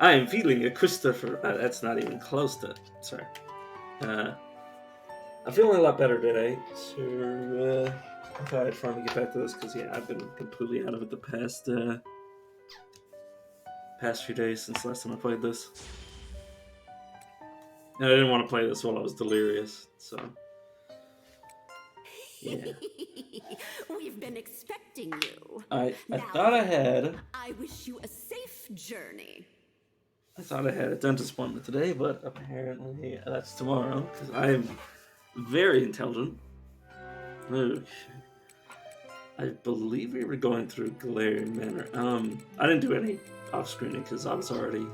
I am feeling a Christopher. That's not even close to. Sorry. Uh, I'm feeling a lot better today. So I thought I'd finally get back to this because I've been completely out of it the past few days since last time I played this. And I didn't want to play this while I was delirious, so yeah. We've been expecting you. I Now, thought I had. I wish you a safe journey. I thought I had a dentist appointment today, but apparently that's tomorrow because I'm very intelligent. Okay. I believe we were going through Galleria Manor. I didn't do any off-screening because I was already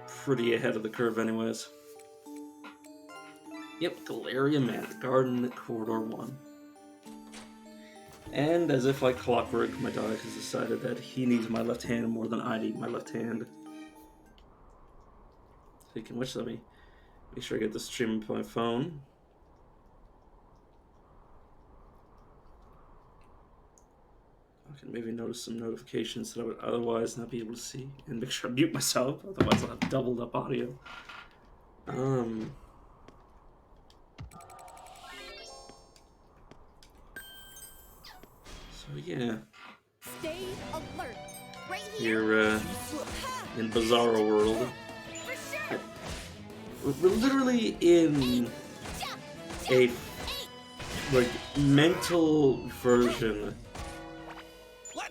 pretty ahead of the curve anyways. Yep, Galleria Manor, Garden Corridor 1. And as if like clockwork, my dog has decided that he needs my left hand more than I need my left hand. Speaking of which, let me make sure I get the stream on my phone. I can maybe notice some notifications that I would otherwise not be able to see, and make sure I mute myself, otherwise I'll have doubled up audio. So yeah. Stay alert. Right Here in Bizarro World. We're literally in a like mental version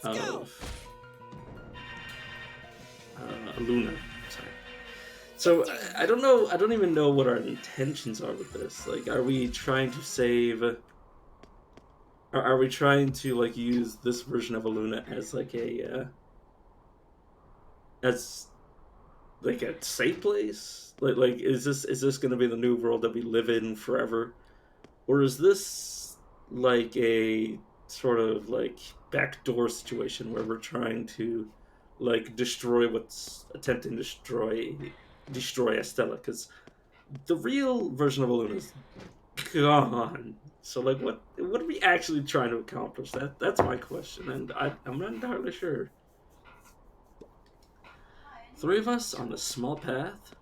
of Luna. Sorry. So I don't know. I don't even know what our intentions are with this. Like, are we trying to save? Are we trying to like use this version of Luna as like a safe place? Like is this going to be the new world that we live in forever, or is this like a sort of like backdoor situation where we're trying to like destroy what's attempting to destroy Estella? Because the real version of Luna is gone. So like what are we actually trying to accomplish? That's my question, and I'm not entirely sure. Three of us on a small path.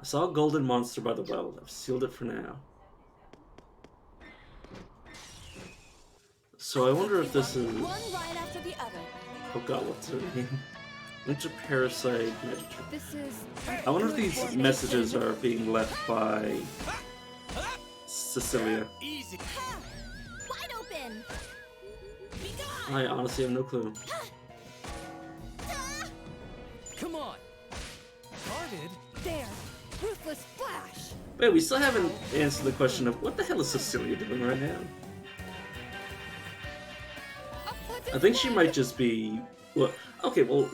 I saw a golden monster by the well. I've sealed it for now. So I wonder if this is... One right after the other. Oh god, what's her name? Winter Parasite Magic. This is... I wonder if these messages are being left by Cecilia. Easy. Wide open. I honestly have no clue. Come on. Guarded. There. Ruthless flash. Wait, we still haven't answered the question of what the hell is Cecilia doing right now? I think she might just be... Well, okay, well,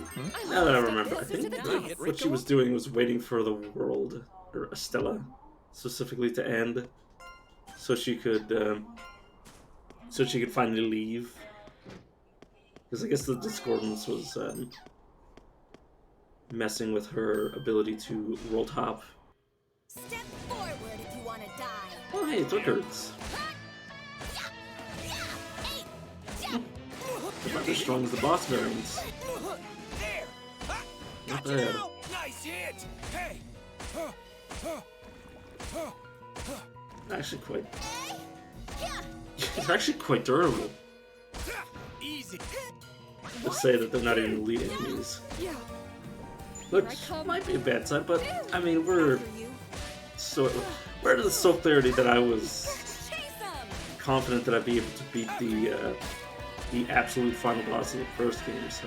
now that I remember, I think what she was doing was waiting for the world, or Estella, specifically to end, so she could finally leave. Because I guess the discordance was messing with her ability to roll top. Step forward if you want to die. Oh, hey, it's Rickards. They're about as strong as the boss variants. Not bad. Nice hit. Hey. Actually quite... It's actually quite durable. Easy. To say that they're not even elite enemies. Which might be a bad sign, but I mean, we're to the so clarity that I was confident that I'd be able to beat the absolute final boss of the first game, so...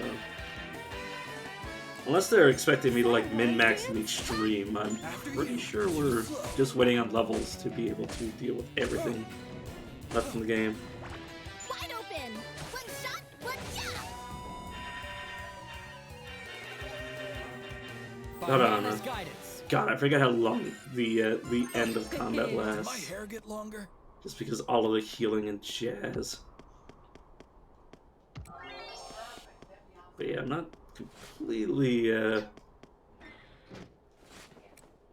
Unless they're expecting me to like min-max in each stream, I'm pretty sure we're just waiting on levels to be able to deal with everything left in the game. Wide open. One shot, one shot. Hold on. God, I forgot how long the end of combat lasts. My hair get longer? Just because all of the healing and jazz. But yeah, I'm not completely, well,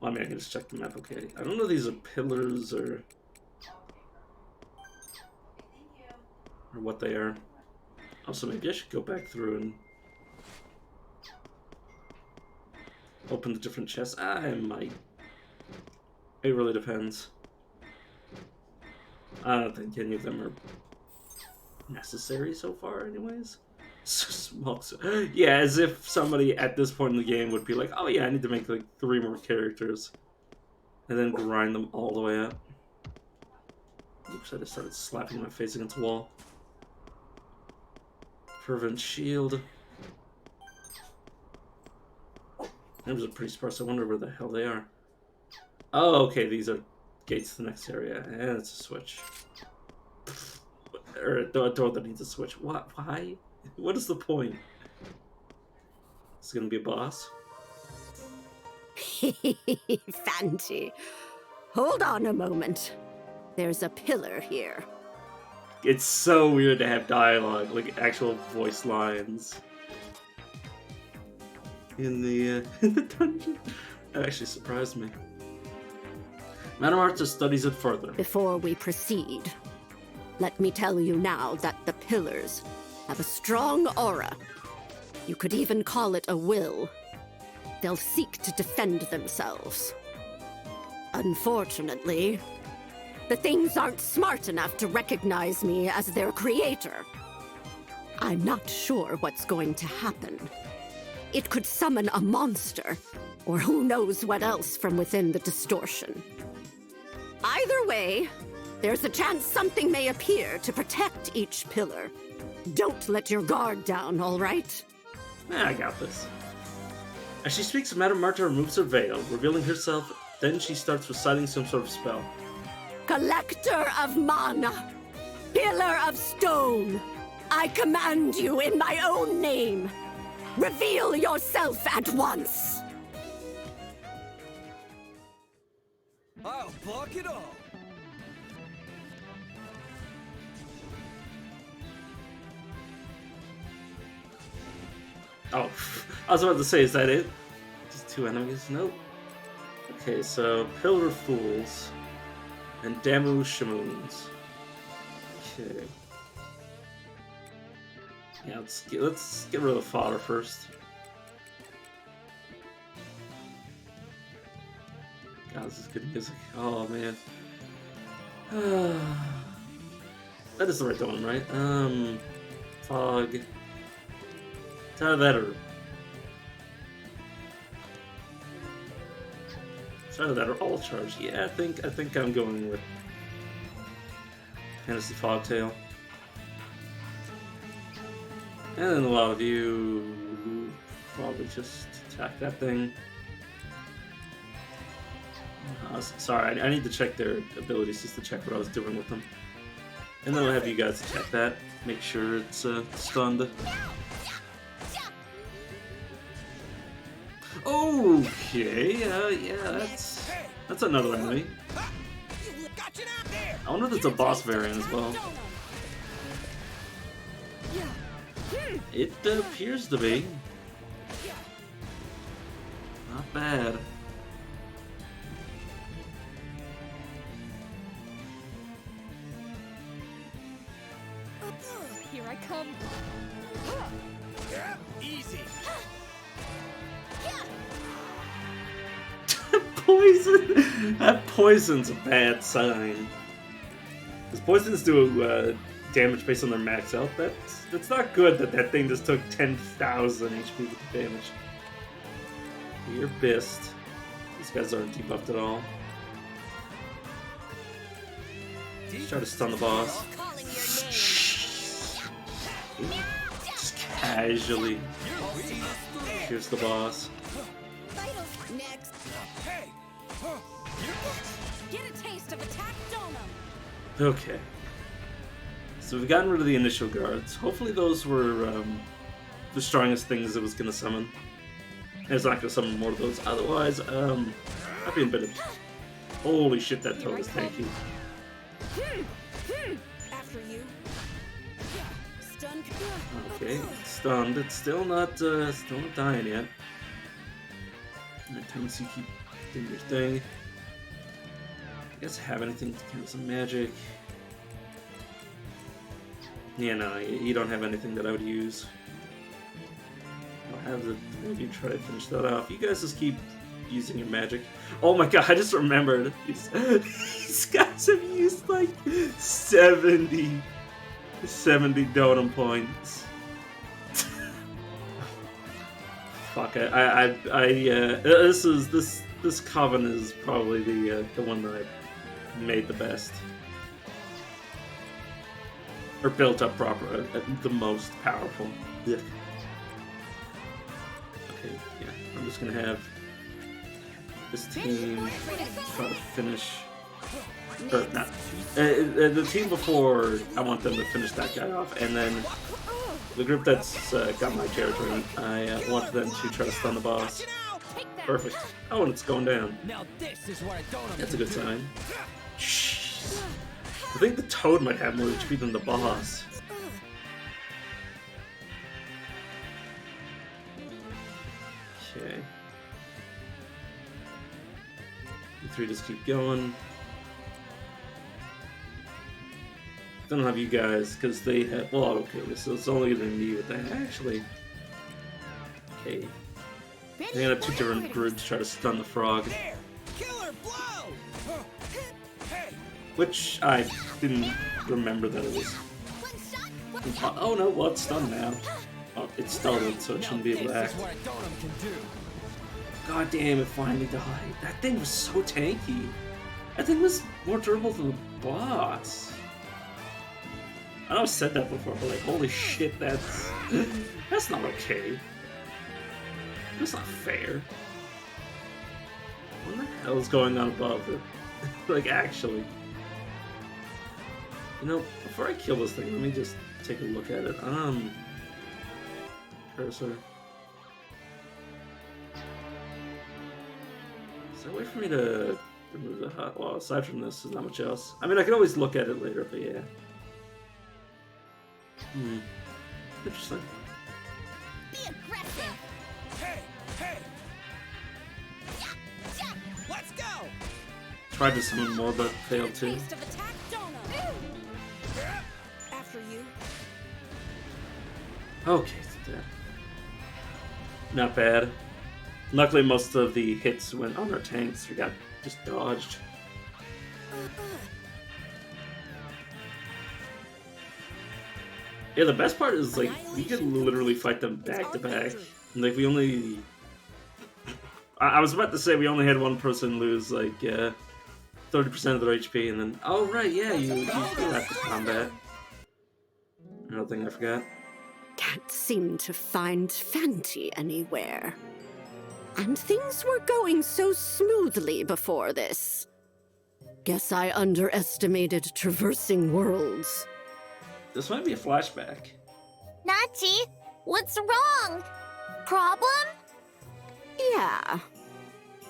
I mean, I can just check the map, okay. I don't know if these are pillars or what they are. Also, maybe I should go back through and open the different chests. I might. It really depends. I don't think any of them are necessary so far, anyways. Small. Yeah, as if somebody at this point in the game would be like, oh yeah, I need to make like 3 more characters. And then grind them all the way up. Oops, I just started slapping my face against the wall. Fervent Shield. Those are pretty sparse. I wonder where the hell they are. Oh, okay, these are gates to the next area. And it's a switch. Or a door that needs a switch. What? Why? What is the point? It's gonna be a boss? Fancy. Hold on a moment. There's a pillar here. It's so weird to have dialogue, like actual voice lines. In the dungeon. That actually surprised me. Madame Arta studies it further. Before we proceed, let me tell you now that the pillars have a strong aura. You could even call it a will. They'll seek to defend themselves. Unfortunately, the things aren't smart enough to recognize me as their creator. I'm not sure what's going to happen. It could summon a monster, or who knows what else from within the distortion. Either way, there's a chance something may appear to protect each pillar. Don't let your guard down, all right? I got this. As she speaks, Madame Marta removes her veil, revealing herself. Then she starts reciting some sort of spell. Collector of mana, pillar of stone, I command you in my own name. Reveal yourself at once. I'll block it all. Oh, I was about to say, is that it? Just 2 enemies? Nope. Okay, so Pillar Fools and Damu Shamoons. Okay. Yeah, let's get rid of the fodder first. God, this is good music. Oh man. That is the right one, right? Fog. It's either that or all charge. Yeah, I think I'm going with Fantasy Fogtail. And then a lot of you probably just attack that thing. Sorry, I need to check their abilities just to check what I was doing with them. And then I'll have you guys attack that. Make sure it's stunned. Okay, yeah, that's another enemy. I wonder if it's a boss variant as well. It appears to be. Not bad. Here I come. Yeah, easy. Poison! That poison's a bad sign. Because poisons do damage based on their max health. That's not good that thing just took 10,000 HP with the damage. You're pissed. These guys aren't debuffed at all. Let's try to stun the boss. Calling your name. Just casually pierce the boss. Vital next. Hey. Get a taste of attack Donum. Okay. So we've gotten rid of the initial guards. Hopefully those were the strongest things it was going to summon. And it's not going to summon more of those. Otherwise, I'd be in a bit of... Holy shit, that toad is tanky. After you. Stun. Okay, stunned. It's still not dying yet. Alright, Thomas, you keep doing your thing. You guys have anything to count some magic? Yeah, no, you don't have anything that I would use. I'll have the maybe try to finish that off. You guys just keep using your magic. Oh my god, I just remembered. These guys have used like 70 Dotem points. Fuck, this coven is probably the one that I made the best. Or built up proper, the most powerful. Ugh. Okay, yeah, I'm just gonna have this team try to finish. Or not. The team before, I want them to finish that guy off, and then the group that's got my character, I want them to try to stun the boss. Perfect. Oh, and it's going down. Now this is what I don't That's a good sign. Jeez. I think the Toad might have more HP than the boss. Okay. You three just keep going. Don't have you guys, because they have... Well, okay, so it's only gonna me with that. Actually... Okay. I'm gonna have two different groups try to stun the frog. There! Killer blow! Hey! Which I didn't remember that it was... Oh no, well it's stunned now. Oh, it's startled, so it shouldn't be able to act. This is what I don't can do. God damn, it finally died. That thing was so tanky. That thing was more durable than the boss. I know I've said that before, but like, holy shit, that's not okay. That's not fair. What the hell is going on above it? Like, actually. You know, before I kill this thing, let me just take a look at it. Cursor. Is there a way for me to remove the hot? Well, aside from this, there's not much else. I mean, I can always look at it later, but yeah. Interesting. Be aggressive. Hey! Hey! Let's go! Tried to summon more, but failed too. Taste of attack donut. After you. Okay, it's dead. Not bad. Luckily, most of the hits went on our tanks. We got just dodged. Yeah, the best part is, like, we could literally fight them back to back. Like, we only... I was about to say we only had one person lose, like, 30% of their HP, and then... Oh, right, yeah, you still have to combat. Another thing I forgot. Can't seem to find Fenty anywhere. And things were going so smoothly before this. Guess I underestimated traversing worlds. This might be a flashback. Nachi, what's wrong? Problem? Yeah,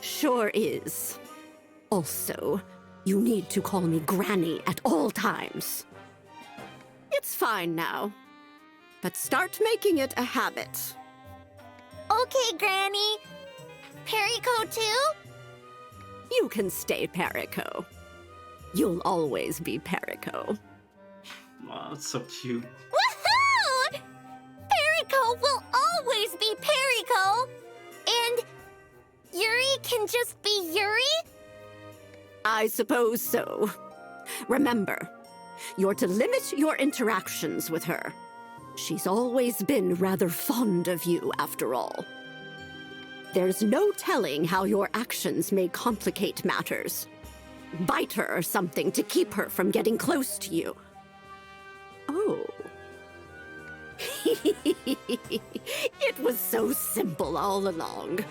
sure is. Also, you need to call me Granny at all times. It's fine now, but start making it a habit. Okay, Granny. Perico too? You can stay Perico. You'll always be Perico. Wow, that's so cute. Woohoo! Perico will always be Perico! And Yuri can just be Yuri? I suppose so. Remember, you're to limit your interactions with her. She's always been rather fond of you, after all. There's no telling how your actions may complicate matters. Bite her or something to keep her from getting close to you. Oh. It was so simple all along.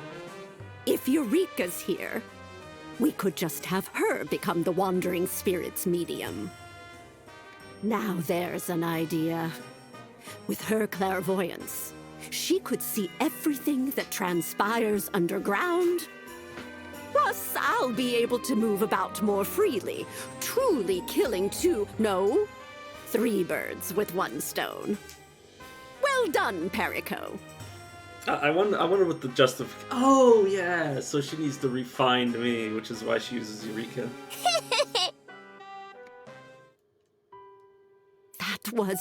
If Eureka's here, we could just have her become the Wandering Spirit's medium. Now there's an idea. With her clairvoyance, she could see everything that transpires underground. Plus, I'll be able to move about more freely, truly killing three birds with one stone. Well done, Perico. I wonder what the justification... Oh, yeah! So she needs to refine me, which is why she uses Eureka. That was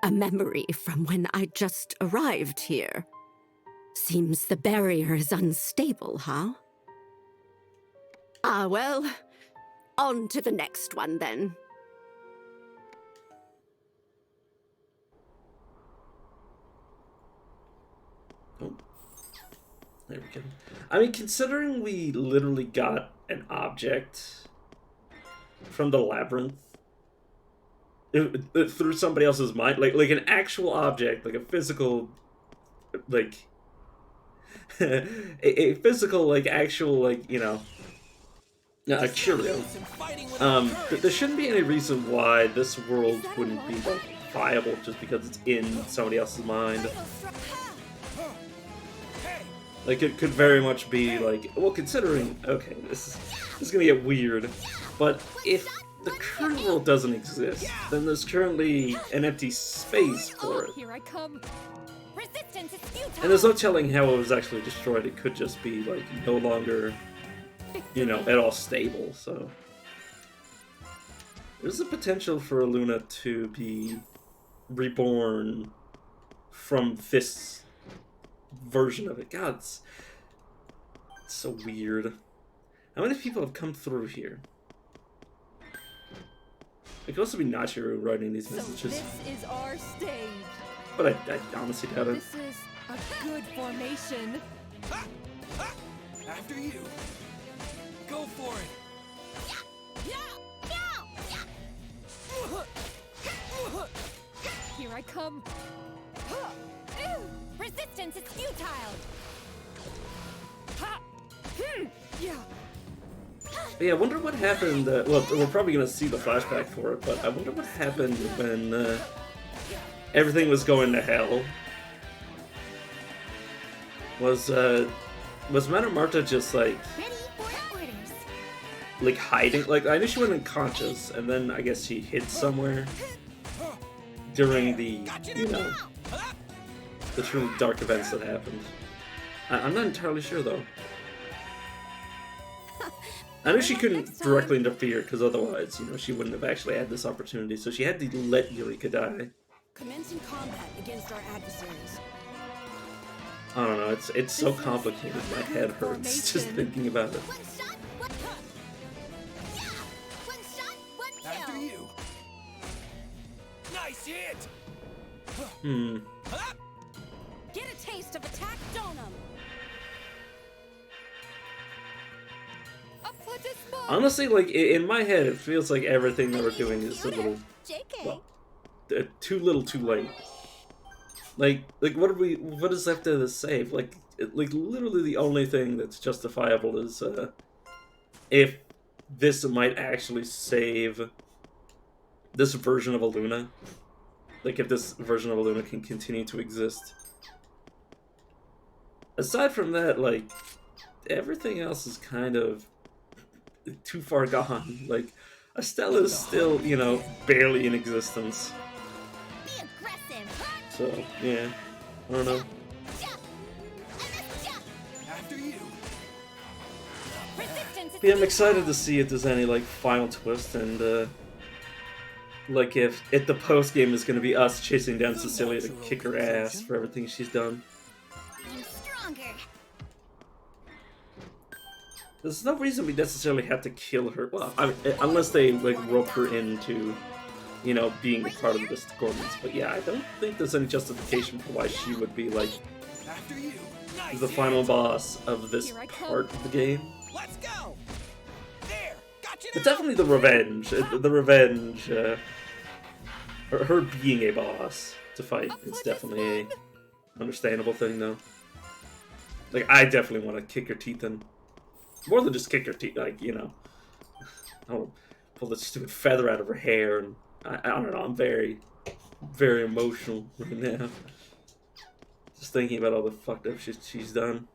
A memory from when I just arrived here. Seems the barrier is unstable, huh? Ah, well, on to the next one then. Oh, there we go. I mean, considering we literally got an object from the Labyrinth through somebody else's mind, like an actual object, like a physical, like a physical, like actual, like, you know, a curio. There shouldn't be any reason why this world wouldn't be like viable just because it's in somebody else's mind. Like, it could very much be like, well, considering, okay, this is gonna get weird, but if the current world doesn't exist, then there's currently an empty space for it. Here I come. Resistance is futile. And there's no telling how it was actually destroyed. It could just be, like, no longer, you know, at all stable, so. There's a potential for Luna to be reborn from this version of it. God, it's so weird. How many people have come through here? It could also be Nachiru writing these messages. So this is our stage. But I honestly doubt it. This is a good formation. Ha! Ha! After you. Go for it. Here I come. Resistance is futile. Ha! Yeah. But yeah, I wonder what happened. Well, we're probably gonna see the flashback for it, but I wonder what happened when everything was going to hell. Was Madame Marta just like Ready for orders. like hiding? Like, I knew she went unconscious, and then I guess she hid somewhere during the, you know, the truly dark events that happened. I'm not entirely sure though. I knew she couldn't directly interfere because otherwise, you know, she wouldn't have actually had this opportunity. So she had to let Eureka die. Commencing combat against our adversaries. I don't know. It's so complicated. My head hurts just thinking about it. One shot, one yeah. One shot, one kill. After you. Nice hit. Ha! Get a taste of attack donum. Honestly, like, in my head, it feels like everything that we're doing is a little, JK. well, too little, too late. Like, what does left to save? Like, literally the only thing that's justifiable is, if this might actually save this version of Aluna. Like, if this version of Aluna can continue to exist. Aside from that, like, everything else is kind of too far gone. Like, Estella is still, you know, barely in existence. Be aggressive. So, yeah, I don't know. After you. Resistance is Yeah, I'm excited to see if there's any, like, final twist, and, like, if the post-game is gonna be us chasing down Cecilia to kick her ass for everything she's done. I'm stronger. There's no reason we necessarily have to kill her. Well, I mean, unless they, like, rope her into, you know, being a part of the discordance. But yeah, I don't think there's any justification for why she would be, like, After you. Nice the hit. final boss of this Here I come. part of the game. Let's go. There. Got you It's now. definitely the revenge. The revenge, her being a boss to fight. It's definitely a understandable thing, though. Like, I definitely want to kick her teeth in. More than just kick her teeth, like, you know. I'll pull this stupid feather out of her hair, and I don't know, I'm very, very emotional right now. Just thinking about all the fucked up shit she's done.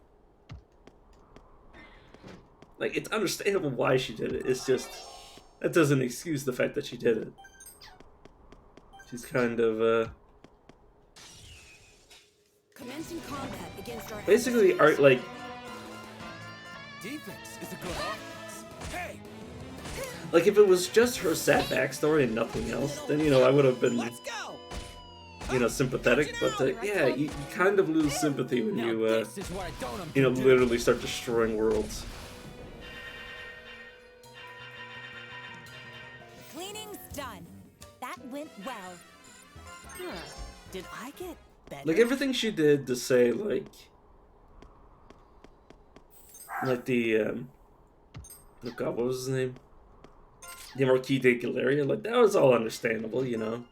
Like, it's understandable why she did it, it's just, that doesn't excuse the fact that she did it. She's kind of, Commencing combat against our basically, adversaries. like, Defense is a good offense. Hey. if it was just her sad backstory and nothing else, then, you know, I would have been Let's go. you know, sympathetic, but yeah, you kind of lose sympathy when Now you, this is what I don't you know, do. literally start destroying worlds. Cleaning's done. That went well. Huh. Did I get better? Like, everything she did to say, like the, oh god, what was his name? The Marquis de Galleria, like, that was all understandable, you know?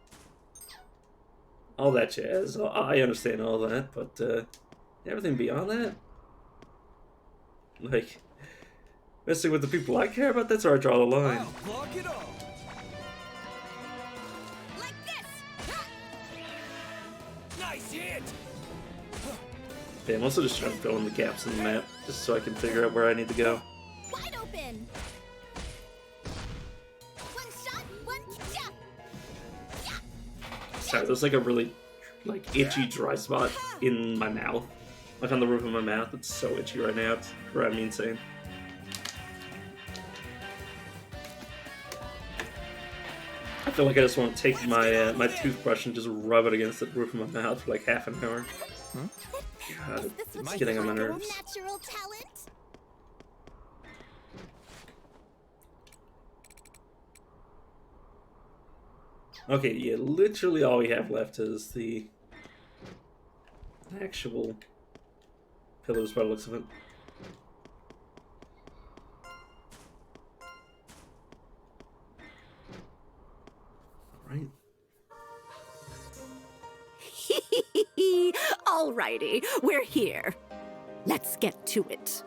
All that jazz, I understand all that, but, everything beyond that? Like, messing with the people I care about, that's where I draw the line. I'll block it all. Like this. Nice hit. Yeah, I'm also just trying to fill in the gaps in the map, just so I can figure out where I need to go. Wide open. One shot, one jump. Sorry, there's like a really, like, itchy dry spot in my mouth. Like on the roof of my mouth. It's so itchy right now, it's driving me insane. I feel like I just want to take my my toothbrush and just rub it against the roof of my mouth for like half an hour. God, Is this it's what getting you on my call your nerves. natural talent? Okay, yeah, literally all we have left is the actual pillars by the looks of it. Alright. Alrighty, we're here. Let's get to it.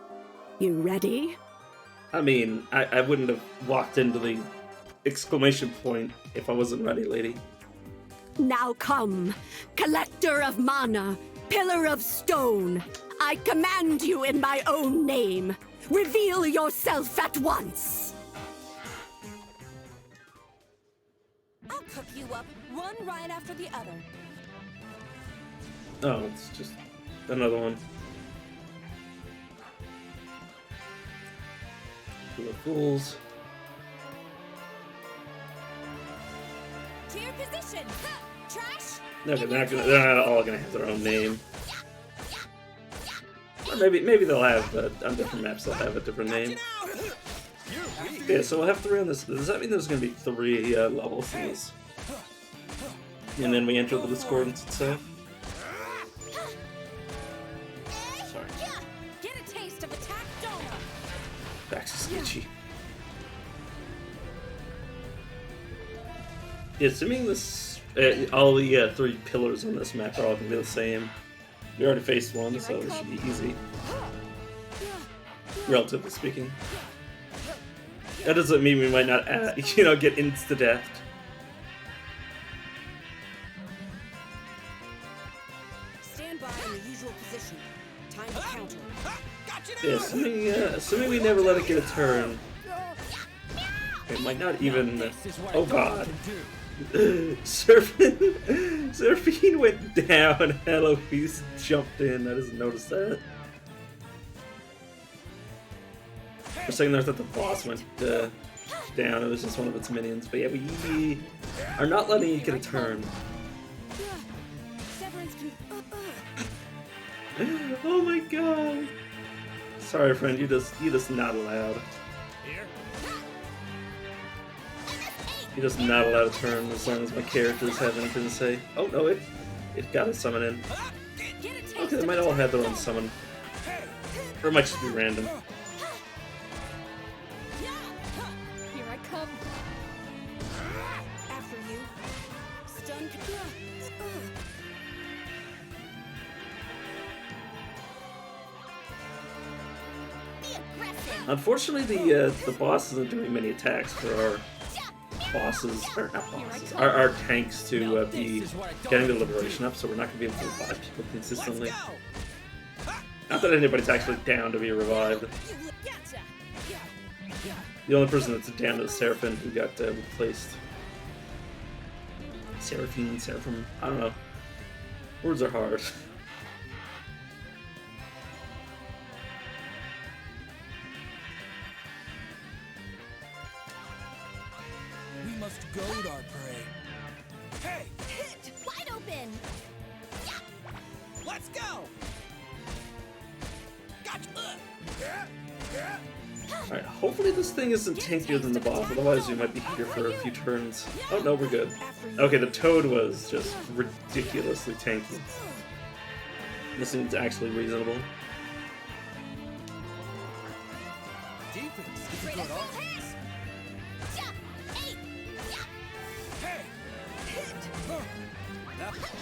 You ready? I mean, I wouldn't have walked into the exclamation point if I wasn't ready, lady. Now come, collector of mana, pillar of stone. I command you in my own name. Reveal yourself at once. I'll cook you up one right after the other. Oh, it's just another one. Two of Fools. To your position. Ha! Trash. Okay, they're not all gonna have their own name. Or maybe they'll have, on different maps they'll have a different name. Yeah, so we'll have 3 on this. Does that mean there's gonna be 3 levels in this? And then we enter the discordance itself? Sorry. Get a taste of attack donut. Back's sketchy. Yeah, assuming this, all the 3 pillars on this map are all gonna be the same. We already faced one, so this should be easy. Relatively speaking. That doesn't mean we might not, you know, get insta-deathed. Stand by in the usual position. Time to counter. Got Yeah, you now. assuming we never let it get a turn. It might not even. This is what I Oh don't god. do. Surfing went down. Eloise jumped in. I just noticed that. For a second there, I thought the boss went down. It was just one of its minions. But yeah, we are not letting it get a turn. Severance can. Oh my god. Sorry, friend. You just not allowed. Here. You're just not allowed to turn as long as my characters have anything to say. Oh no, it got a summon in. Get a taste Okay, they of might all have their own summon. Or it might just be random. Here I come. After you. Stun. Be aggressive. Unfortunately, the boss isn't doing many attacks for our bosses, or not bosses, our tanks to be getting the liberation up, so we're not going to be able to revive people consistently. Not that anybody's actually down to be revived. Gotcha. The only person that's down is Seraphim, who got replaced. Seraphim, I don't know. Words are hard. We must goad our prey. Hey! Hit. Wide open. Let's go. Gotcha. Alright, hopefully this thing isn't tankier than the boss, otherwise we might be here for a few turns. Oh no, we're good. Okay, the Toad was just ridiculously tanky. This seems actually reasonable. Defense is a good art. Hey.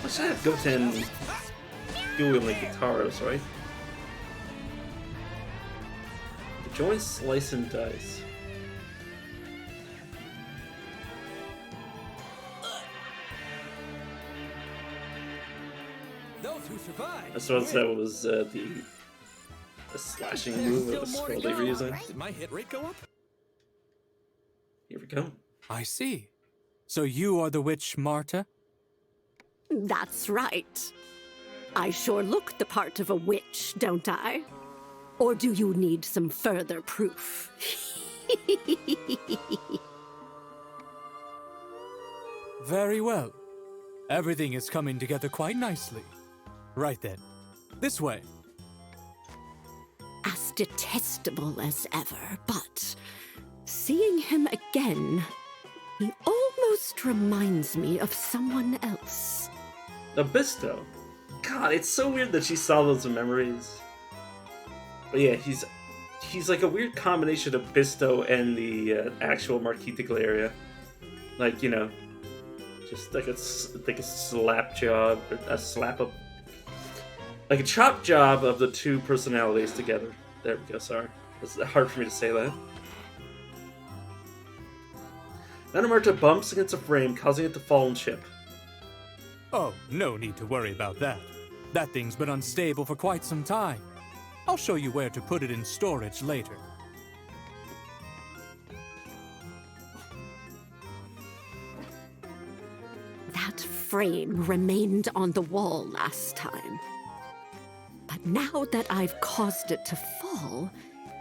I should have Goten doing like guitars, right? Join Slice and Dice. Those who survive. I suppose that was the slashing move or the scroll they were using. Did my hit rate go up? Here we go. I see. So you are the witch Marta? That's right. I sure look the part of a witch, don't I? Or do you need some further proof? Very well. Everything is coming together quite nicely. Right then. This way. As detestable as ever, but seeing him again, he almost reminds me of someone else. Abisto. God, it's so weird that she saw those memories. But yeah, he's like a weird combination of Bisto and the actual Marquis de Galleria. Like, you know, just like a slap job, like a chop job of the two personalities together. There we go, sorry. It's hard for me to say that. Then Marta bumps against a frame, causing it to fall and chip. Oh, no need to worry about that. That thing's been unstable for quite some time. I'll show you where to put it in storage later. That frame remained on the wall last time. But now that I've caused it to fall,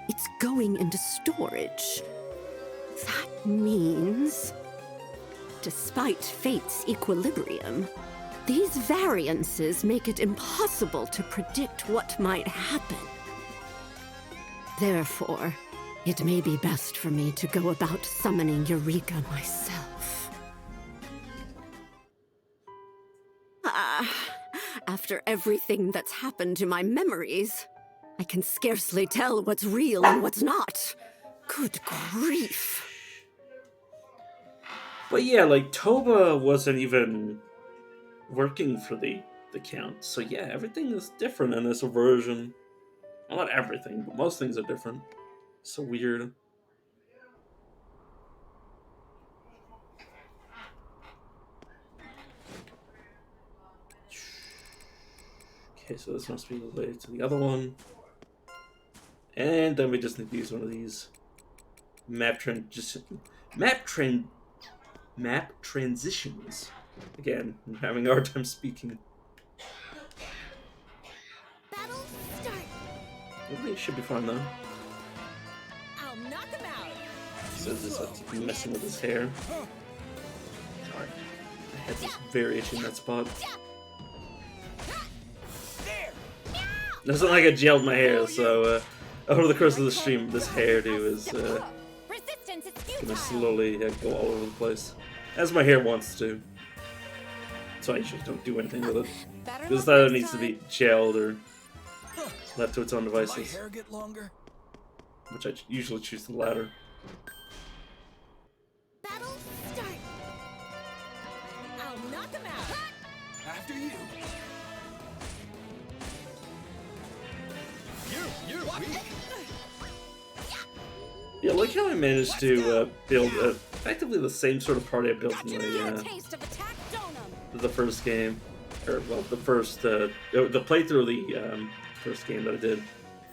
it's going into storage. That means, despite fate's equilibrium, these variances make it impossible to predict what might happen. Therefore, it may be best for me to go about summoning Eureka myself. After everything that's happened to my memories, I can scarcely tell what's real and what's not. Good grief. But yeah, like, Toba wasn't even working for the Count, so yeah, everything is different in this version. Well, not everything, but most things are different. So weird. Okay, so this must be related to the other one. And then we just need to use one of these map transitions. Again, I'm having a hard time speaking. Battle start. I think it should be fine though. I'll knock him out. So this is messing with his hair. Sorry. I had this variation in that spot. It's not like I gelled my hair, so over the course of the stream, this hairdo is Resistance, it's gonna futile. slowly go all over the place. As my hair wants to. So I usually don't do anything with it. Better Because luck that next needs to time. be gelled or left to its own My devices. hair get longer? Which I usually choose the latter. Battle start. I'll knock him out. After you. You're weak. Yeah, like how I managed to build effectively the same sort of party I built in Get a the, taste of attack donum. the first game. Or, well, the playthrough of the first game that I did.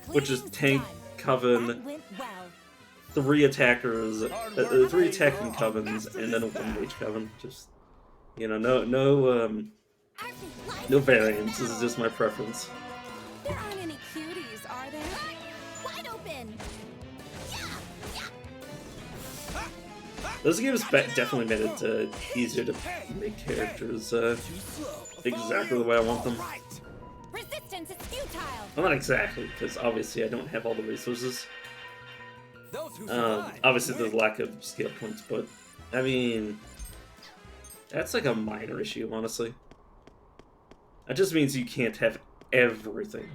Which is Cleaning's Tank, done. Coven, That went well. 3 attackers, 3 attacking covens, and then a 1 mage coven. Just, you know, no variance. This is just my preference. There aren't any cuties, are there? Wide open. This game has definitely made it easier to make characters Too slow. exactly the way I want them. Right. Resistance is futile. Well, not exactly, because obviously I don't have all the resources. Those who survive. Obviously, there's a win. lack of skill points, but I mean, that's like a minor issue, honestly. That just means you can't have everything.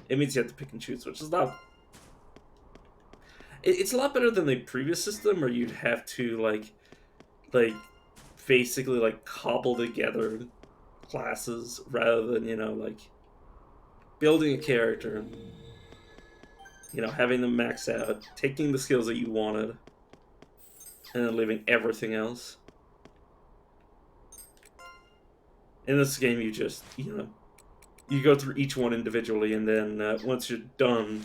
It means you have to pick and choose, which is not. It's a lot better than the previous system, where you'd have to like basically like cobble together classes rather than, you know, like building a character, you know, having them max out, taking the skills that you wanted, and then leaving everything else. In this game, you just, you know, you go through each one individually, and then once you're done,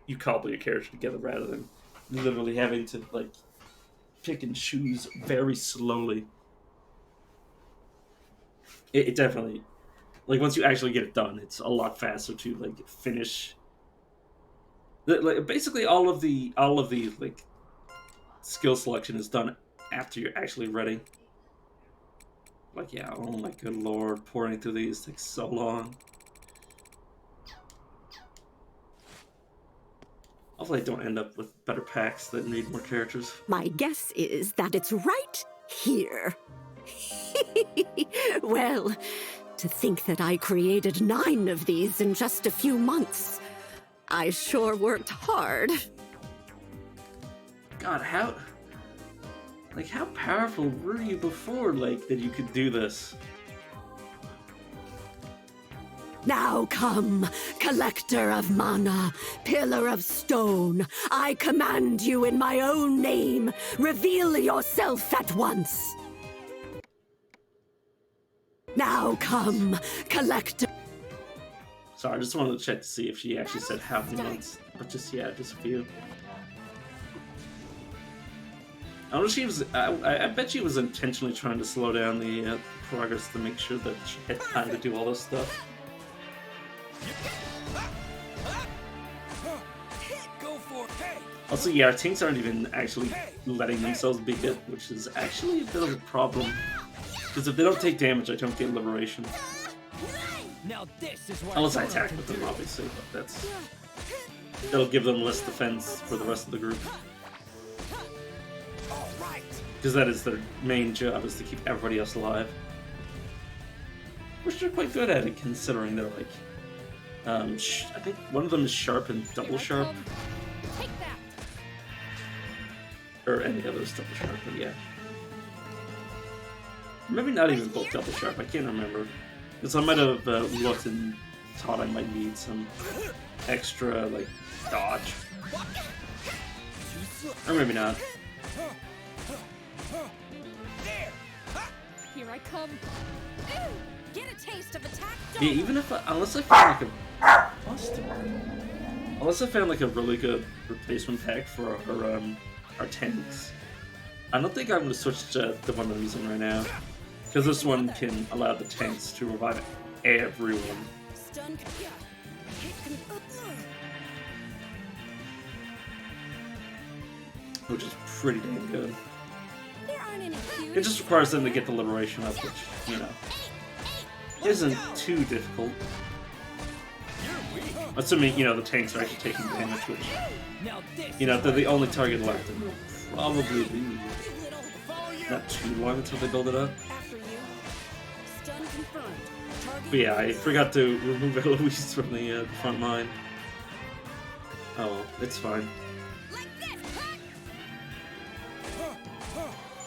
you cobble your character together rather than literally having to, like, pick and choose very slowly. It definitely, like, once you actually get it done, it's a lot faster to, like, finish. Like, basically, all of the like skill selection is done after you're actually ready. Like, yeah, oh my good lord, pouring through these takes so long. Hopefully I don't end up with better packs that need more characters. My guess is that it's right here. Well, to think that I created 9 of these in just a few months. I sure worked hard. God, how powerful were you before, like, that you could do this? Now come, collector of mana, pillar of stone. I command you in my own name. Reveal yourself at once. Now come, collector. Sorry, I just wanted to check to see if she actually said how many months, but just, yeah, just a few. I don't know if she was. I bet she was intentionally trying to slow down the progress to make sure that she had time to do all this stuff. Go for hey. Also, yeah, our tanks aren't even actually letting themselves be hit, which is actually a bit of a problem. Because if they don't take damage, I don't get liberation. Now this is what Unless I Sora attack can with them, do. obviously, but that'll give them less defense for the rest of the group. All right. Because that is their main job, is to keep everybody else alive. Which they're quite good at it, considering they're like... I think one of them is sharp and double sharp. Take that. Or any other is double sharp, but yeah. Maybe not even both double sharp, I can't remember. Because I might have looked and thought I might need some extra, like, dodge. Or maybe not. Here I come. Get a taste of attack. Yeah, even if unless I found like a unless I found like a really good replacement pack for our tanks, I don't think I'm gonna switch to the one I'm using right now, because this one can allow the tanks to revive everyone. Stun. Which is pretty damn good. There aren't any cues. It just requires them to get the liberation up, which, you know, isn't too difficult. Assuming, you know, the tanks are actually taking damage, which, Now this. you know, they're the only target left, and they'll probably be not too long until they build it up. After you. Stun confirmed. Target. But yeah, I forgot to remove Eloise from the front line. Oh, well, it's fine. Like this.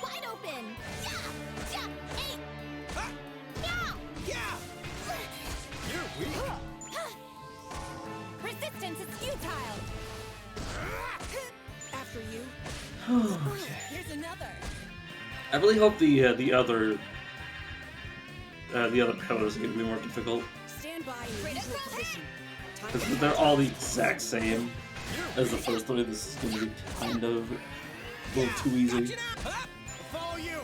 Wide open. Yeah. Yeah. Eight. Yeah. You're weak. Resistance is futile. After you. Okay. Here's another. I really hope the other pillars are going to be more difficult, Stand by in the usual position. Time because to they're all the exact same as the first one. This is going to be kind of a little too easy. Follow you.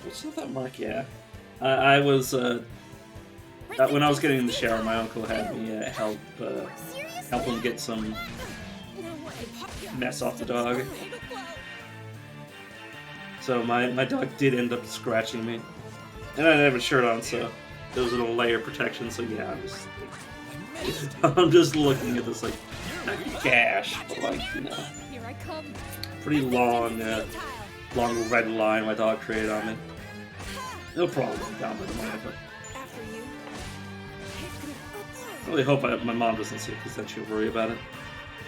What's with that mark? Yeah, I was when I was getting in the shower, my uncle had me help him get some mess off the dog. So my dog did end up scratching me. And I didn't have a shirt on, so there was a little layer of protection, so yeah, I'm just looking at this, like, not gash, but like, you know, Here I come. pretty long, long red line my dog created on me. It'll probably be down by tomorrow, but After you. I really hope my mom doesn't see it, because then she'll worry about it.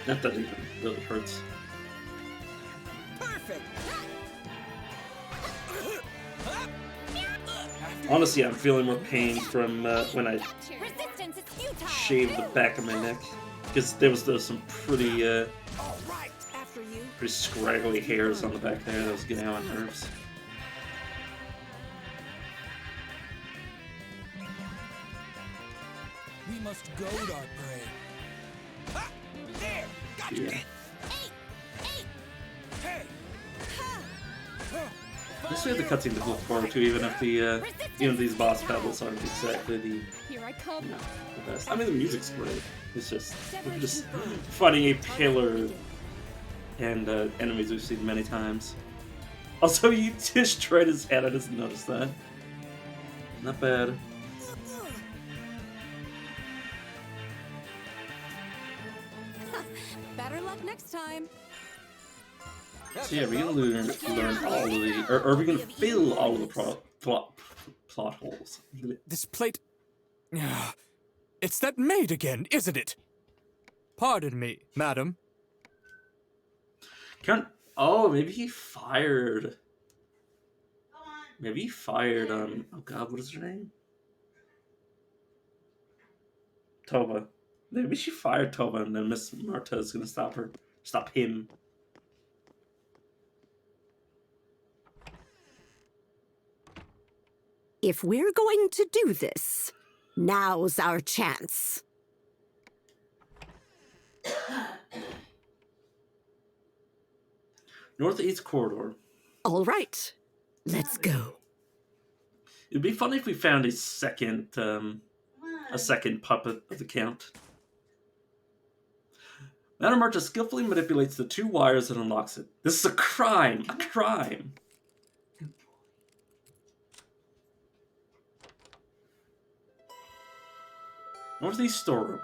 Not that it even really hurts. Perfect. Honestly, I'm feeling more pain from when I Resistance is futile. shaved the back of my neck, because there was some pretty After you. pretty scraggly hairs on the back there that was getting on my nerves. We must goad our prey. Ha! There! Got you! Yeah. Hey! This we have the cutscene to look forward to, even if these boss battles aren't exactly the, Here I come. you know, the best. I mean, the music's great. It's just we're just fighting a pillar and enemies we've seen many times. Also, he destroyed his head. I just noticed that. Not bad. Better luck next time. So yeah, we're gonna learn all of the, or we're gonna fill all of the plot holes. This plate. It's that maid again, isn't it? Pardon me, madam. Oh, maybe he fired. Maybe he fired. Oh God, what is her name? Toba. Maybe she fired Toba, and then Miss Marta is gonna stop him. If we're going to do this, now's our chance. Northeast corridor. All right, let's go. It'd be funny if we found a second puppet of the Count. Madame Marta skillfully manipulates the two wires and unlocks it. This is a crime! A crime! Northeast storeroom.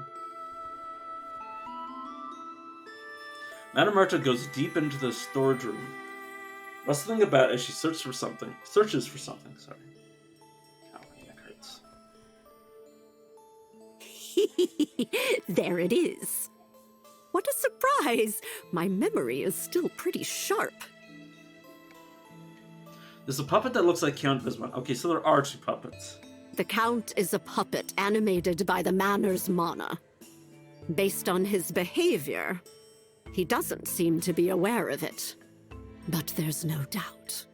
Madame Marta goes deep into the storage room, rustling about as she searches for something. Sorry. Ow, my neck hurts. There it is. What a surprise! My memory is still pretty sharp. There's a puppet that looks like Count Bismarck. Okay, so there are two puppets. The Count is a puppet animated by the Manor's mana. Based on his behavior, he doesn't seem to be aware of it. But there's no doubt.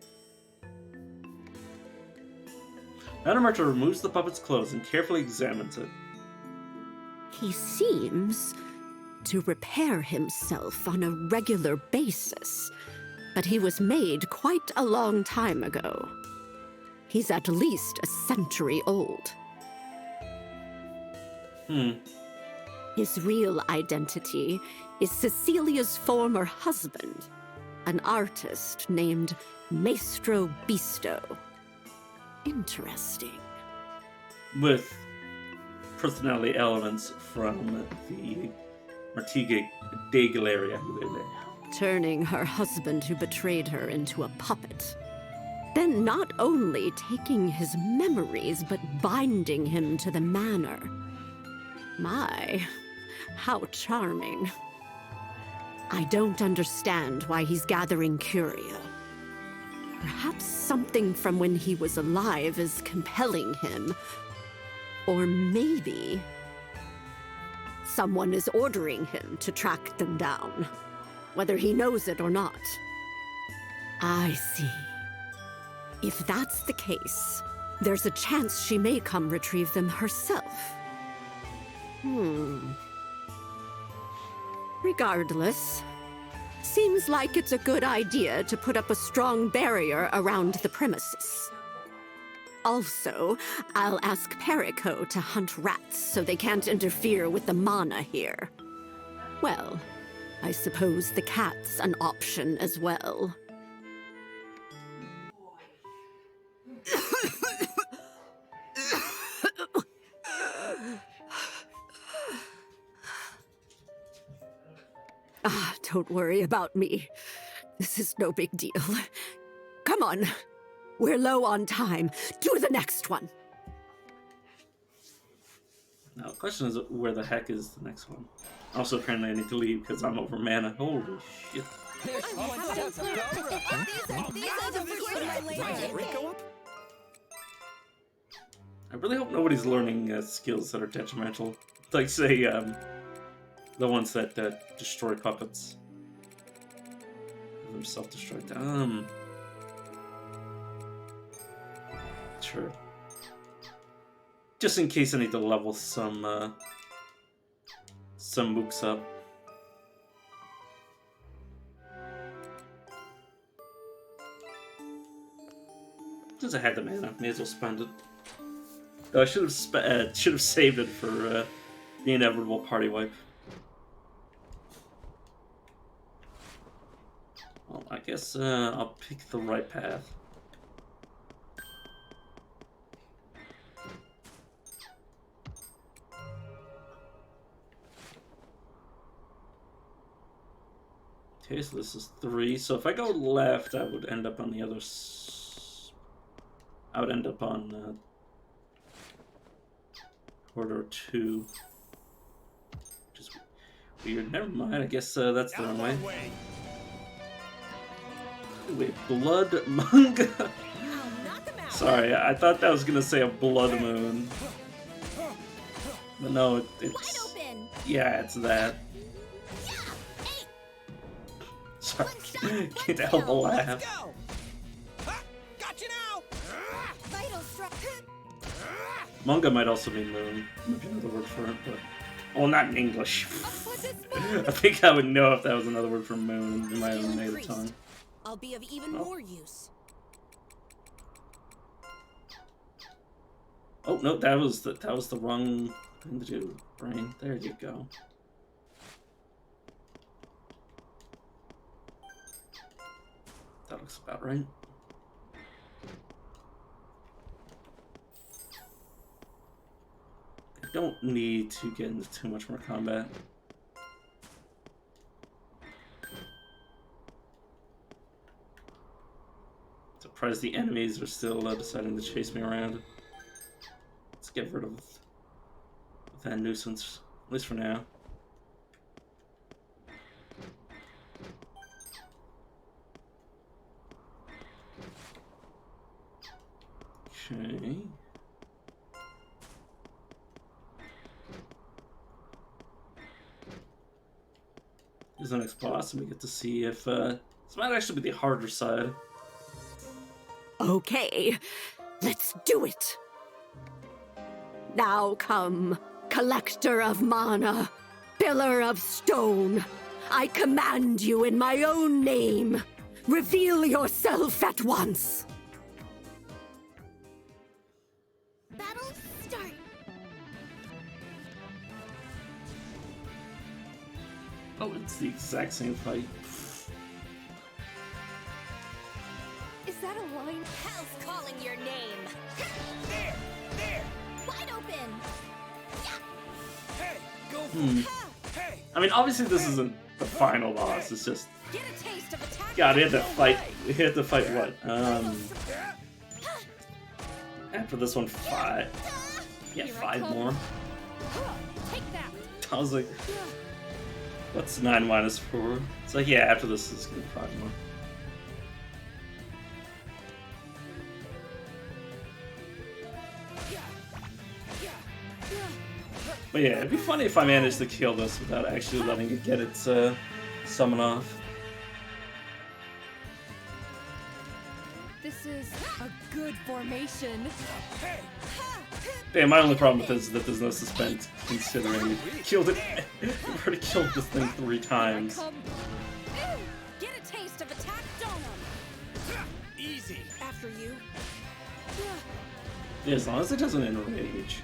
Madame Marta removes the puppet's clothes and carefully examines it. He seems to repair himself on a regular basis, but he was made quite a long time ago. He's at least a century old. His real identity is Cecilia's former husband, an artist named Maestro Bisto. Interesting. With personality elements from the Martiga de Galleria. Turning her husband who betrayed her into a puppet. Then not only taking his memories, but binding him to the manor. My, how charming. I don't understand why he's gathering curia. Perhaps something from when he was alive is compelling him. Or maybe someone is ordering him to track them down, whether he knows it or not. I see. If that's the case, there's a chance she may come retrieve them herself. Regardless, seems like it's a good idea to put up a strong barrier around the premises. Also, I'll ask Perico to hunt rats so they can't interfere with the mana here. Well, I suppose the cat's an option as well. Don't worry about me. This is no big deal. Come on. We're low on time. Do the next one. Now, the question is, where the heck is the next one? Also, apparently I need to leave because I'm over mana. Holy shit. There's one step to go. These are the first Go up. I really hope nobody's learning skills that are detrimental. Like, say, the ones that destroy puppets. Have them self-destruct. Sure. Just in case I need to level some mooks up. Since I had the mana, may as well spend it. Oh, I should have saved it for the inevitable party wipe. Well, I guess I'll pick the right path. Okay, so this is 3. So if I go left, I would end up on the other. I would end up on corridor 2. Which is weird. Never mind. I guess that's the wrong way. Wait, blood manga. Sorry, I thought that was gonna say a blood moon. But no, it's yeah, it's that. Sorry, can't help but laugh. Got you now. Vital strike. Manga might also be moon. Might be another word for it, but well, not in English. I think I would know if that was another word for moon in my own native tongue. I'll be of even more use. Oh no, that was the wrong thing to do, Brain. There you go. That looks about right. I don't need to get into too much more combat. Surprised the enemies are still deciding to chase me around. Let's get rid of that nuisance, at least for now. Okay. Here's the next boss, and we get to see if this might actually be the harder side. Okay, let's do it. Now come, collector of mana, pillar of stone. I command you in my own name. Reveal yourself at once. Battle start. Oh, it's the exact same fight. Is that a line? Hell's calling your name. There. Wide open. Hey, go for it. Hey. I mean, obviously this isn't the final boss. It's just Get a taste of attack. God. We had to fight. We had to fight what? After this one, 5. Yeah, 5 more. Take that. I was like, what's 9 minus 4? It's like, yeah, after this is gonna be 5 more. But yeah, it'd be funny if I managed to kill this without actually letting it get its summon off. This is a good formation. Hey. Yeah, my only problem with this is that there's no suspense, considering we killed it. We've already killed this thing 3 times. Get a taste of attack, Donum. Easy. After you. Yeah, as long as it doesn't enrage.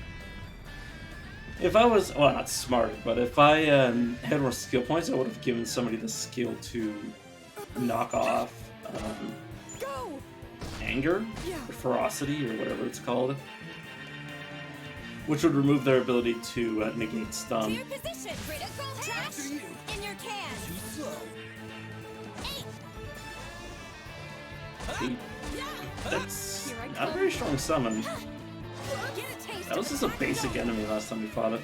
If I was, well, not smart, but if I had more skill points, I would have given somebody the skill to knock off Go. anger, or ferocity, or whatever it's called. which would remove their ability to negate To stun. your position. Critical trash After you. in your can. Too slow. See, that's not a very strong summon. Get a taste. That was just a basic enemy last time we fought it.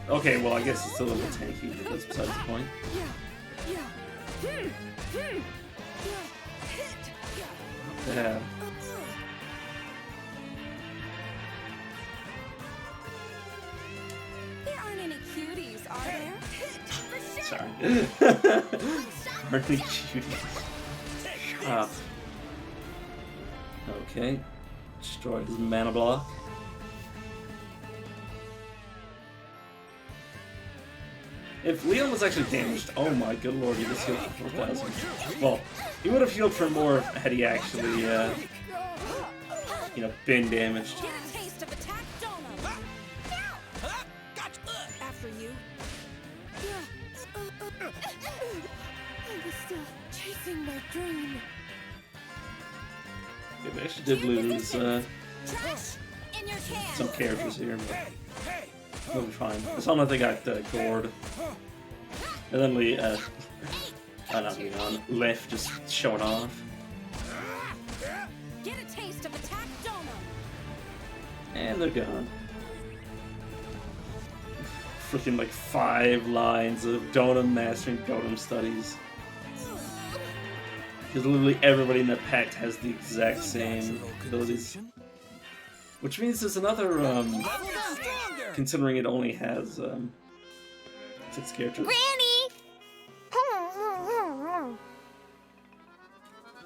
Okay, well, I guess it's a little bit tanky, but that's besides the point. Yeah. There aren't any cuties, are there? For sure. Sorry. Aren't they cuties? Shut up. Okay. Destroy his mana block. If Leon was actually damaged, oh my good lord, he just healed for 4,000. Well, he would have healed for more had he actually, been damaged. Get a taste of attack donut. After you. I was still chasing my dream. Yeah, they actually did lose Trash in your can. some characters here, but we'll be fine. I saw that they got gored. And then not Leon, Left just showing off. Get a taste of attack donut. And they're gone. Freaking like 5 lines of Donum mastering Donum studies. Because literally everybody in the pact has the exact same abilities. Which means there's another, considering it only has 6 characters. Granny!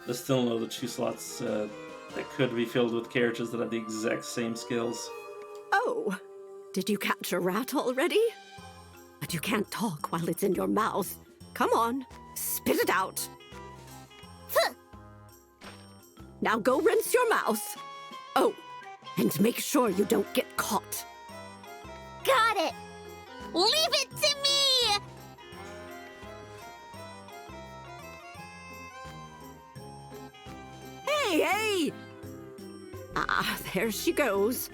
There's still another 2 slots that could be filled with characters that have the exact same skills. Oh, did you catch a rat already? But you can't talk while it's in your mouth. Come on, spit it out. Now go rinse your mouth. Oh, and make sure you don't get caught. Got it! Leave it to me! Hey! Ah, there she goes.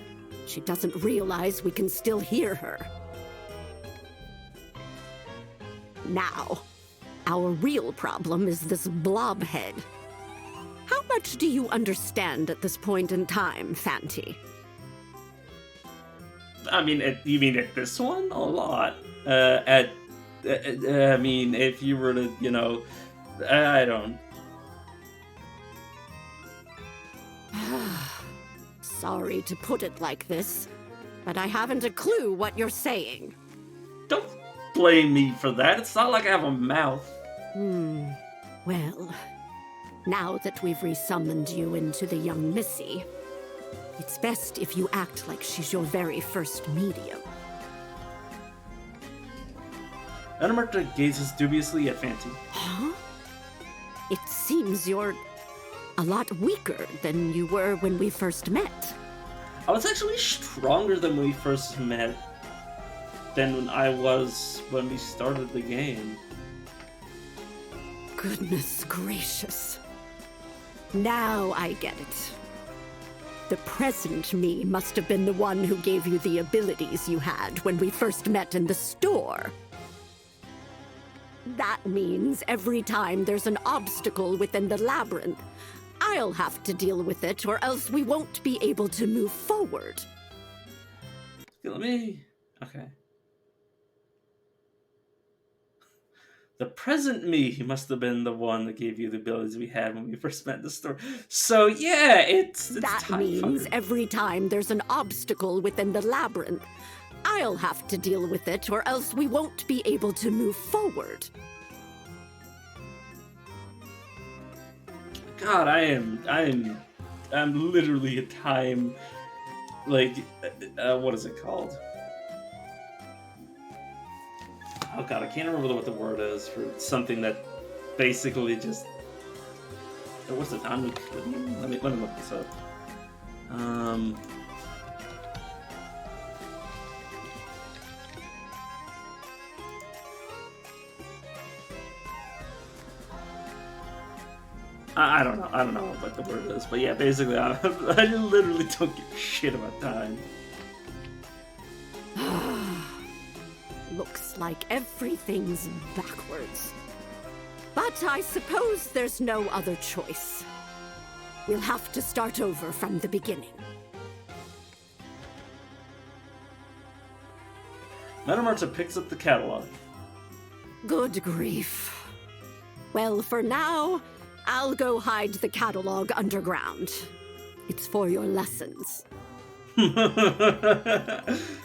She doesn't realize we can still hear her. Now, our real problem is this blob head. How much do you understand at this point in time, Fanti? I mean, you mean at this one? A lot. I mean, if you were to, I don't. Sorry to put it like this, but I haven't a clue what you're saying. Don't blame me for that. It's not like I have a mouth. Well, now that we've resummoned you into the young Missy, it's best if you act like she's your very first medium. Anamarta gazes dubiously at Fanti. Huh? It seems you're a lot weaker than you were when we first met. I was actually stronger than when we first met than I was when we started the game. Goodness gracious. Now I get it. The present me must have been the one who gave you the abilities you had when we first met in the store. That means every time there's an obstacle within the labyrinth, I'll have to deal with it, or else we won't be able to move forward. Let me... Okay. The present me must have been the one that gave you the abilities we had when we first met in the store. So, yeah, it's That time means fucker. every time there's an obstacle within the labyrinth, I'll have to deal with it, or else we won't be able to move forward. God, I'm literally a time, like, what is it called? Oh god, I can't remember what the word is for something that basically just, what's it, let me look this up. I don't know what the word is, but yeah, basically, I literally don't give a shit about time. looks like everything's backwards. But I suppose there's no other choice. We'll have to start over from the beginning. Madame Marta picks up the catalog. Good grief. Well, for now, I'll go hide the catalog underground. It's for your lessons.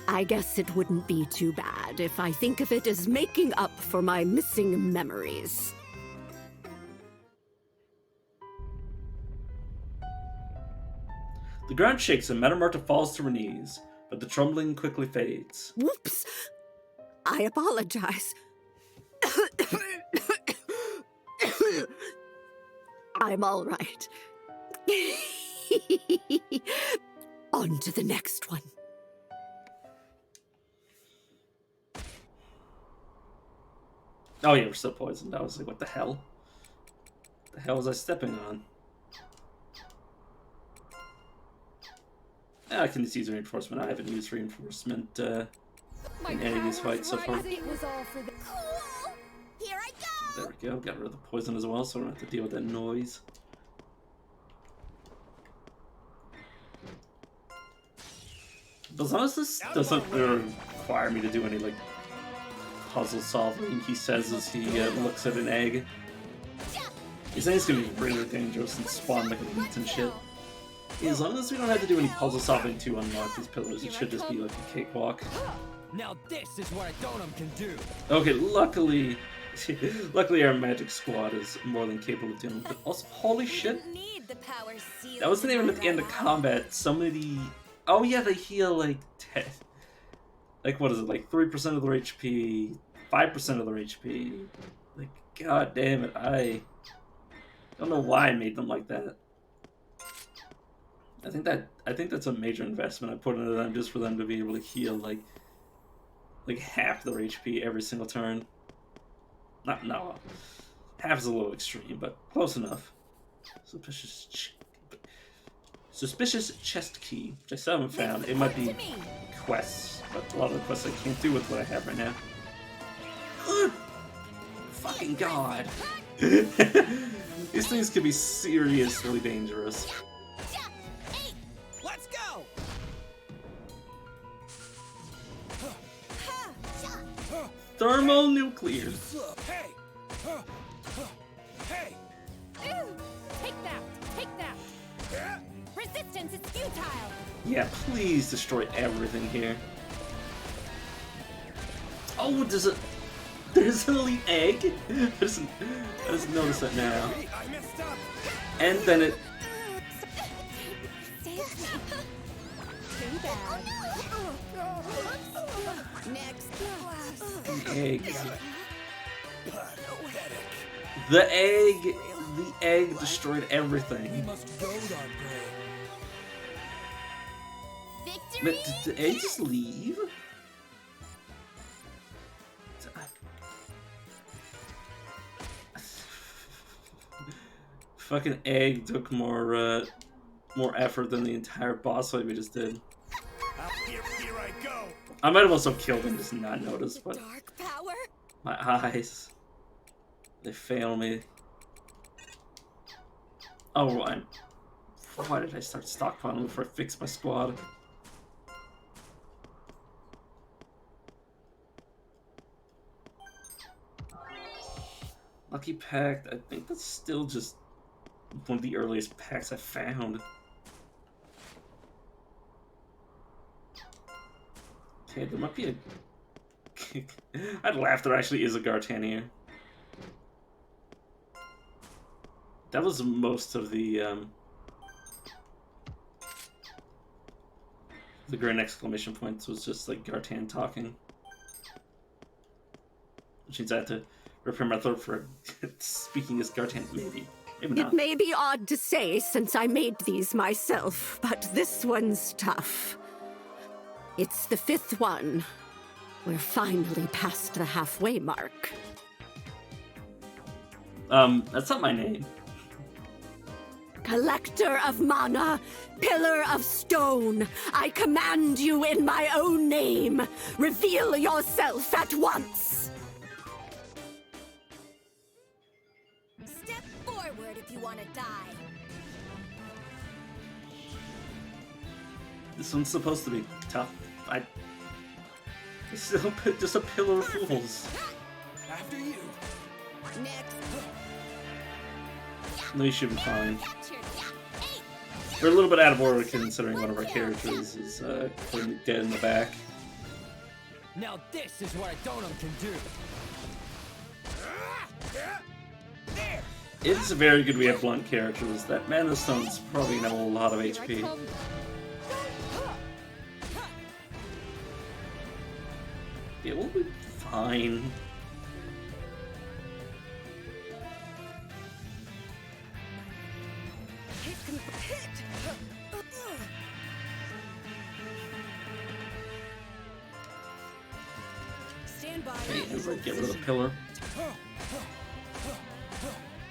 I guess it wouldn't be too bad if I think of it as making up for my missing memories. The ground shakes and Madame Marta falls to her knees, but the trembling quickly fades. Whoops! I apologize. I'm all right. On to the next one. Oh yeah, we're still poisoned. I was like, what the hell? The hell was I stepping on? Yeah, I can just use reinforcement. I haven't used reinforcement in any of these fights so far. It was all for the cool. Here I go. There we go. Got rid of the poison as well, so I don't have to deal with that noise. But as long as this doesn't require me to do any like puzzle solving, he says as he looks at an egg. He's saying it's gonna be really dangerous and spawn like elites and shit. As long as we don't have to do any puzzle solving to unlock these pillars, it should just be like a cakewalk. Now this is what a Donum can do. Okay, luckily our magic squad is more than capable of dealing with it. Also, holy shit! Need the power seal. That wasn't even at the end of combat. Somebody... Oh yeah, they heal like 10... Like, what is it? Like 3% of their HP, 5% of their HP. Like, god damn it, I don't know why I made them like that. I think that's a major investment I put into them just for them to be able to heal like half their HP every single turn. No, half is a little extreme, but close enough. Suspicious chest key, which I still haven't found. It might be quests, but a lot of the quests I can't do with what I have right now. Good fucking god! These things can be seriously dangerous. Let's go. Thermonuclear. Hey. Hey. Ew. Take that. Take that. Resistance is futile. Yeah, please destroy everything here. Oh, there's an elite egg? I just noticed that now. I messed up. And then it... Save me. Too bad. Next class. eggs. Pathetic. The egg destroyed We everything. must goad our prey. Victory. But did the egg just leave? Fucking egg took more effort than the entire boss fight we just did. Here I go. I might have also killed him, just not noticed, but Dark power. my eyes, they fail me. Oh, why did I start stockpiling before I fixed my squad? Lucky Pact, I think that's still just one of the earliest packs I found. Okay, there might be a... I'd laugh there actually is a Gartan here. That was most of the grand exclamation points was just like Gartan talking. Which means I have to repair my throat for speaking as Gartan, maybe. Maybe not. It may be odd to say since I made these myself, but this one's tough. It's the 5th one. We're finally past the halfway mark. That's not my name. Collector of mana, pillar of stone, I command you in my own name. Reveal yourself at once. Step forward if you want to die. This one's supposed to be tough. This is just a pillar of fools. After you. Next. No, you should be fine. Captured. Hey. We're a little bit out of order considering one of our characters is clearly dead in the back. Now this is what a donut can do. There. It's very good we have blunt characters. That Man of Stone's probably have a lot of HP. Yeah, we'll be fine. Stand by. Hey, as I get rid of the pillar.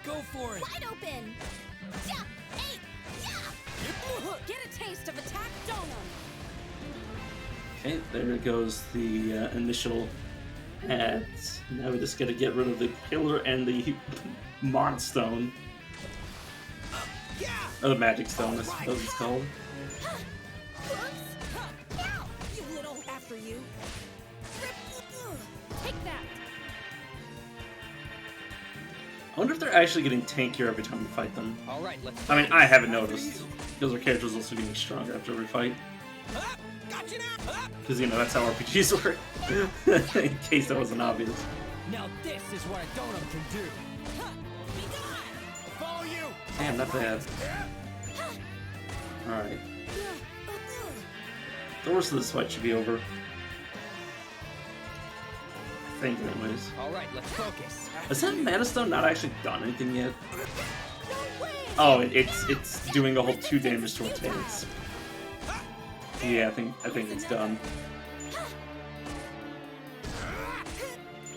Go for it. Wide open. Yeah. Hey. Yeah. Get a taste of attack donut. Okay, there goes the initial ads. Now we just gotta get rid of the pillar and the Mod Stone. Oh, the Magic Stone, I suppose it's called. You little after you. Take that. I wonder if they're actually getting tankier every time we fight them. All right, let's. I mean, I haven't noticed, because our character's also getting stronger after every fight. Gotcha now. Because, you know, that's how RPGs work. In case that wasn't obvious. Now this is what a donut can do. Follow you. Damn, not bad. Alright. The worst of this fight should be over. I think, anyways. All right, let's focus. Has that Mana Stone not actually done anything yet? Oh, it's doing a whole 2 damage to our tanks. Yeah, I think it's done.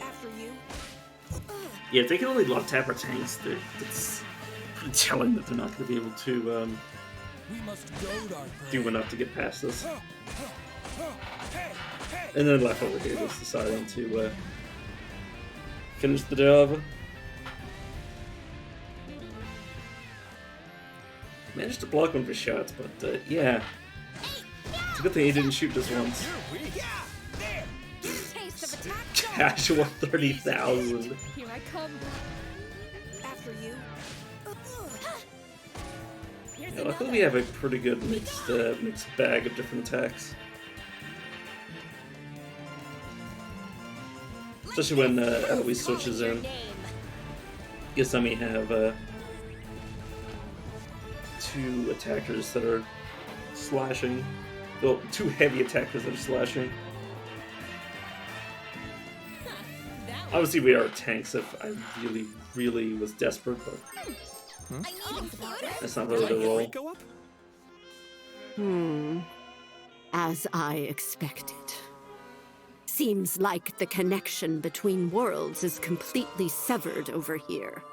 After you. Yeah, if they can only love tap our tanks, it's pretty telling that they're not going to be able to We must goad our prey. do enough to get past us. And then left over here just deciding to finish the job. Managed to block one of his shots, but yeah. It's a good thing he didn't shoot this once. Taste of attack. Casual 30,000. Here I come. After you. Yeah, luckily we have a pretty good mixed bag of different attacks. Especially when Eloise switches in. Guess I may have 2 attackers that are slashing. Well, 2 heavy attackers that are slashing. Obviously we are tanks if I really was desperate, but that's not really the role. Go up. As I expected. Seems like the connection between worlds is completely severed over here.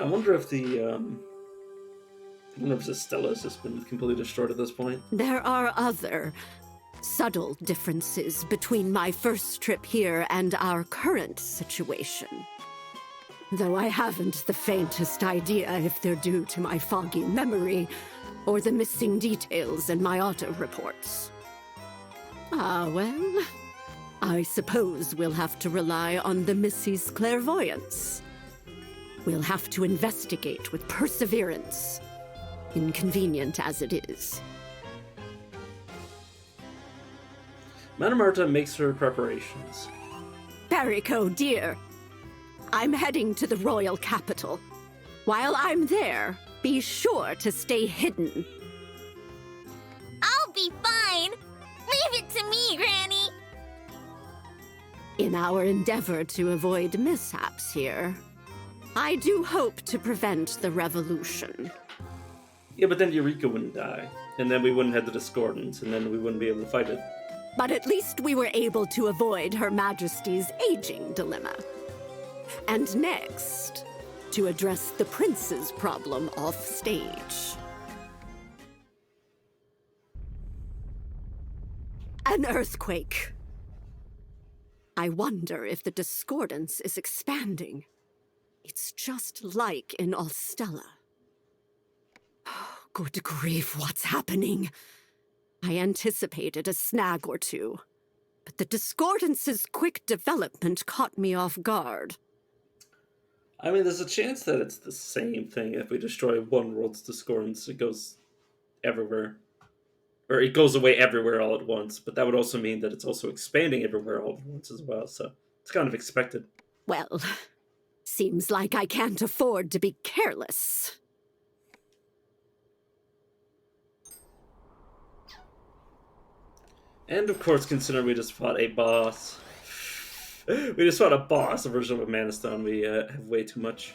I wonder if the Stella has just been completely destroyed at this point. There are other subtle differences between my first trip here and our current situation. Though I haven't the faintest idea if they're due to my foggy memory or the missing details in my auto reports. Ah, well, I suppose we'll have to rely on the Missy's clairvoyance. We'll have to investigate with perseverance, inconvenient as it is. Madame Marta makes her preparations. Barrico, dear, I'm heading to the royal capital. While I'm there, be sure to stay hidden. I'll be fine. Leave it to me, Granny. In our endeavor to avoid mishaps here, I do hope to prevent the revolution. Yeah, but then Eureka wouldn't die, and then we wouldn't have the discordance, and then we wouldn't be able to fight it. But at least we were able to avoid Her Majesty's aging dilemma. And next, to address the prince's problem off stage. An earthquake. I wonder if the discordance is expanding. It's just like in Alstella. Good grief, what's happening? I anticipated a snag or two, but the discordance's quick development caught me off guard. I mean, there's a chance that it's the same thing. If we destroy one world's discordance, it goes everywhere. Or it goes away everywhere all at once, but that would also mean that it's also expanding everywhere all at once as well, so it's kind of expected. Well, seems like I can't afford to be careless. And of course, considering we just fought a boss. We just fought a boss, a version of a Mana Stone, we have way too much.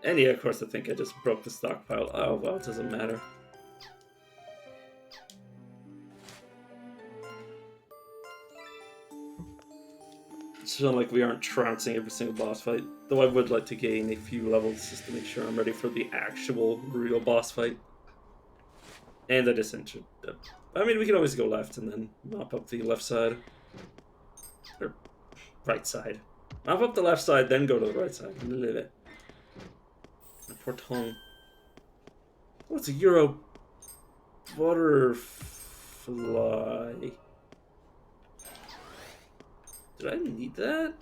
And yeah, of course, I think I just broke the stockpile. Oh, well, it doesn't matter. It's not like we aren't trouncing every single boss fight. Though I would like to gain a few levels just to make sure I'm ready for the actual, real boss fight. And I just entered. I mean, we can always go left and then mop up the left side. Or right side. Mop up the left side, then go to the right side. My poor tongue. Oh, it's a Euro butterfly. Did I need that?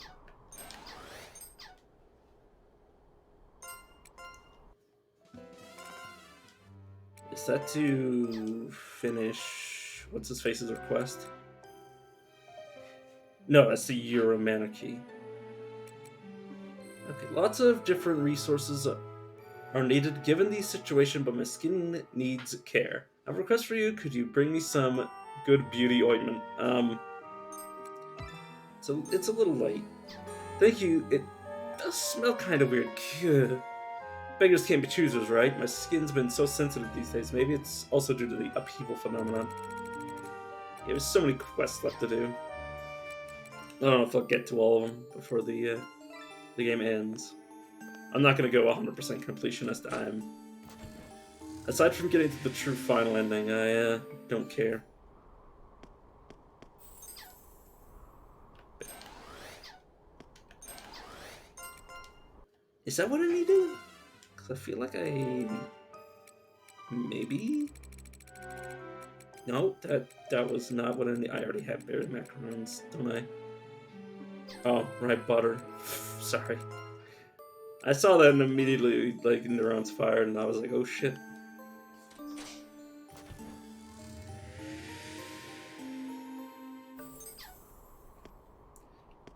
Is that to finish what's his face's request? No, that's the Euro mana key. Okay, lots of different resources are needed given the situation, but my skin needs care. I have a request for you. Could you bring me some good beauty ointment? So it's a little late. Thank you. It does smell kind of weird. Good. Beggars can't be choosers, right? My skin's been so sensitive these days. Maybe it's also due to the upheaval phenomenon. Yeah, there's so many quests left to do. I don't know if I'll get to all of them before the game ends. I'm not going to go 100% completionist. Aside from getting to the true final ending, I don't care. Is that what I need to do? Because I feel like maybe? No, that was not what I need. I already have berry macarons, don't I? Oh, right, butter. Sorry. I saw that and immediately, like, neurons fired, and I was like, oh shit.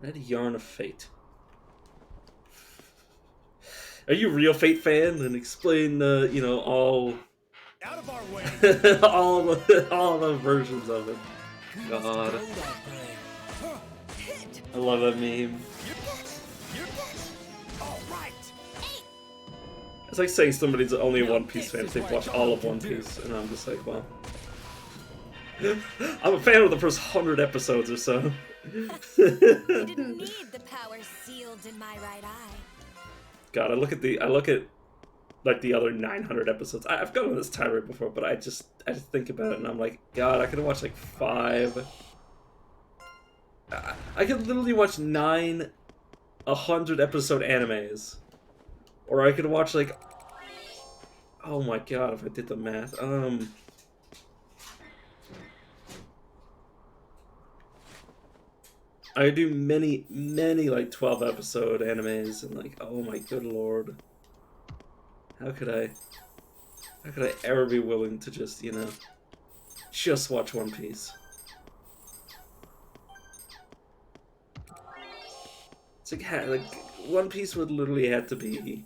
Red Yarn of Fate. Are you a real Fate fan? And explain, you know, all... Out of our way. all the versions of it. God. I love that meme. It's like saying somebody's only a One Piece fan if they've watched all of One Piece, and I'm just like, well... I'm a fan of the first 100 episodes or so. You didn't need the power sealed in my right eye. God, I look at like the other 900 episodes. I've gone on this tirade before, but I just think about it and I'm like, God, I could watch like 5. I could literally watch 9 100-episode animes, or I could watch like, oh my God, if I did the math, I do many like 12-episode animes, and like, oh my good lord, how could I ever be willing to just, you know, just watch One Piece? It's like One Piece would literally have to be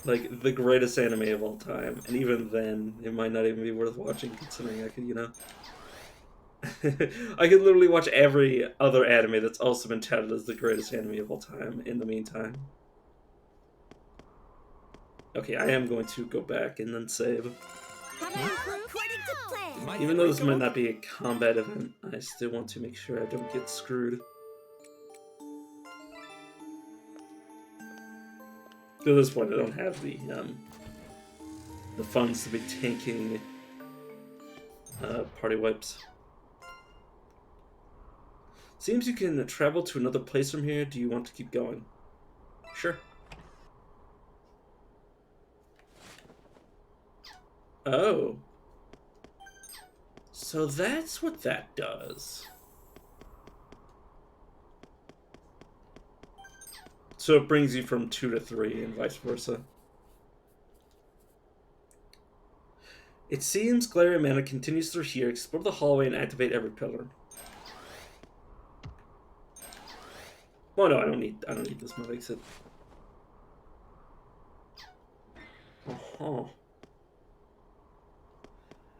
like the greatest anime of all time, and even then, it might not even be worth watching, considering I could, you know. I could literally watch every other anime that's also been touted as the greatest anime of all time in the meantime. Okay, I am going to go back and then save. Even though this might not be a combat event, I still want to make sure I don't get screwed. At this point, I don't have the funds to be tanking party wipes. Seems you can travel to another place from here. Do you want to keep going? Sure. Oh. So that's what that does. So it brings you from 2 to 3 and vice versa. It seems Galleria mana continues through here. Explore the hallway and activate every pillar. Well, no, I don't need this move exit. Uh-huh.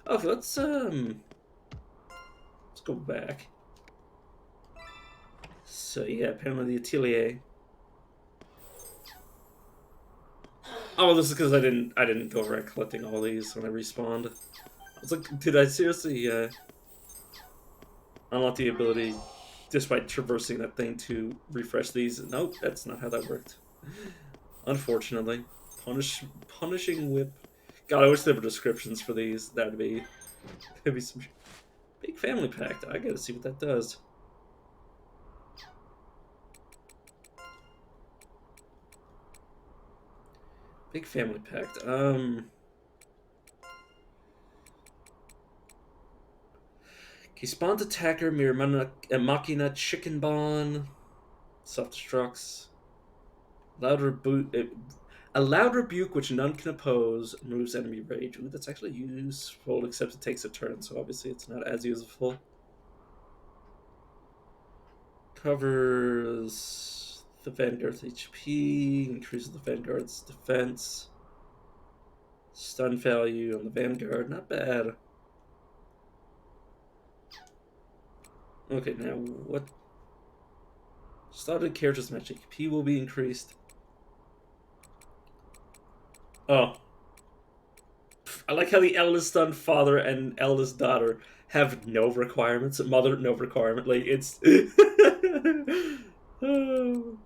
Okay, let's go back. So yeah, apparently the Atelier. Oh, this is because I didn't go around collecting all these when I respawned. I was like, did I seriously unlock the ability just by traversing that thing to refresh these? Nope, that's not how that worked. Unfortunately. Punishing whip. God, I wish there were descriptions for these. That'd be some big family pact. I gotta see what that does. Big family pact. Okay, spawns attacker, mirror machina, chicken bond, self-destructs. A loud rebuke which none can oppose, moves enemy rage. Ooh, that's actually useful, except it takes a turn, so obviously it's not as useful. Covers the Vanguard's HP, increases the Vanguard's defense. Stun value on the Vanguard, not bad. Okay, now what? Started character's match HP will be increased. Oh. I like how the eldest son, father, and eldest daughter have no requirements. Mother, no requirement. Like, it's... Oh.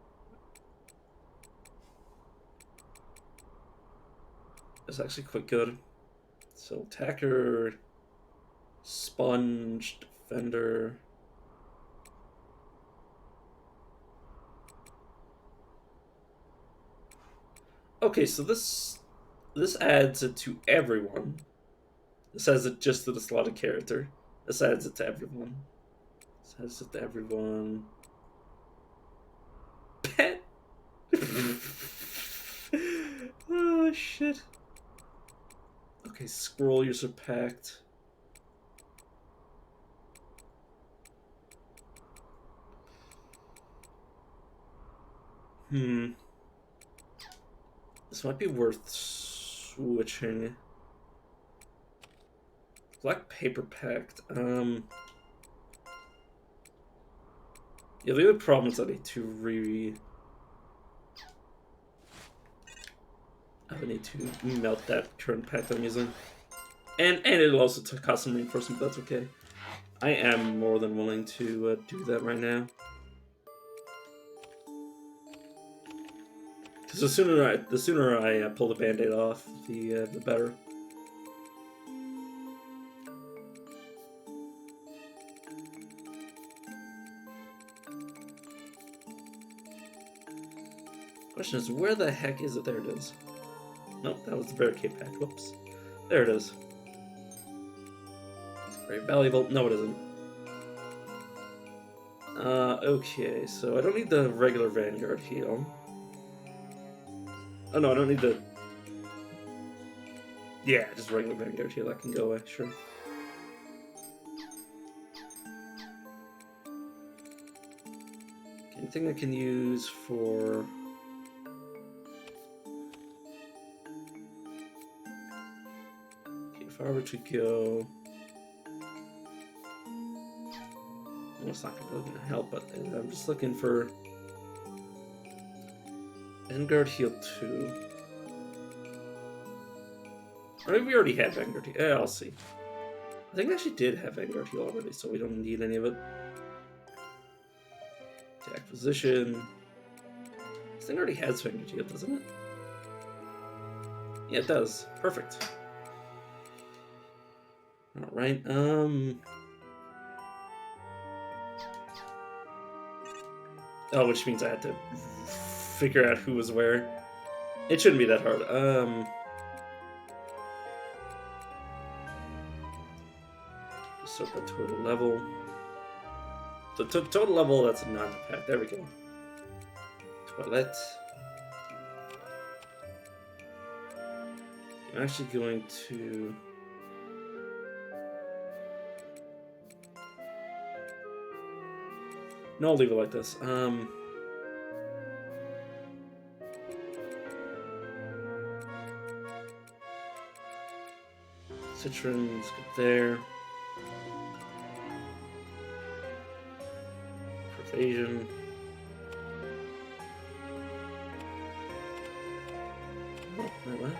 It's actually quite good. So, attacker, sponge, defender... Okay, so this adds it to everyone. This adds it just to the slotted character. This adds it to everyone. This adds it to everyone. Pet. Oh shit. Okay, scroll user pact. This might be worth switching. Black paper pact. Yeah, the only problem is I need to I need to melt that current pact I'm using. And it'll also cost some reinforcement, but that's okay. I am more than willing to do that right now. Because the sooner I pull the band-aid off, the better. Question is, where the heck is it? There it is. Nope, that was the barricade pack. Whoops. There it is. It's very valuable. No, it isn't. Okay, so I don't need the regular Vanguard heal. Oh no, I don't need the... Yeah, just regular Vanguard heal. That can go away, sure. Anything I can use for... Okay, if I were to go... Well, it's not really going to help, but I'm just looking for... Vanguard heal 2. Or maybe we already had Vanguard heal. Yeah, I'll see. I think I actually did have Vanguard heal already, so we don't need any of it. Attack position. This thing already has Vanguard heal, doesn't it? Yeah, it does. Perfect. All right. Oh, which means I had to figure out who was where. It shouldn't be that hard. Just up a total level. The total level, that's a non-pack. There we go. Toilet. I'm actually going to... No, I'll leave it like this. Citrons, go there. Pervasion. Oh, wait, what?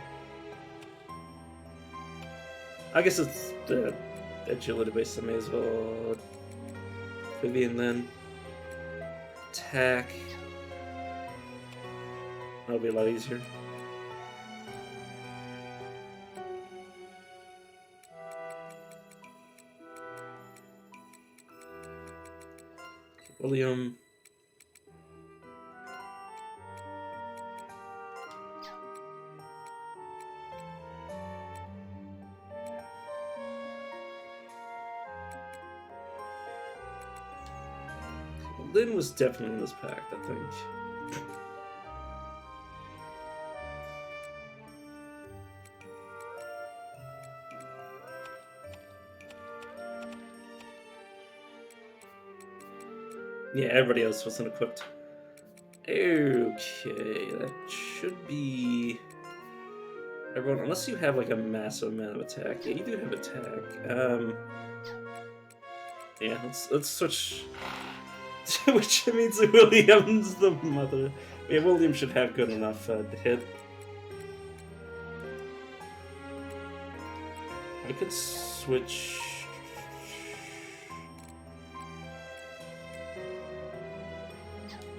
I guess it's the agility base, so I may as well Vivian then. Attack. That'll be a lot easier. William. Lynn was definitely in this pack, I think. Yeah, everybody else wasn't equipped. Okay, that should be everyone, unless you have like a massive amount of attack. Yeah, you do have attack. Yeah, let's switch. Which means William's the mother. Yeah, William should have good enough to hit. I could switch.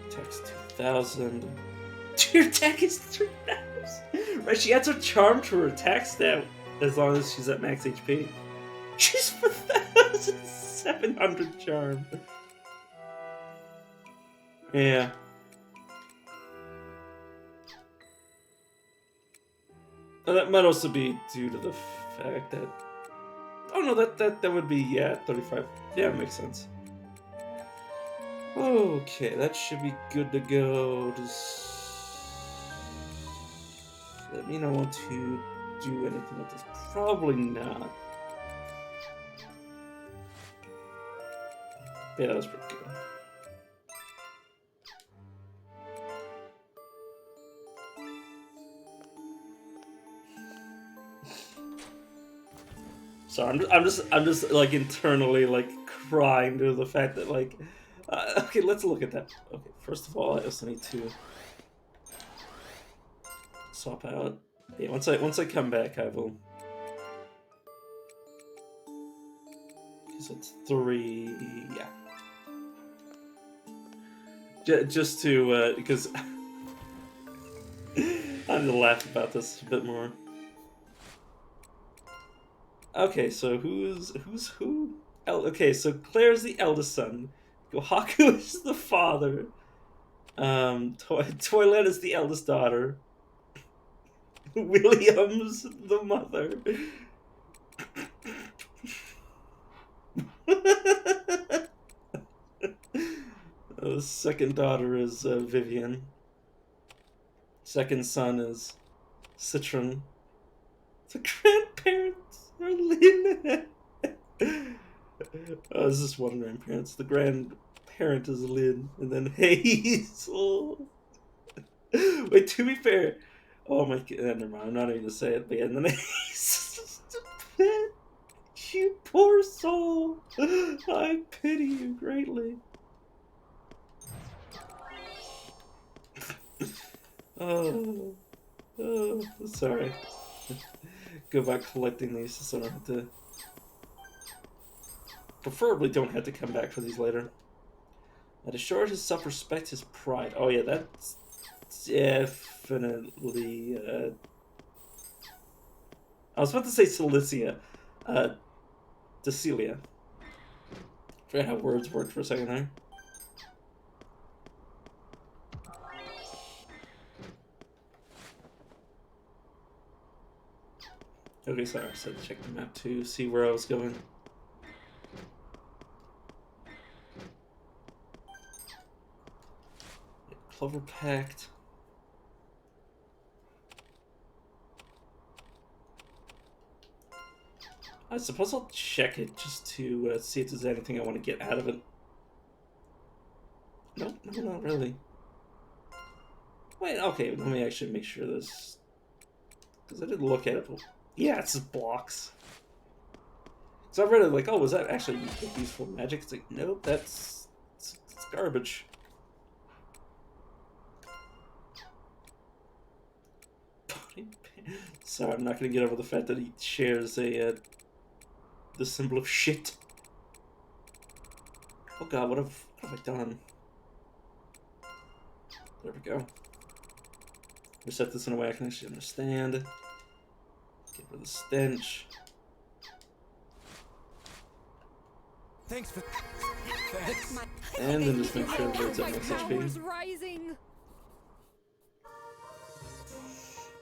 Attack's 2,000. Your attack is 3,000. Right, she adds her charm to her attack stat as long as she's at max HP. She's 4,700 charm. Yeah. Well, that might also be due to the fact that... Oh no, that would be, yeah, 35. Yeah, it makes sense. Okay, that should be good to go. Just let me know want to do anything with this. Probably not. Yeah, that was pretty good. So I'm just like internally like crying to the fact that like, okay, let's look at that. Okay, first of all, I also need to swap out. Yeah, once I come back, I will. Because it's 3, yeah. Just to because I'm gonna laugh about this a bit more. Okay, so who's who? Okay, so Claire's the eldest son. Gohaku is the father. Toilet is the eldest daughter. William's the mother. The second daughter is Vivian. Second son is Citron. The grandparents are Lynn. There's just one grandparents. The grandparent is Lynn, and then Hazel. Wait, to be fair, oh my god, never mind. I'm not even gonna say it. But yeah, and then Hazel's the pet. You poor soul. I pity you greatly. Oh, sorry. Go back collecting these so I don't have to. Preferably don't have to come back for these later. I'd assure his self-respect, his pride. Oh yeah, that's definitely I was about to say Cilicia. Decilia. Forgot how words worked for a second there. Okay, sorry, I said to check the map to see where I was going. Clover Pact. I suppose I'll check it just to see if there's anything I want to get out of it. Nope, no, not really. Wait, okay, let me actually make sure this... Because I didn't look at it. Yeah, it's just blocks. So I read it like, oh, was that actually useful magic? It's like, nope, it's garbage. So I'm not going to get over the fact that he shares a the symbol of shit. Oh god, what have I done? There we go. Reset this in a way I can actually understand. Get rid of the stench. Thanks for... Thanks. And then just make sure that it's at max Power's HP. rising.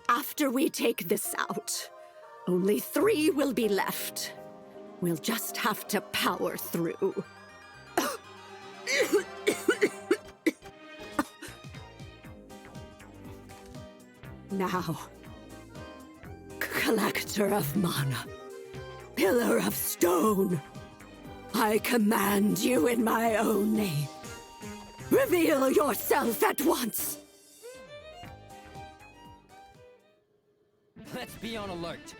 After we take this out, only 3 will be left. We'll just have to power through. Now, collector of mana, pillar of stone, I command you in my own name. Reveal yourself at once. Let's be on alert.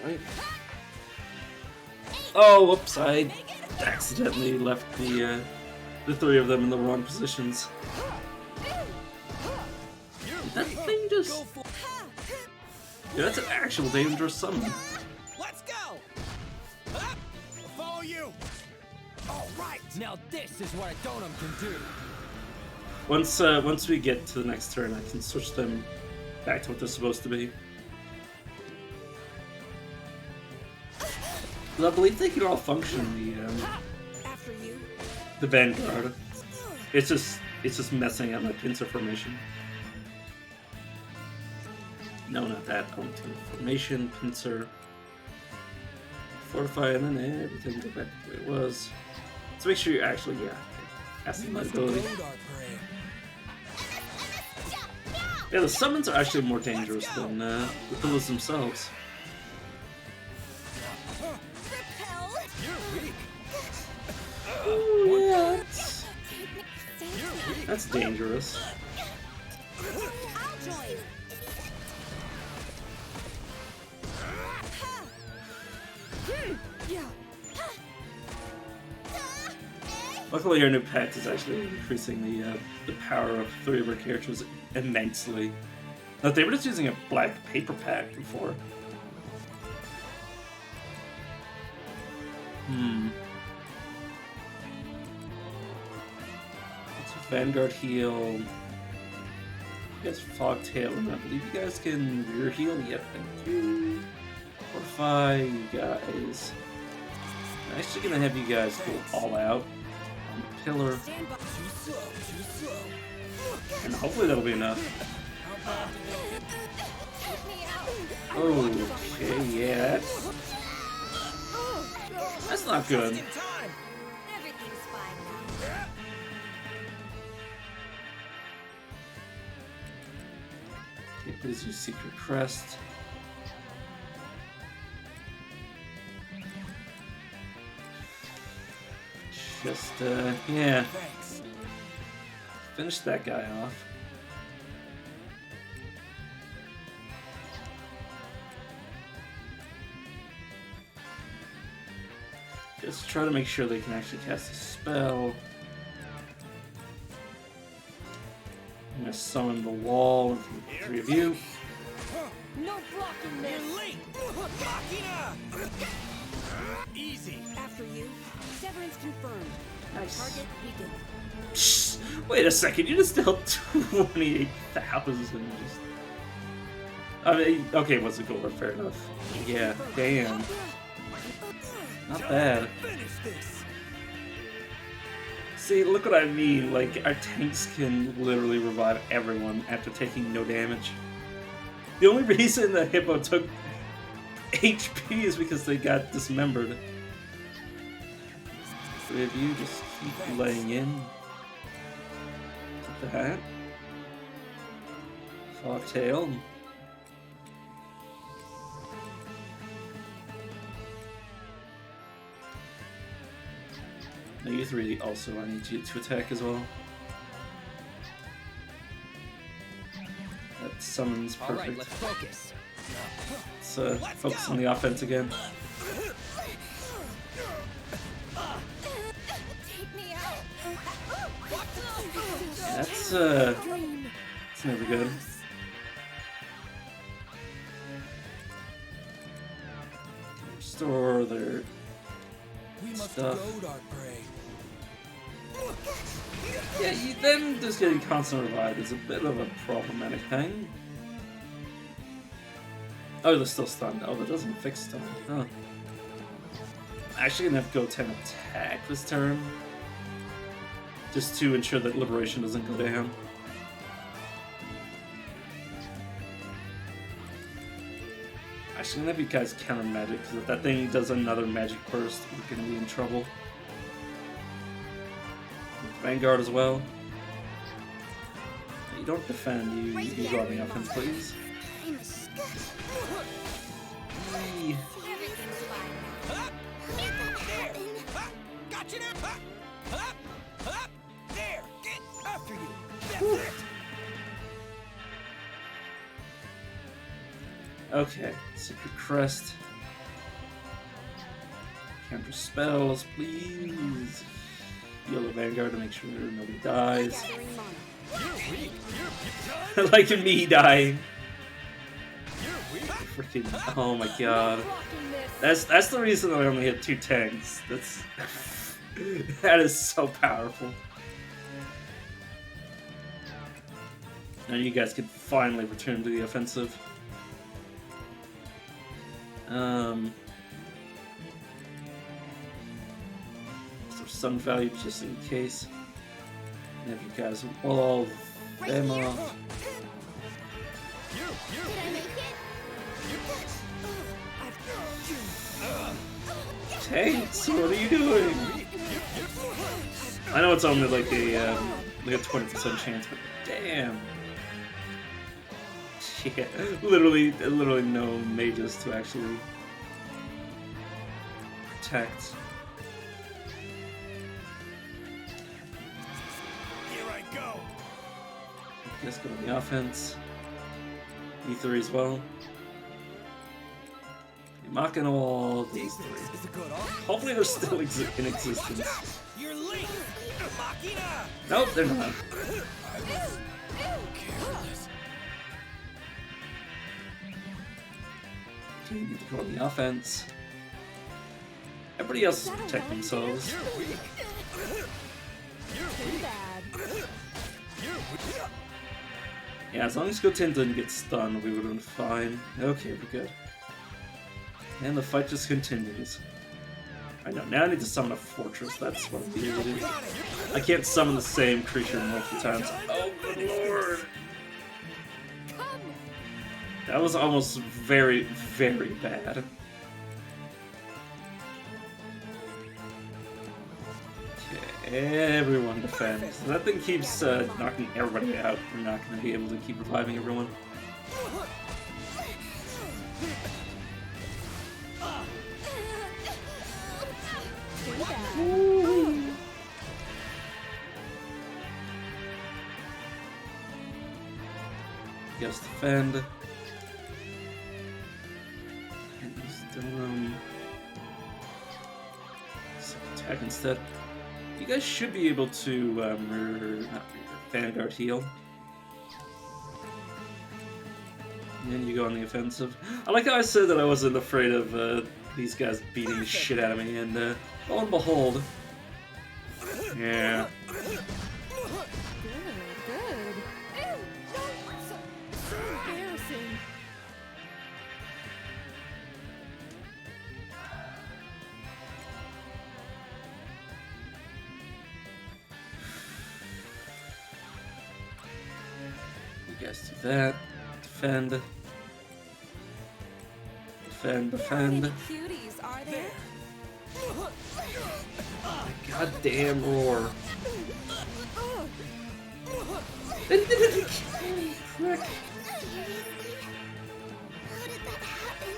Right. Oh, whoops! I accidentally left the 3 of them in the wrong positions. That thing just... Yeah, that's an actual dangerous summon. Let's go! I'll follow you! All right! Now this is what a Donum can do. Once we get to the next turn, I can switch them back to what they're supposed to be. I believe they can all function After you. the Vanguard. It's just messing up my pincer formation. No, not that. Going to formation, pincer, fortify, and then everything go back to the way it was. So make sure you actually, cast my ability. Load our prey. Yeah, the summons are actually more dangerous than the pillars themselves. You're weak. Ooh, yeah, that's dangerous. I'll join. Luckily, our new pact is actually increasing the power of 3 of our characters immensely. Now, they were just using a black paper pack before. It's a Vanguard heal. You guys Fog Tail, and I believe you guys can rear heal. Yep, thank you. Fortify, you guys. I'm actually gonna have you guys go all out on the pillar, Stand by. Too slow. and hopefully that'll be enough. Okay, yeah, that's not good. In time. Everything's fine now. Okay, please use Secret Crest. Just, yeah, Thanks. finish that guy off. Just try to make sure they can actually cast a spell. I'm gonna summon the wall of the 3 of you. No blocking You're this. late. Machina. Easy. After you. Severance confirmed. Nice. Target weakened. Shh. Wait a second, you just dealt 28,000. I mean, okay, what's the goal? Fair enough. Yeah, damn. Not bad. Finish this. See, look what I mean. Like, our tanks can literally revive everyone after taking no damage. The only reason the Hippo took HP is because they got dismembered. Three of you just keep laying in. Take that. Fogtail. Now you three also, I need you to attack as well. That summons perfect. Alright, let's focus. Let's focus on the offense again. Take me out. That's never good. Restore their We must stuff. goad our prey. Yeah, then just getting constant revive is a bit of a problematic thing. Oh, they're still stunned. Oh, that doesn't fix stun. Huh. Actually gonna have to go 10 attack this turn. Just to ensure that liberation doesn't go down. Actually, gonna have you guys counter magic, because if that thing does another magic burst, we're gonna be in trouble. Vanguard as well. You don't defend, you go on the offense, please. Yee. Everything's fine now. Make that happen. Gotcha now. There. Get after you. That's it. Okay, Secret Crest. Counter spells, please. Heal the Vanguard to make sure nobody dies. Gathering mana. I like me dying. Freaking! Oh my god. That's the reason I only had 2 tanks. That's that is so powerful. Now you guys can finally return to the offensive. So some value just in case. And if you guys wall them off. Did I make it? Tanks, what are you doing? I know it's only like a 20% chance, but damn. Yeah, literally no mages to actually protect. Here I go. Let's go on the offense. E3 as well. Mocking all these three. Is it good off? Hopefully they're still in existence. You're late. Machina. Nope, they're not. Careless. Okay, you need to go on the offense. Everybody else is protect themselves. Too bad. Yeah, as long as Goten didn't get stunned, we would have been fine. Okay, we're good. And the fight just continues. I know, now I need to summon a fortress, that's what I'm here to do. I can't summon the same creature multiple times. Oh, good lord! That was almost very, very bad. Okay, everyone defends. If that thing keeps knocking everybody out, we're not going to be able to keep reviving everyone. Yes, defend. And use attack instead. You guys should be able to Vanguard heal. And then you go on the offensive. I like how I said that I wasn't afraid of these guys beating the shit out of me, and lo and behold, yeah. You guys do that. Defend. Defend, defend. Cuties, are there? Goddamn roar. Prick. How did that happen?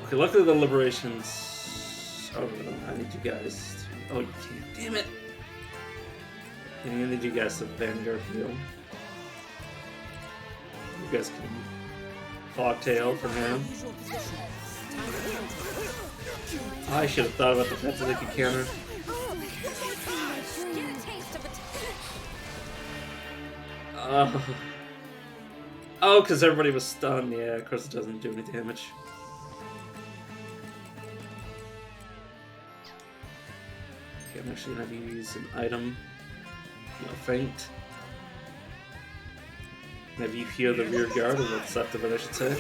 Okay, luckily the liberations. Oh no, I need you guys to. Oh, you can't. Damn it! I need you guys to Vanguard heal. You guys can Fogtail for him. Usual position. Time to counter. I should have thought about the fact that they could counter. Get a taste of it. Oh, because everybody was stunned. Yeah, of course it doesn't do any damage. Okay, I'm actually going to use an item. Faint. Have you heal the rear guard, or what's left of it, I should say.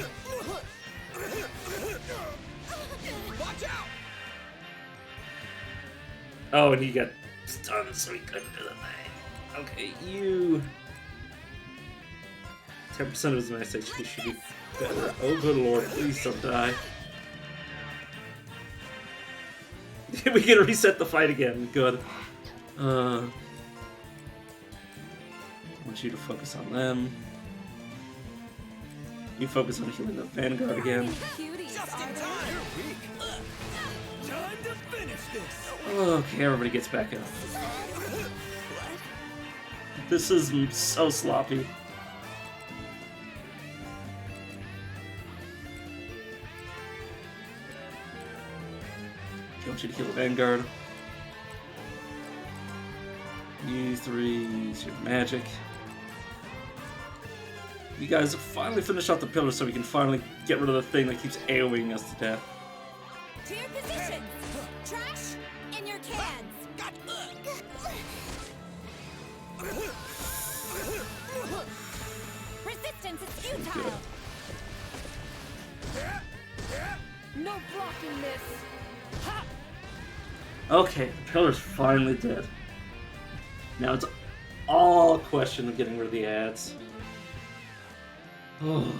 Watch out! Oh, and he got stunned, so he couldn't do the thing. Okay, you. 10% of his max HP should be better. Oh, good lord, please don't die. We can reset the fight again. Good. I want you to focus on them. You focus on healing the Vanguard again. Cuties, Just are in there? time! You're weak. Time to finish this! Okay, everybody gets back up. This is so sloppy. I want you to heal the Vanguard. You three, use your magic. You guys have finally finished off the pillar so we can finally get rid of the thing that keeps AoEing us to death. To your positions! Trash in your cans! Resistance is futile! No blocking this! Ha! Okay, the pillar's finally dead. Now it's all a question of getting rid of the ads. Oh,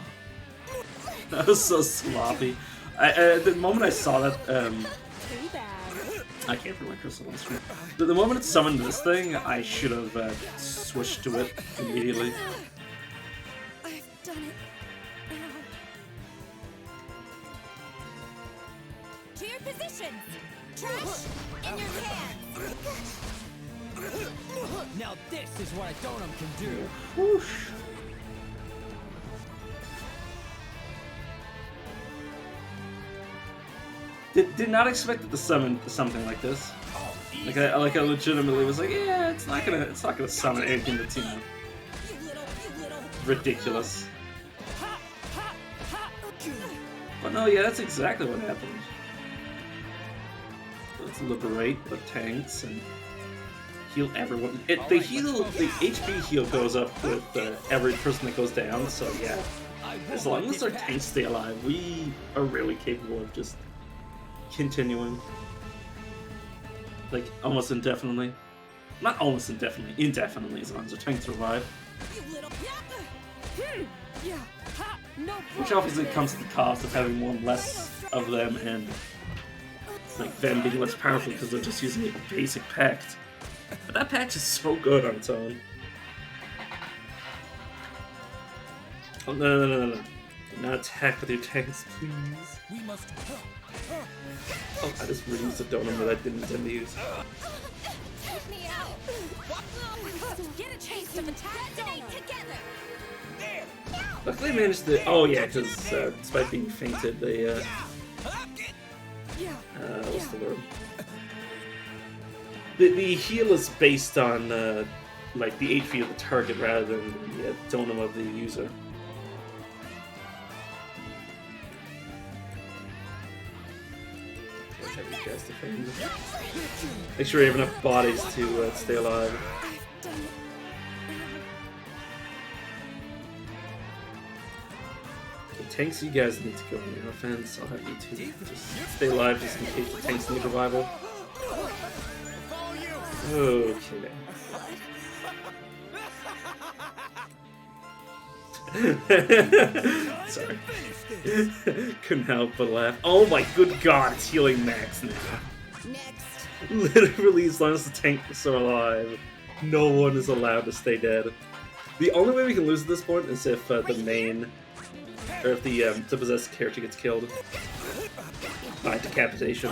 that was so sloppy. The moment I saw that, Too bad. I can't put my crystal on screen. The moment it summoned this thing, I should have switched to it immediately. I've done it. To your positions! Trash in your cans! Now this is what a donum can do. Whoosh. Did not expect it to summon something like this. Like I legitimately was like, yeah, it's not gonna summon anything that's ridiculous. But no, yeah, that's exactly what happened. Let's liberate the tanks and heal everyone. The HP heal goes up with every person that goes down. So yeah, as long as our tanks stay alive, we are really capable of just continuing, like almost indefinitely. Not almost indefinitely, indefinitely, as long as our tanks survive. Which obviously comes at the cost of having one less of them and like them being less powerful because they're just using a basic pact. But that pact is so good on its own. Oh no. Do not attack with your tanks, please. We must. Oh, I just reused a donut that I didn't intend to use. Take me out! Get a taste of attack together! There! Luckily, I managed to. Oh yeah, because despite being fainted, they what's the word? The heal is based on like the HP of the target rather than the donum of the user. You guys defend. Make sure you have enough bodies to stay alive. I've done it. The tanks, you guys need to go on your offense. I'll have you two just stay alive just in case the tanks need revival. Okay. Sorry. Couldn't help but laugh. Oh my good god, it's healing max now. Next. Literally, as long as the tanks are alive, no one is allowed to stay dead. The only way we can lose at this point is if the main, or if the possessed character gets killed by decapitation.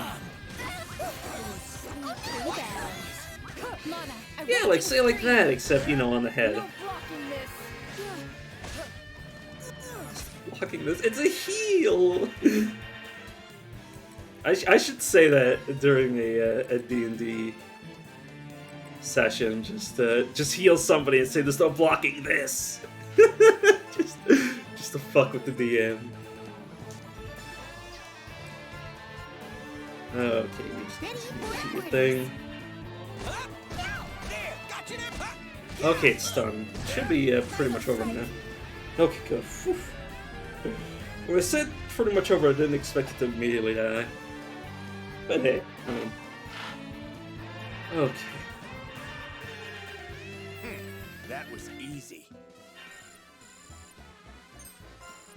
Mana, Yeah, like say like that, except you know on the head. blocking this. Blocking this, it's a heal. I should say that during a D&D session, just heal somebody and say there's no blocking this. just to fuck with the DM. Okay, you just do your thing. Okay, it's done. Should be pretty much over now. Okay, good. Whew. When I said pretty much over, I didn't expect it to immediately die. But hey, okay. That was easy.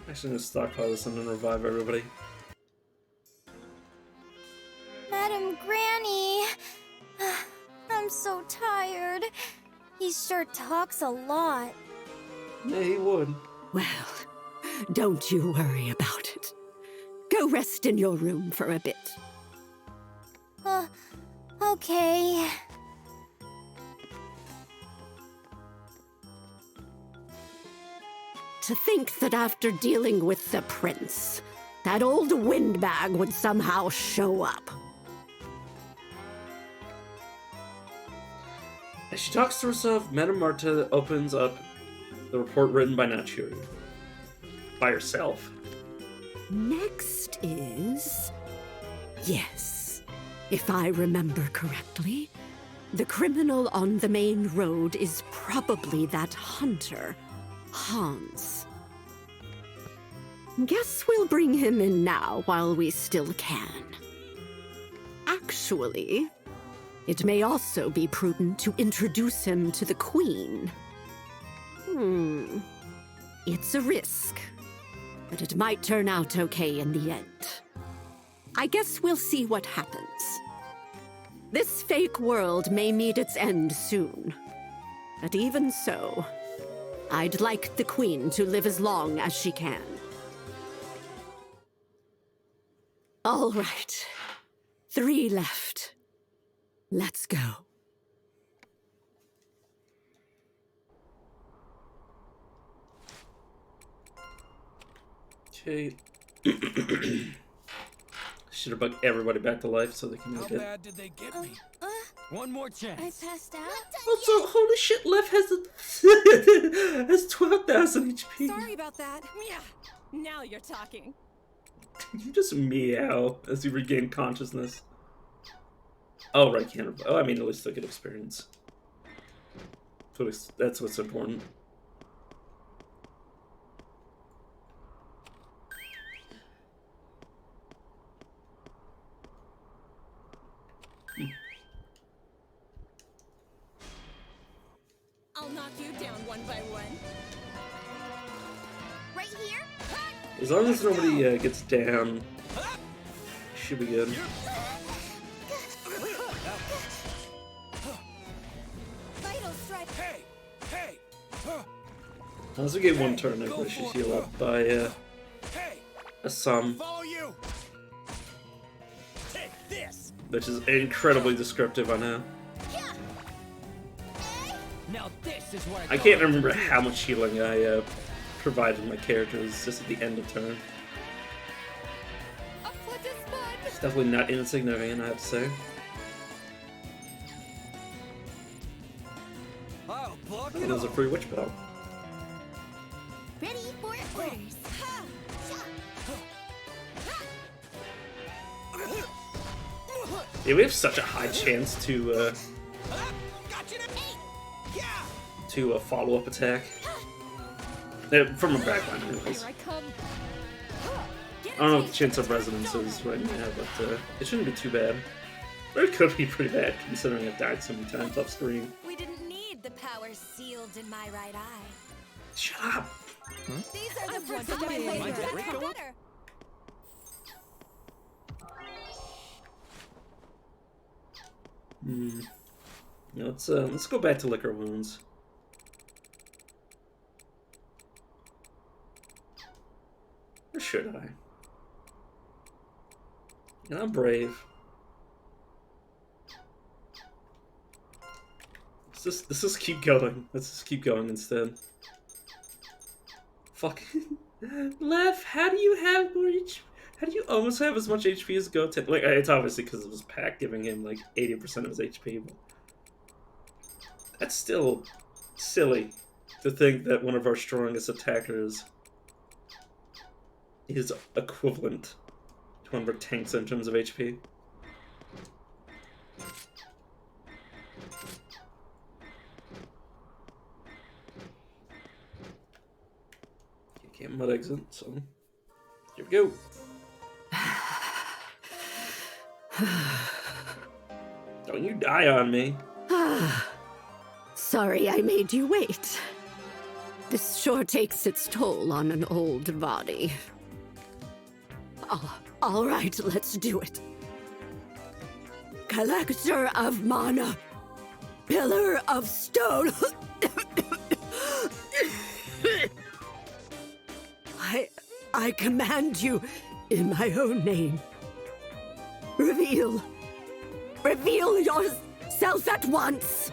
Actually, I'm gonna stockpile this and then revive everybody. Madam Granny, I'm so tired. He sure talks a lot. Yeah, he would. Well, don't you worry about it. Go rest in your room for a bit. Okay. To think that after dealing with the prince, that old windbag would somehow show up. As she talks to herself, Madame Marta opens up the report written by Nachuri. By herself. Next is... Yes, if I remember correctly, the criminal on the main road is probably that hunter, Hans. Guess we'll bring him in now while we still can. Actually, it may also be prudent to introduce him to the Queen. It's a risk, but it might turn out okay in the end. I guess we'll see what happens. This fake world may meet its end soon, but even so, I'd like the Queen to live as long as she can. All right, 3 left. Let's go. Okay. Should have bugged everybody back to life so they can How make it. bad did they get me? One more I chance. passed out. Also, holy shit, Lev has has 12,000 HP. Sorry about that. Yeah, now you're talking. You just meow as you regain consciousness. Oh, right, can't. Oh, I mean, at least I get experience. That's what's important. I'll knock you down one by one. Right here? As long as nobody gets down, should be good. Vital strike. Hey! Hey! Unless we get one turn, I wish she's heal up by Hey! a sum, Follow you! Take this! which is incredibly descriptive, I know. Now this is what I can't remember how much healing I provided my characters just at the end of turn. A foot is spun. It's definitely not insignificant, I have to say. I'll block And it there's a off. free witch bell. Ready for orders. Yeah, we have such a high chance to a follow-up attack. From a backline, anyways. Here I come. I don't know what the chance of resonance is right now, but it shouldn't be too bad. Or it could be pretty bad considering I've died so many times off screen. We didn't need the power sealed in my right eye. Shut up! These are the I've fruits worked of my my way labor. back That's up. better. Let's go back to Liquor Wounds. Or should I? And I'm brave. Let's just keep going. Let's just keep going instead. Fucking Left, how do you have more HP? How do you almost have as much HP as Goten? Like, it's obviously because it was Pack giving him like 80% of his HP, but that's still silly to think that one of our strongest attackers is equivalent to one of our tanks in terms of HP. Can't mud exit, so here we go. Don't you die on me. Sorry I made you wait. This sure takes its toll on an old body. All right, let's do it. Collector of mana, pillar of stone. I command you in my own name. Reveal yourself at once.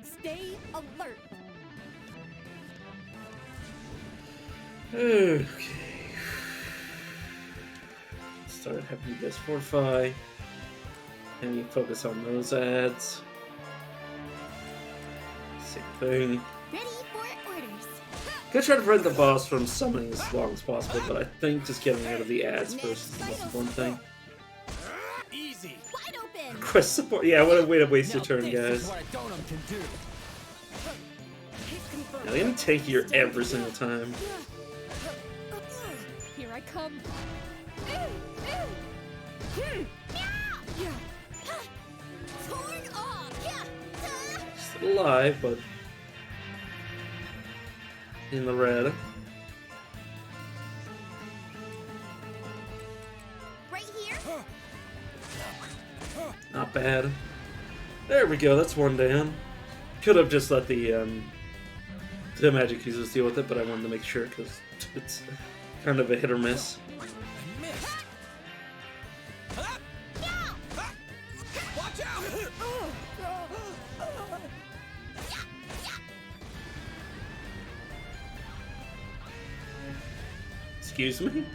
Stay alert. Okay. Start having you guys fortify. And you focus on those ads. Same thing. Ready for orders. Gonna try to prevent the boss from summoning as long as possible, but I think just getting rid of the ads first is the most important thing. Easy. Wide open. Quest support. Yeah, what a way to waste your Now turn, this is guys. what I don't can do. Now, they didn't take here every single time. Here I come. Torn off. Still alive, but in the red. Right here. Not bad. There we go, that's one down. Could have just let the magic users deal with it, but I wanted to make sure because it's kind of a hit or miss. I missed. Watch out! Excuse me?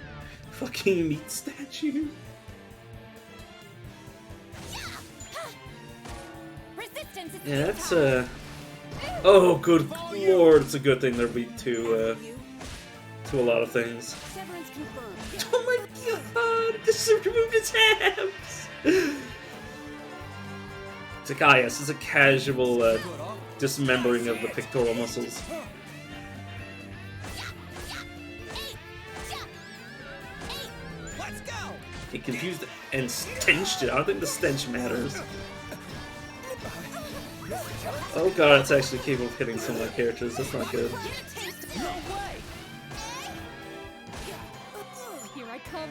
Fucking meat statue? Resistance is Yeah, that's futile. Oh, good lord, it's a good thing they're weak to a lot of things. Severance confirmed. Oh my god! This removed its abs! It's like, ah yes, it's a casual dismembering of the pectoral muscles. Let's go! He confused and stenched it. I don't think the stench matters. Oh god, it's actually capable of hitting some of my characters. That's not good. No way! Here I come.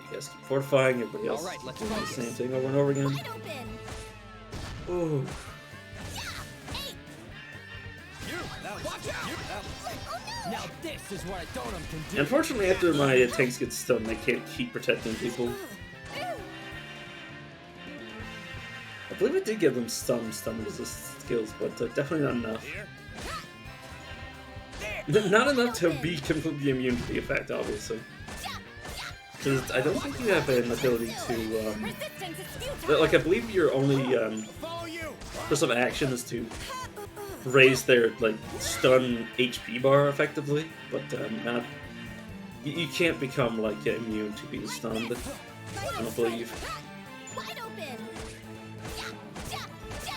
You guys keep fortifying, everybody else Alright, let's doing the focus. same thing over and over again. Wide open. Oh, Watch out! Now this is what I don't can do. unfortunately, after my tanks get stunned, they can't keep protecting people. I believe it did give them stun resist skills, but definitely not enough. Not enough to be completely immune to the effect, obviously. Because I don't think you have an ability to, Resistance is futile. like, I believe your only Follow you! course of action is to raise their, like, stun HP bar, effectively, but not... You can't become, like, immune to being stunned, I don't believe. Wide open.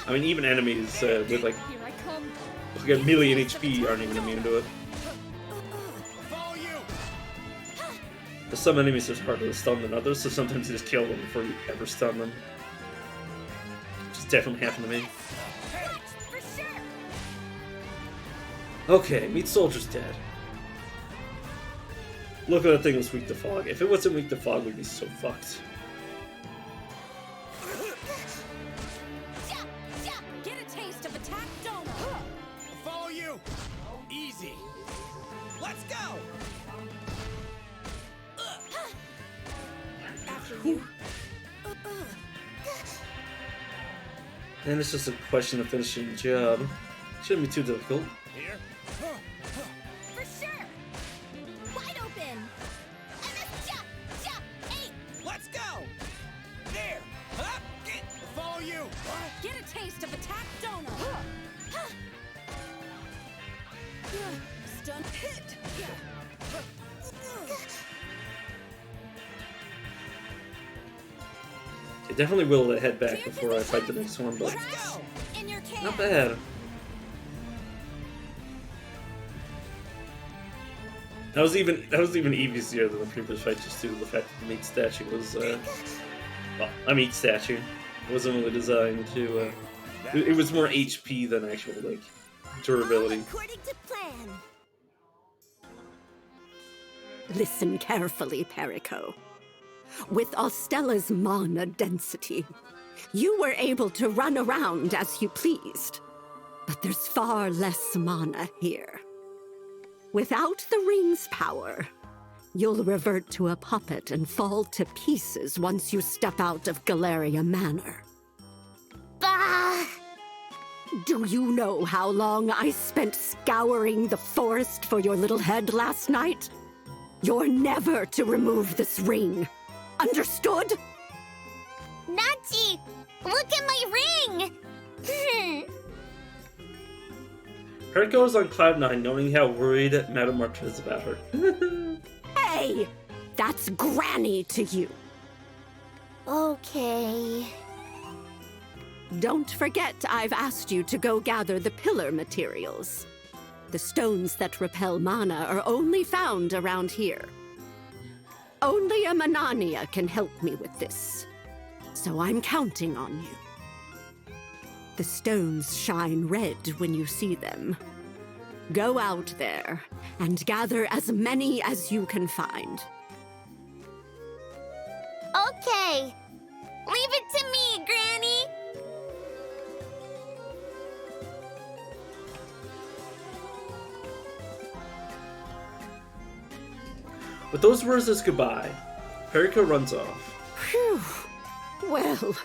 I mean, even enemies with, like, Here I come. a million HP aren't even immune to it. But some enemies are harder to stun than others, so sometimes you just kill them before you ever stun them. Which has definitely happened to me. For sure. Okay, Meat Soldier's dead. Look at that thing that's weak to fog. If it wasn't weak to fog, we'd be so fucked. Get a taste of attack donut. I'll follow you. Easy. Let's go. After you. And it's just a question of finishing the job. Shouldn't be too difficult. Here. For sure. Wide open. And let's jump. Hey. Let's go. There. Up. I'll follow you. Get a taste of attack donut. Stun hit. I definitely will head back before I fight the next one, but Let's go. In your can. not bad. That was even easier than the previous fight, just due to the fact that the meat statue was well, a meat statue. It wasn't really designed to it was more HP than actual like durability. According to plan. Listen carefully, Perico. With Ostella's mana density, you were able to run around as you pleased. But there's far less mana here. Without the ring's power, you'll revert to a puppet and fall to pieces once you step out of Galleria Manor. Bah! Do you know how long I spent scouring the forest for your little head last night? You're never to remove this ring. Understood? Nachi! Look at my ring! Perico is on cloud 9, knowing how worried Madame Marta is about her. Hey! That's Granny to you. Okay. Don't forget I've asked you to go gather the pillar materials. The stones that repel mana are only found around here. Only a Manania can help me with this, so I'm counting on you. The stones shine red when you see them. Go out there and gather as many as you can find. Okay. Leave it to me, Granny. With those words as goodbye, Perico runs off. Phew. Well,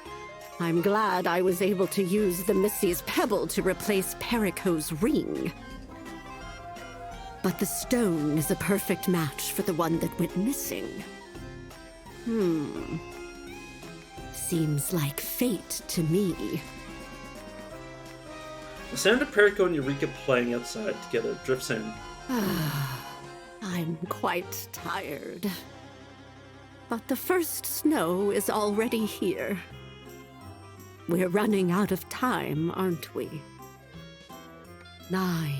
I'm glad I was able to use the Missy's pebble to replace Perico's ring. But the stone is a perfect match for the one that went missing. Seems like fate to me. The sound of Perico and Eureka playing outside together drifts in. I'm quite tired. But the first snow is already here. We're running out of time, aren't we? 9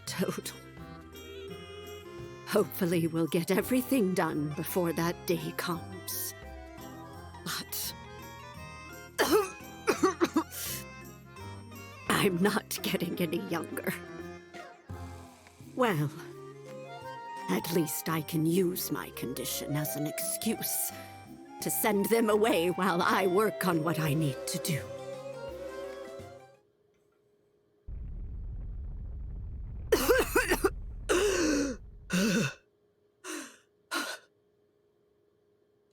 total. Hopefully we'll get everything done before that day comes. But... I'm not getting any younger. Well... at least I can use my condition as an excuse to send them away while I work on what I need to do.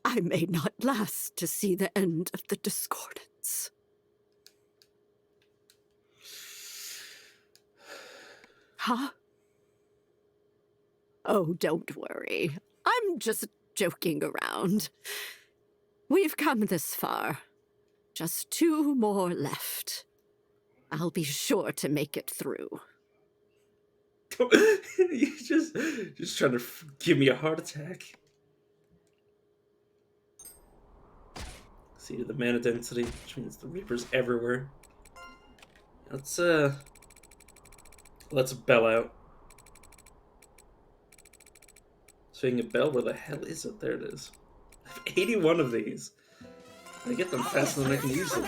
I may not last to see the end of the discordance. Huh? Oh, don't worry. I'm just joking around. We've come this far. Just 2 more left. I'll be sure to make it through. You just trying to give me a heart attack. See the mana density, which means the Reaper's everywhere. Let's bell out. Swinging a bell, where the hell is it? There it is. I have 81 of these. I get them faster than I can use them.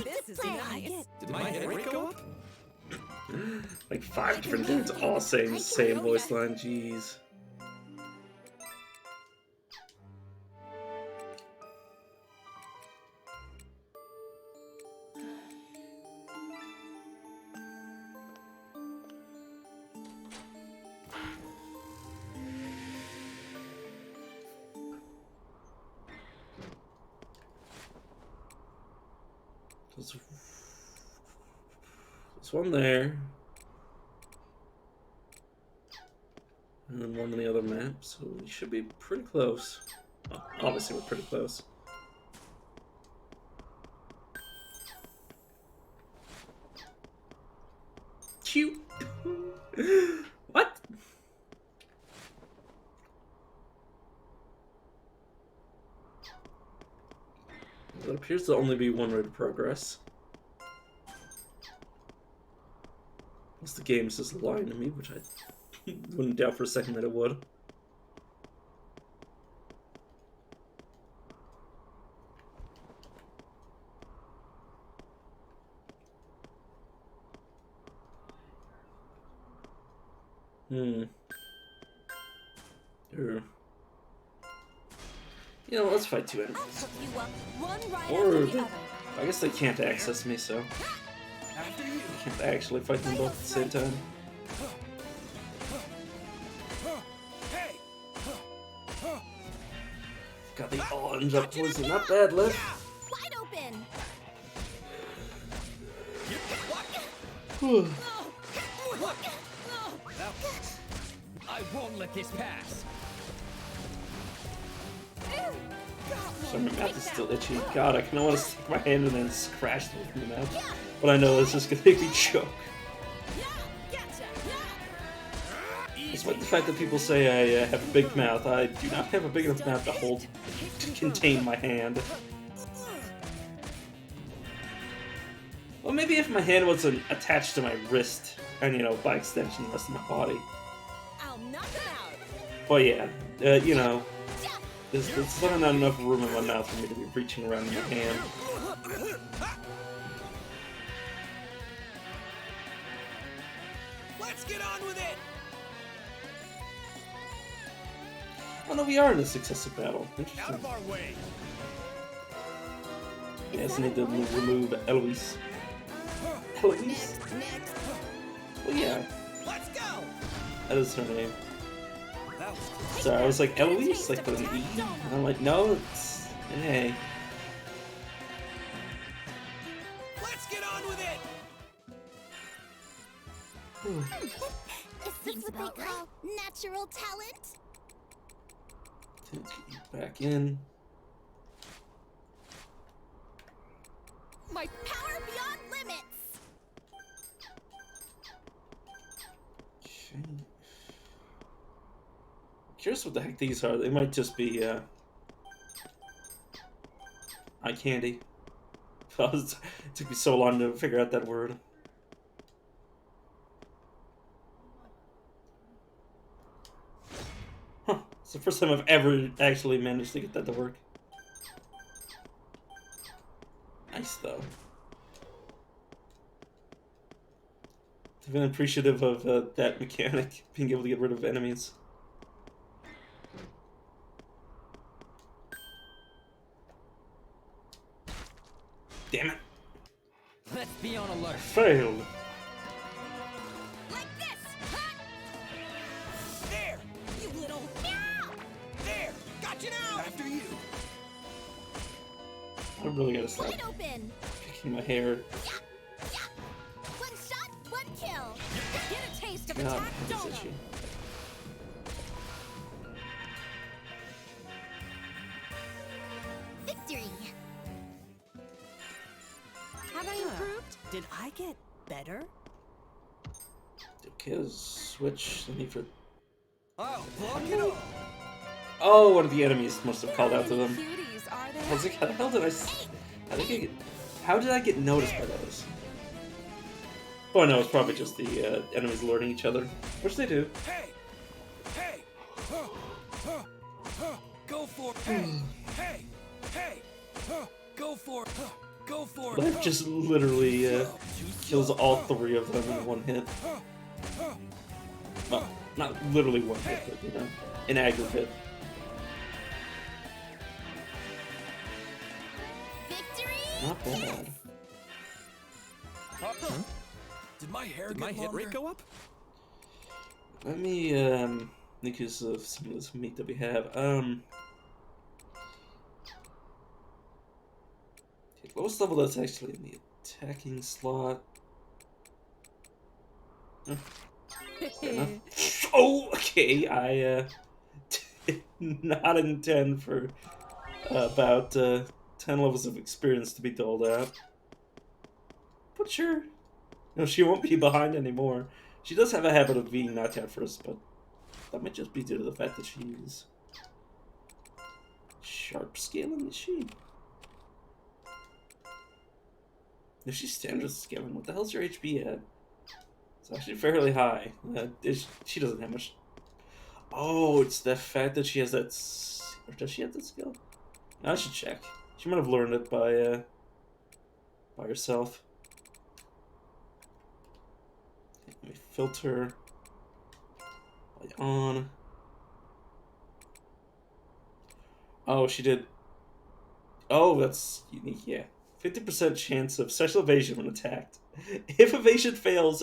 This is nice. Did my head rate go up? Like 5 different dudes, all saying the same voice line. Jeez. There's one there. And then one on the other map, so we should be pretty close. Well, obviously, we're pretty close. Cute! What? There appears to only be one way to progress. Unless the game's just lying to me, which I wouldn't doubt for a second that it would. Sure. You know, let's fight two enemies. Hook you up, one right Or after the they, other. I guess they can't access me, so After you. I can't actually fight them both at the same time. Hey! Got the orange up poison, not bad, Liv. Wide open. I won't let this pass. So my mouth is still itchy. God, I kind of want to stick my hand in and scratch them from the mouth. But I know it's just gonna make me choke. Despite the fact that people say I have a big mouth, I do not have a big enough mouth to contain my hand. Well, maybe if my hand wasn't attached to my wrist, and, you know, by extension, the rest of my body. I'll knock him out. But yeah, you know, there's sort of not enough room in my mouth for me to be reaching around my hand. Let's get on with it! Oh no, we are in a successive battle. Out Interesting. of our way! Yes, I need to remove Eloise. Eloise? Next. Well, yeah, Let's go! that is her name. That was close. Sorry, I was like, Eloise? Like with an E? And I'm like, no, it's an A. Let's get on with it! Is this what they call natural talent? Let's get you back in. My power beyond limits! Okay. Curious what the heck these are. They might just be, eye candy. It took me so long to figure out that word. Huh. It's the first time I've ever actually managed to get that to work. Nice, though. I've been appreciative of that mechanic, being able to get rid of enemies. Damn it. Let's be on alert. Failed. Like this. Huh? There! You little. There! Got you now! After you! I really gotta stop Wide open! picking my hair. One shot, one kill! Get a taste of God, attack this donut. issue. Victory! Have I improved? Did I get better? Okay, let's switch. I need for. I'll block it all! Oh, one of the enemies must have called out to them. Cuties, are I there? was like, how the hell did I? I think I get. How did I get noticed by those? Oh no, it's probably just the enemies alerting each other, which they do. Hey! Hey! Huh. Hey! Go for it! Go for it! Life just literally kills all three of them in one hit. Well, not literally one hit, but you know, in aggregate. Victory! Not bad. Did my hair Did get my hit longer? rate go up? Let me make use of some of this meat that we have. Okay, lowest level that's actually in the attacking slot. Fair enough. Oh, okay. I did not intend for about 10 levels of experience to be doled out. But sure. No, she won't be behind anymore. She does have a habit of being knocked out first, but that might just be due to the fact that she's sharp scaling, is she? If she's standard scaling, what the hell's your HP at? It's actually fairly high. She doesn't have much. Oh, it's the fact that she has that. Or does she have that skill? I should check. She might have learned it by herself. Let me filter. On. Oh, she did. Oh, that's unique. Yeah, 50% chance of special evasion when attacked. If evasion fails,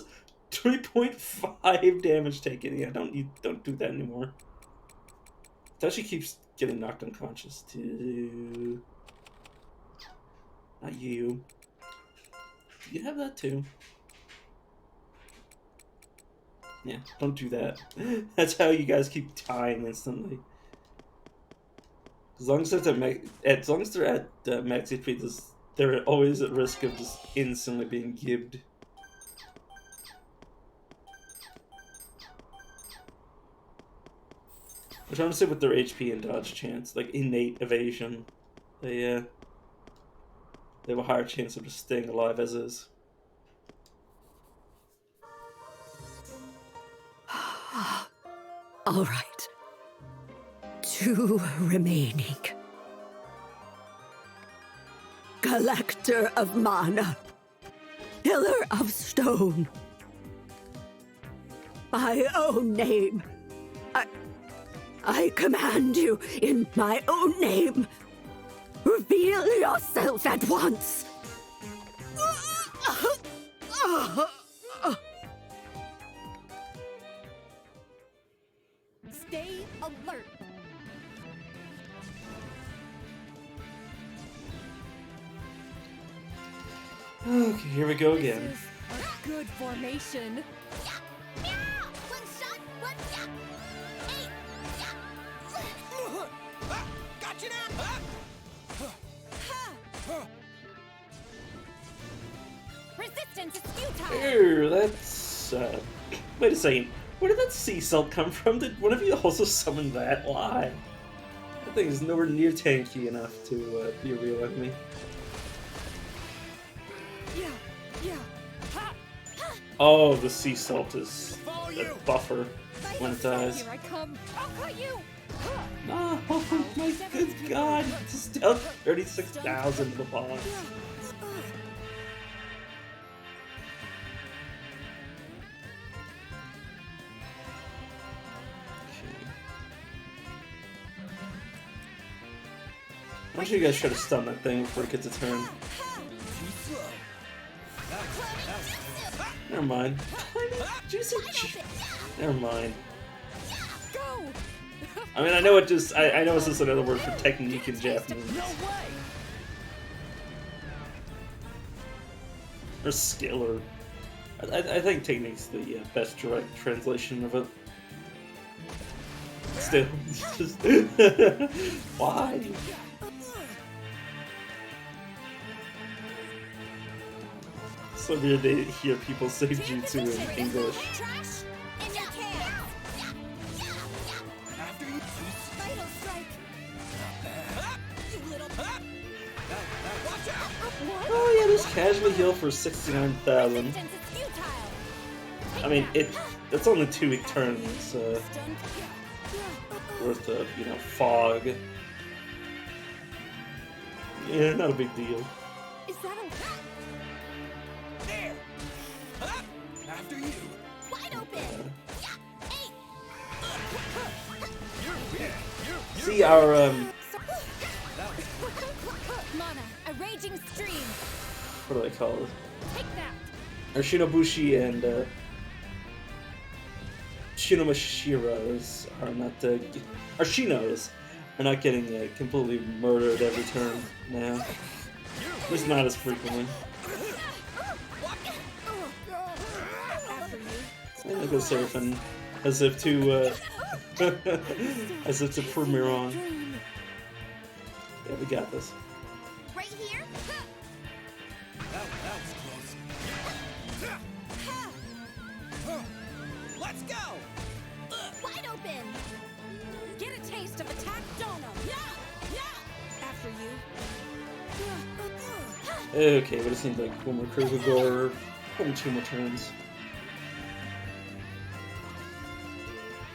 3.5 damage taken. Yeah, don't do that anymore. That she keeps getting knocked unconscious too. Not you. You have that too. Yeah, don't do that. That's how you guys keep dying instantly. As long as they're at max HP, they're always at risk of just instantly being gibbed. I'm trying to say with their HP and dodge chance, like innate evasion, they have a higher chance of just staying alive as is. All right. 2 remaining. Collector of mana. Pillar of stone. My own name. I command you in my own name. Reveal yourself at once. Stay alert. Okay, here we go again. This is a good formation. Meow! One shot, one shot. Hey! Gotcha now! Resistance is futile. Here, that's wait a second. Where did that sea salt come from? Did one of you also summon that? Why? That thing is nowhere near tanky enough to be a real enemy. Yeah. Ha! Oh, the sea salt is Follow a you! buffer when it dies. Here I come. I'll cut you. Ha! Oh my good god! Just dealt 36,000 to the boss. Why don't you guys try to stun that thing before it gets a turn? Too slow. Never mind. Never mind. Go. I mean, I know it just. I know it's just another word for technique in Japanese. No way! Or skill, or. I think technique's the best direct translation of it. Still. Just. Why? So weird to hear people say jutsu in English. Trash in your hands. After you. Vital strike. You little. Watch out! What? Oh yeah, there's casually heal for 69,000. Resistance is futile. I mean, it's only 2 week turns Stunned. worth of fog. Yeah, not a big deal. Is that a There! Up! After you! Wide open! See our mana? A raging stream. what do I call it? Take that. Our Shinobushi and Shinomashira's are not our Shinos are not getting completely murdered every turn now. At least not as frequently. And I go surfing as if to as if to prove me wrong. Yeah, we got this. Right here? That was close. Let's go! Wide open! Get a taste of attack Dono. Yeah. After you. Okay, but it seems like one more Krugagor, probably 2 more turns.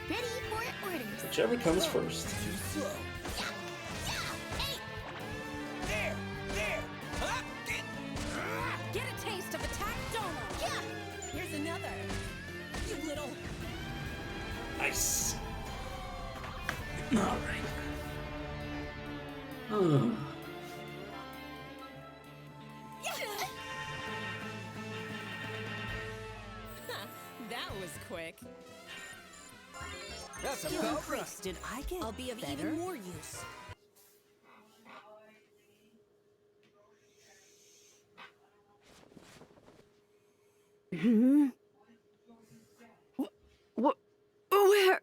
Ready for orders. Whichever comes first. Too slow. There! There! Up! Get a taste of attack Dono. Yeah. Here's another. You little. Nice. Alright. Oh. That was quick. That's Skill about increased. Did I get I'll be of better? even more use. Where?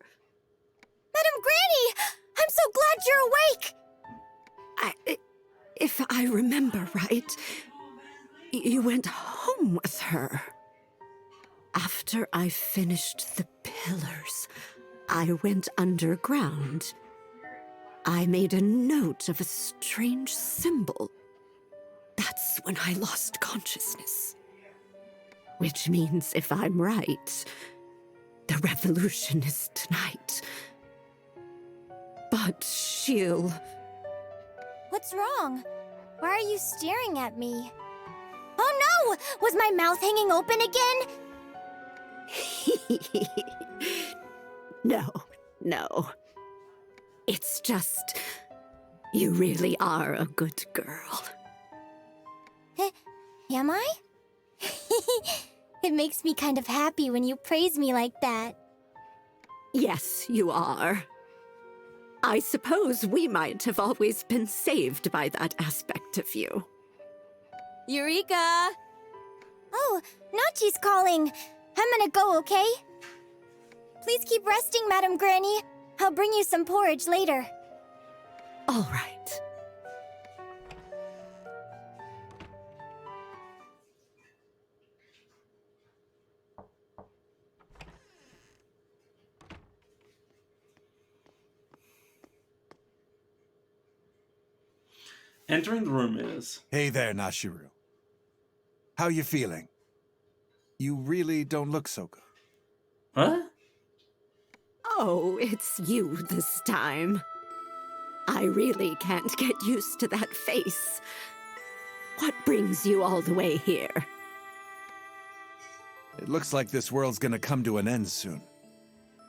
Madam Granny! I'm so glad you're awake! If I remember right, you went home with her. After I finished the pillars, I went underground. I made a note of a strange symbol. That's when I lost consciousness. Which means if I'm right, the revolution is tonight. But she'll... What's wrong? Why are you staring at me? Oh no! Was my mouth hanging open again? No. It's just... you really are a good girl. Am I? It makes me kind of happy when you praise me like that. Yes, you are. I suppose we might have always been saved by that aspect of you. Eureka! Oh, Nachi's calling. I'm gonna go, okay? Please keep resting, Madam Granny. I'll bring you some porridge later. All right. Entering the room is... Hey there, Nashiru. How you feeling? You really don't look so good. Huh? Oh, it's you this time. I really can't get used to that face. What brings you all the way here? It looks like this world's gonna come to an end soon.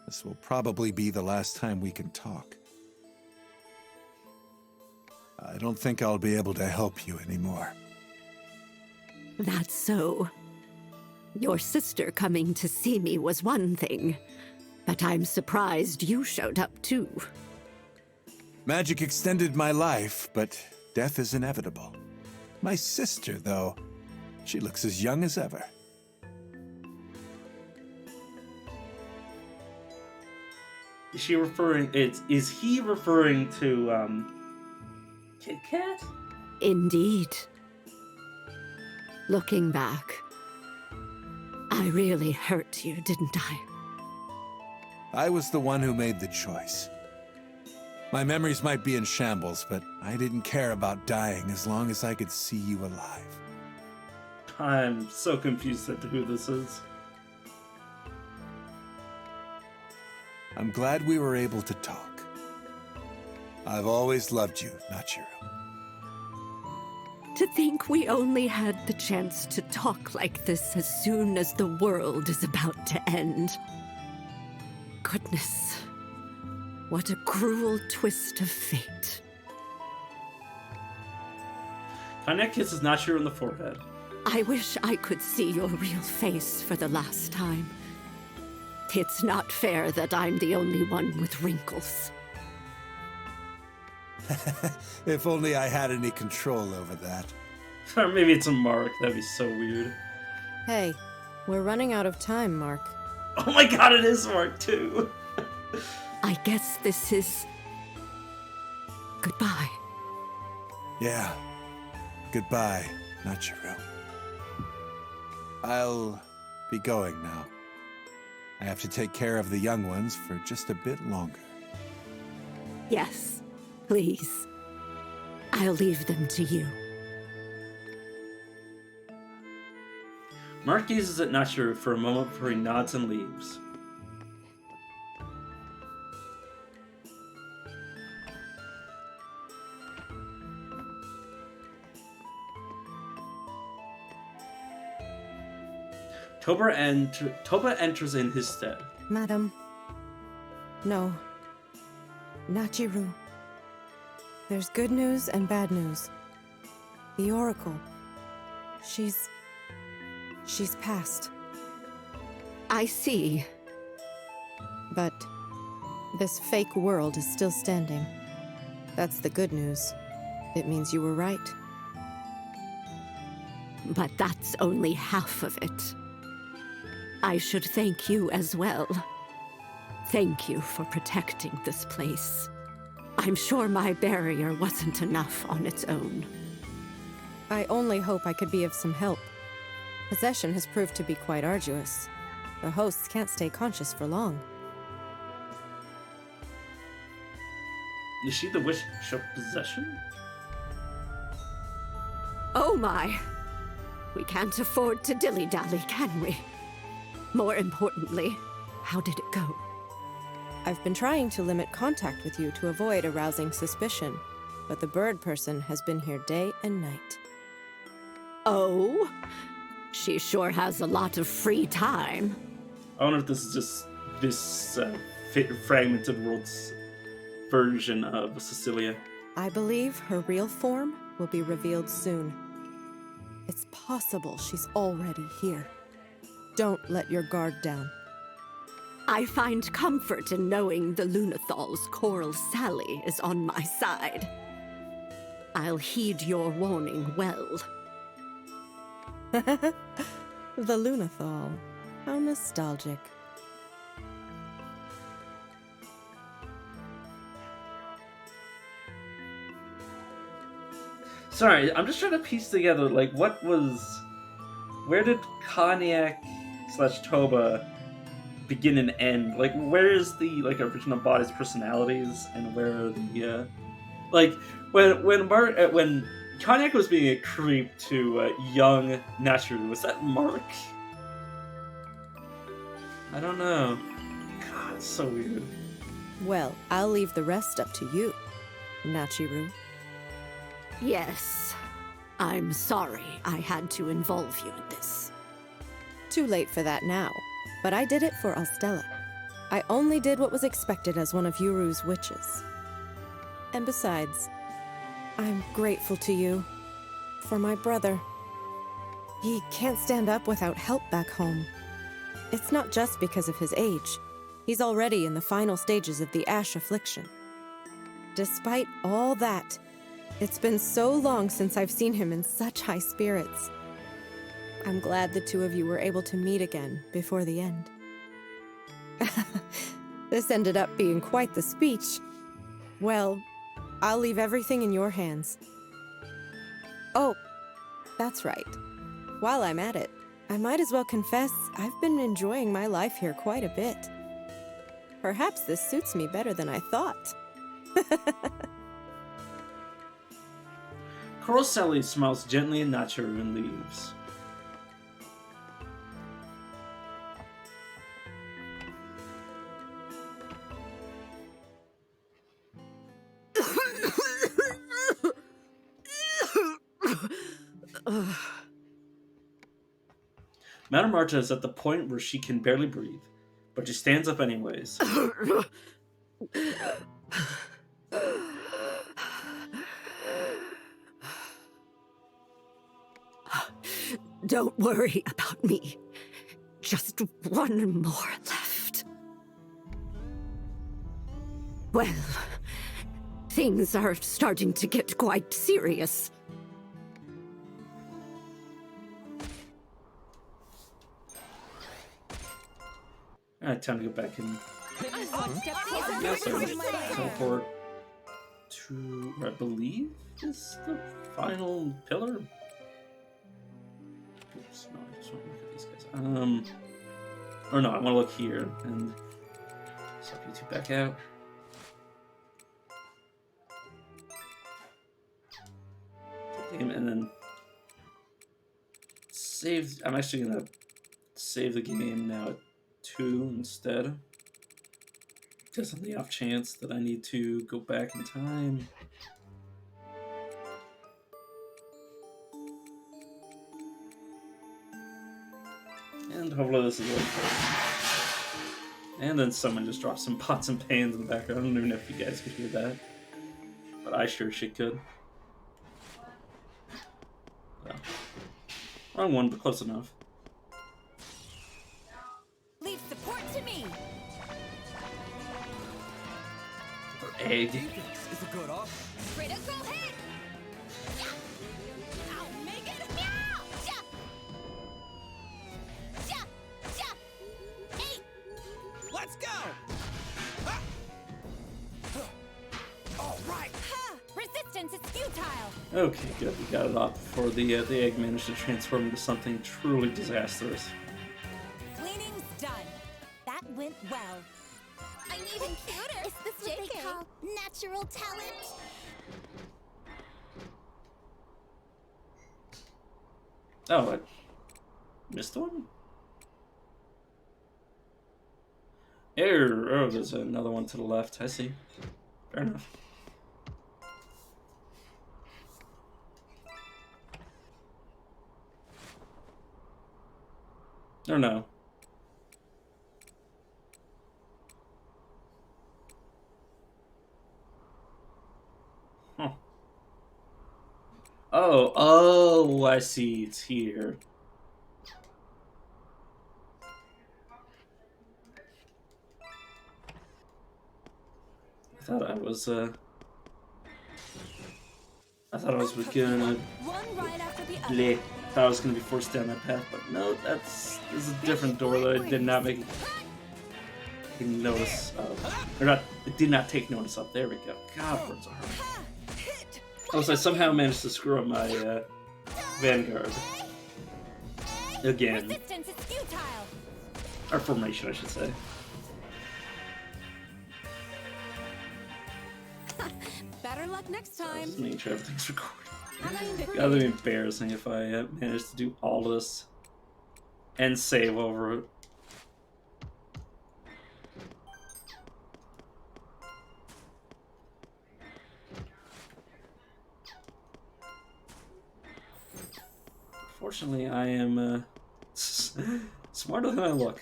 This will probably be the last time we can talk. I don't think I'll be able to help you anymore. That's so. Your sister coming to see me was one thing, but I'm surprised you showed up too. Magic extended my life, but death is inevitable. My sister, though, she looks as young as ever. Is she referring... Is he referring to, Kit Kat? Indeed. Looking back, I really hurt you, didn't I? I was the one who made the choice. My memories might be in shambles, but I didn't care about dying as long as I could see you alive. I'm so confused as to who this is. I'm glad we were able to talk. I've always loved you, Nachiru. To think we only had the chance to talk like this as soon as the world is about to end. Goodness. What a cruel twist of fate. Kanye kisses Nachiru on the forehead. I wish I could see your real face for the last time. It's not fair that I'm the only one with wrinkles. If only I had any control over that. Or maybe it's a mark. That'd be so weird. Hey, we're running out of time, Mark. Oh my god, it is Mark too. I guess this is... goodbye. Yeah. Goodbye, Nachiru. I'll be going now. I have to take care of the young ones for just a bit longer. Yes, please. I'll leave them to you. Mark gazes at Nachiru for a moment before he nods and leaves. Toba enters in his stead. Madam. No. Nachiru. There's good news and bad news. The Oracle. She's passed. I see. But this fake world is still standing. That's the good news. It means you were right. But that's only half of it. I should thank you as well. Thank you for protecting this place. I'm sure my barrier wasn't enough on its own. I only hope I could be of some help. Possession has proved to be quite arduous. The hosts can't stay conscious for long. Is she the witch of possession? Oh my! We can't afford to dilly-dally, can we? More importantly, how did it go? I've been trying to limit contact with you to avoid arousing suspicion, but the bird person has been here day and night. Oh? She sure has a lot of free time. I wonder if this is just this fragmented world's version of Cecilia. I believe her real form will be revealed soon. It's possible she's already here. Don't let your guard down. I find comfort in knowing the Lunathal's Coral Sally is on my side. I'll heed your warning well. The Lunathal. How nostalgic. Sorry, I'm just trying to piece together, like, where did Cognac/Toba begin and end? Like, where is the, like, original body's personalities, and where are the, like, when Cognac was being a creep to, young Nachiru, was that Mark? I don't know. God, it's so weird. Well, I'll leave the rest up to you, Nachiru. Yes. I'm sorry I had to involve you in this. Too late for that now, but I did it for Alstella. I only did what was expected as one of Yuru's witches. And besides, I'm grateful to you. For my brother. He can't stand up without help back home. It's not just because of his age. He's already in the final stages of the Ash affliction. Despite all that, it's been so long since I've seen him in such high spirits. I'm glad the two of you were able to meet again before the end. This ended up being quite the speech. Well, I'll leave everything in your hands. Oh, that's right. While I'm at it, I might as well confess I've been enjoying my life here quite a bit. Perhaps this suits me better than I thought. Coral Sally smiles gently at Nachiru and leaves. Madame Marta is at the point where she can barely breathe, but she stands up anyways. Don't worry about me. Just one more left. Well, things are starting to get quite serious. Alright, time to go back and teleport to what I believe is the final pillar. Oops, no, I just want to look at these guys. Or no, I want to look here and suck you two back out. Game and then save. I'm actually gonna save the game now at 2 instead, just on the off chance that I need to go back in time. And hopefully this is like. And then someone just dropped some pots and pans in the background. I don't even know if you guys could hear that, but I sure shit could. So. Wrong one, but close enough. Leave support to me. Or egg. Defense is a good offer. Critical hit. Yeah. I'll make it. Meow. Yeah. Yeah. Yeah. 8. Let's go! Ah! All right. Ha. Resistance is futile. Okay, good. We got it off before the egg managed to transform into something truly disastrous. Cleaning's done. That went well. I'm even cuter. Is this what they call natural talent? Oh, I missed one? Oh, there's another one to the left. I see. Fair enough. Or no. Huh. Oh, I see. It's here. I thought I was gonna One right after the other. bleh. Thought I was gonna be forced down that path, but no, this is a different door that I did not make notice of. Or not, it did not take notice of. There we go. God, words are hard. Also, I somehow managed to screw up my Vanguard. Again. Resistance is futile. Or formation, I should say. Better luck next time. Just making sure everything's recorded. That'd That'd be embarrassing if I managed to do all this and save over it. Fortunately, I am smarter than I look.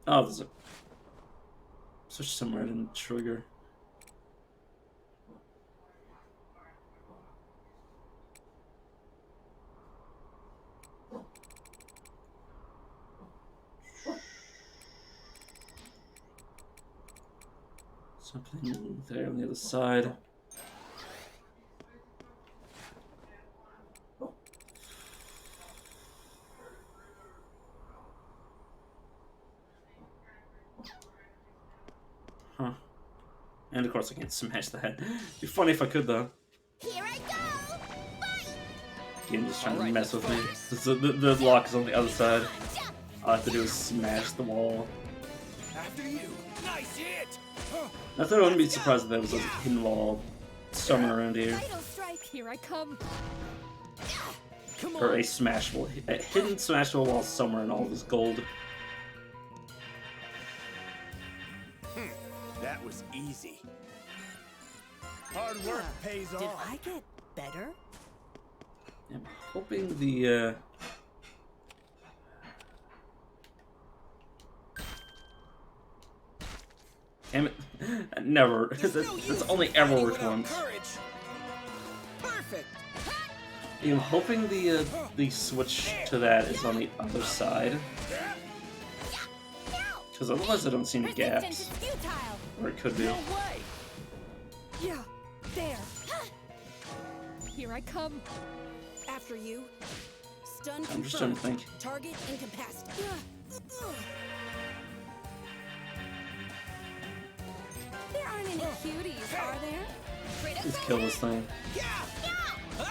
Oh, there's a switch somewhere I didn't trigger. Something there on the other side. Huh. And of course I can't smash the head. It'd be funny if I could though. Here I go! Fight! Game just trying to mess with me. The lock is on the other side. All I have to do is smash the wall. After you. Nice hit! I thought I wouldn't be surprised if there was a hidden wall somewhere around here. Vital strike. Here I come. Come Or on. a hidden smashable wall somewhere in all of this gold. That was easy. Hard work pays Did off. I get better? I'm hoping the Damn it. Never. There's no That's use only in ever fighting worked without once. courage. Perfect. I'm hoping the switch to that is on the other side. Because otherwise I don't see any Resistance is gaps. futile. Or it could be. No way. Yeah, there. Here I come. After you. Stun I'm just trying confirmed. to think. Target incapacitated. There aren't any cuties, are there? Let's kill this thing. One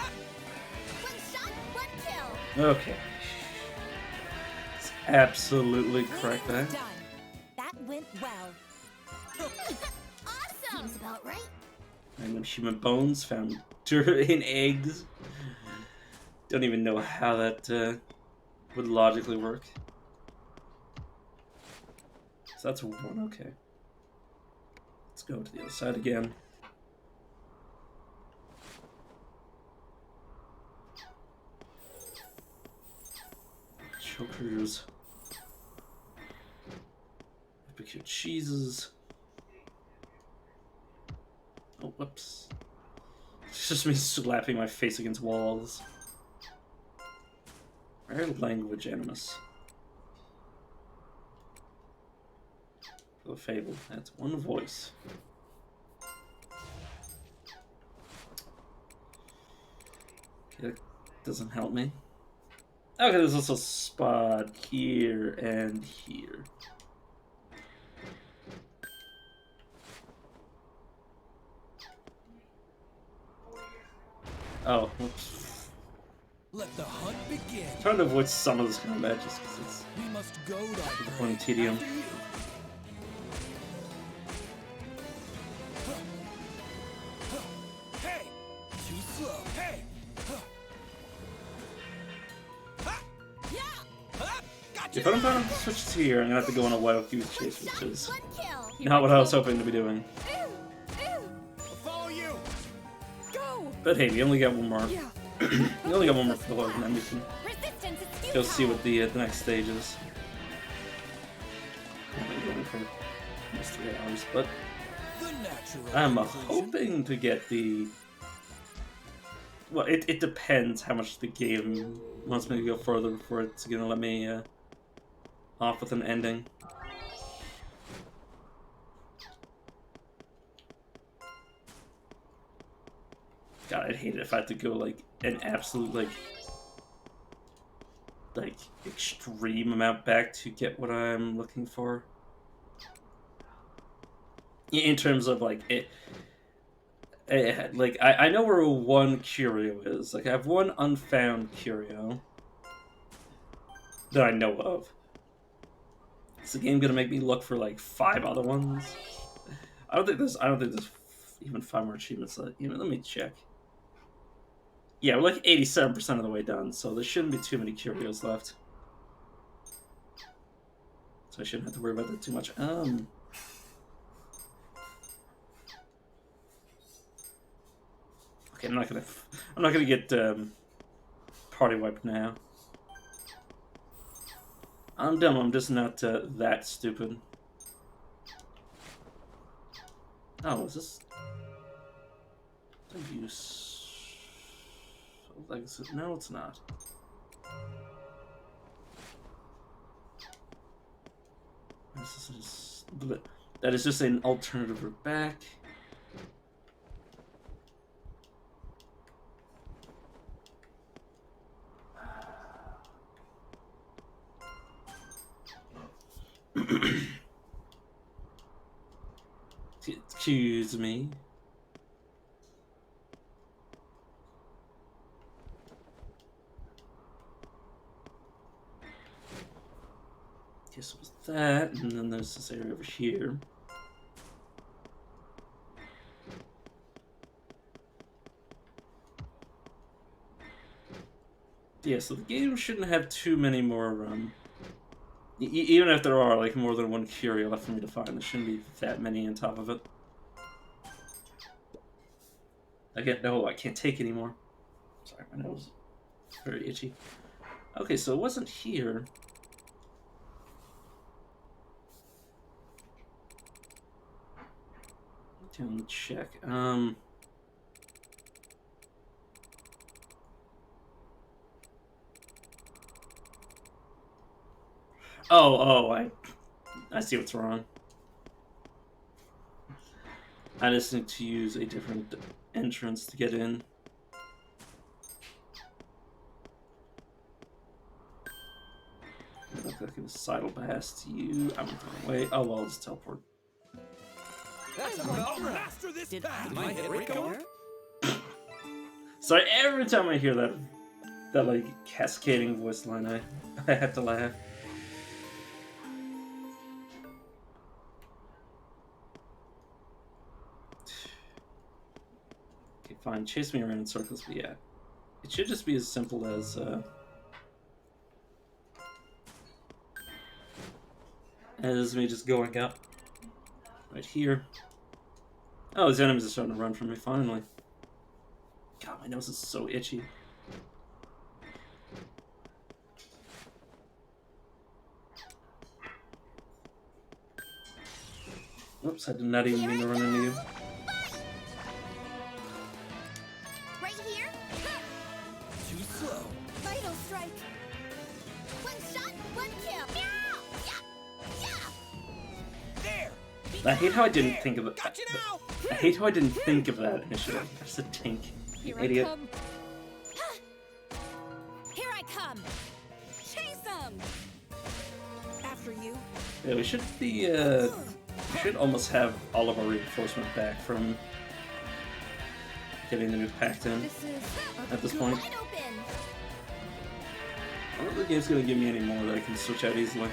shot, one kill. Okay. It's absolutely correct there. Done. That went well. Awesome. Seems about right. Random human bones found in eggs. Don't even know how that would logically work. So that's one, okay. Let's go to the other side again. Chokers. Barbecue cheeses. Oh, whoops. It's just me slapping my face against walls. Rare language animus. For the fable, that's one voice. Okay, that doesn't help me. Okay, there's also a spot here and here. Oh, whoops. Let the hunt begin. I'm trying to avoid some of this combat just because it's We must go to our one prey. tedium. After you. Hey! Too slow. Hey! Gotcha! If I don't find switches here, I'm gonna have to go on a wild goose chase, which is One kill. not what I was hoping to be doing. I'll follow you. Go. But hey, we only got one more. Yeah. We only got one more filler, and then we can Resistance is futile. go see what the next stage is. I've been going for almost 3 hours, but The natural I'm conclusion. hoping to get the. Well, it depends how much the game wants me to go further before it's gonna let me off with an ending. God, I'd hate it if I had to go like an absolute like extreme amount back to get what I'm looking for. In terms of like it. Like I know where one curio is. Like I have one unfound curio that I know of. Is the game gonna make me look for like 5 other ones? I don't think there's even 5 more achievements left. You know, let me check. Yeah, we're like 87% of the way done, so there shouldn't be too many curios left. So I shouldn't have to worry about that too much. Okay, I'm not gonna get party wiped now. I'm dumb. I'm just not that stupid. Oh, is this? Use. Like, no, it's not. This is that is just an alternative route back. Excuse me. Guess it was that, and then there's this area over here. Yeah, so the game shouldn't have too many more, even if there are, like, more than one curio left for me to find, there shouldn't be that many on top of it. Again, no, I can't take anymore. Sorry, my nose is very itchy. Okay, so it wasn't here. Down the check. I see what's wrong. I just need to use a different entrance to get in. Look like a sidle pass to you. I'm running away. Oh well, I'll just teleport. That's about master this path. Am I hit Rico? Sorry, every time I hear that like cascading voice line, I have to laugh. Okay, fine. Chase me around in circles, but yeah, it should just be as simple as me just going up right here. Oh, these enemies are starting to run from me, finally. God, my nose is so itchy. Oops, I did not even mean to run into you. Right here? Too slow. Vital strike. One shot, one kill. Yeah! Yeah! There. I hate how I didn't think of it. Got you now. I hate how I didn't think of that initially. I said tink. You Here idiot. I come. Here I come. Chase them. After you. Yeah, we should be, we should almost have all of our reinforcement back from getting the new pact in This is at this point. Wide open. I don't think the game's gonna give me any more that I can switch out easily.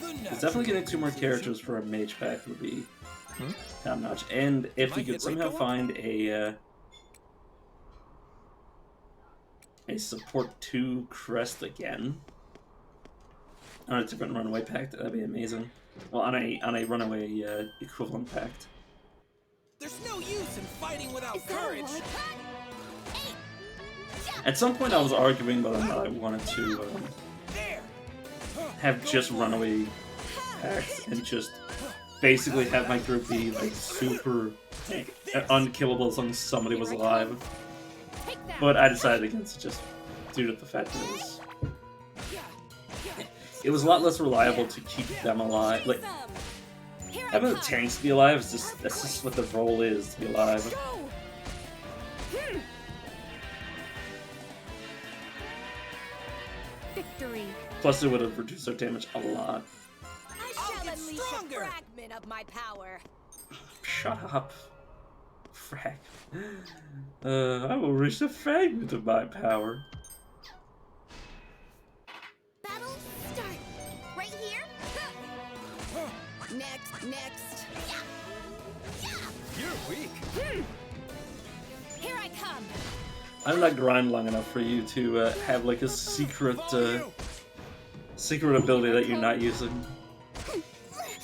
It's definitely getting 2 more characters for a mage pack would be top notch. And if we could somehow find a support 2 crest again on a different runaway pact, that'd be amazing. Well, on a runaway equivalent pact. There's no use in fighting without courage. At some point, I was arguing whether or not I wanted to There. have just runaway packs and just basically have my group be like super unkillable as long as somebody was alive. take that. But I decided against it just due to the fact that it was a lot less reliable to keep them alive. Like Here I having the come. tanks be alive is that's just what the role is, to be alive. Victory. Plus, it would have reduced their damage a lot. I I'll shall get unleash stronger. a fragment of my power. Shut up. Frag. I will reach the fragment of my power. Battle start. Right here? Next. Yeah! You're weak. Here I come. I'm not grind long enough for you to have like a secret ability that you're not using.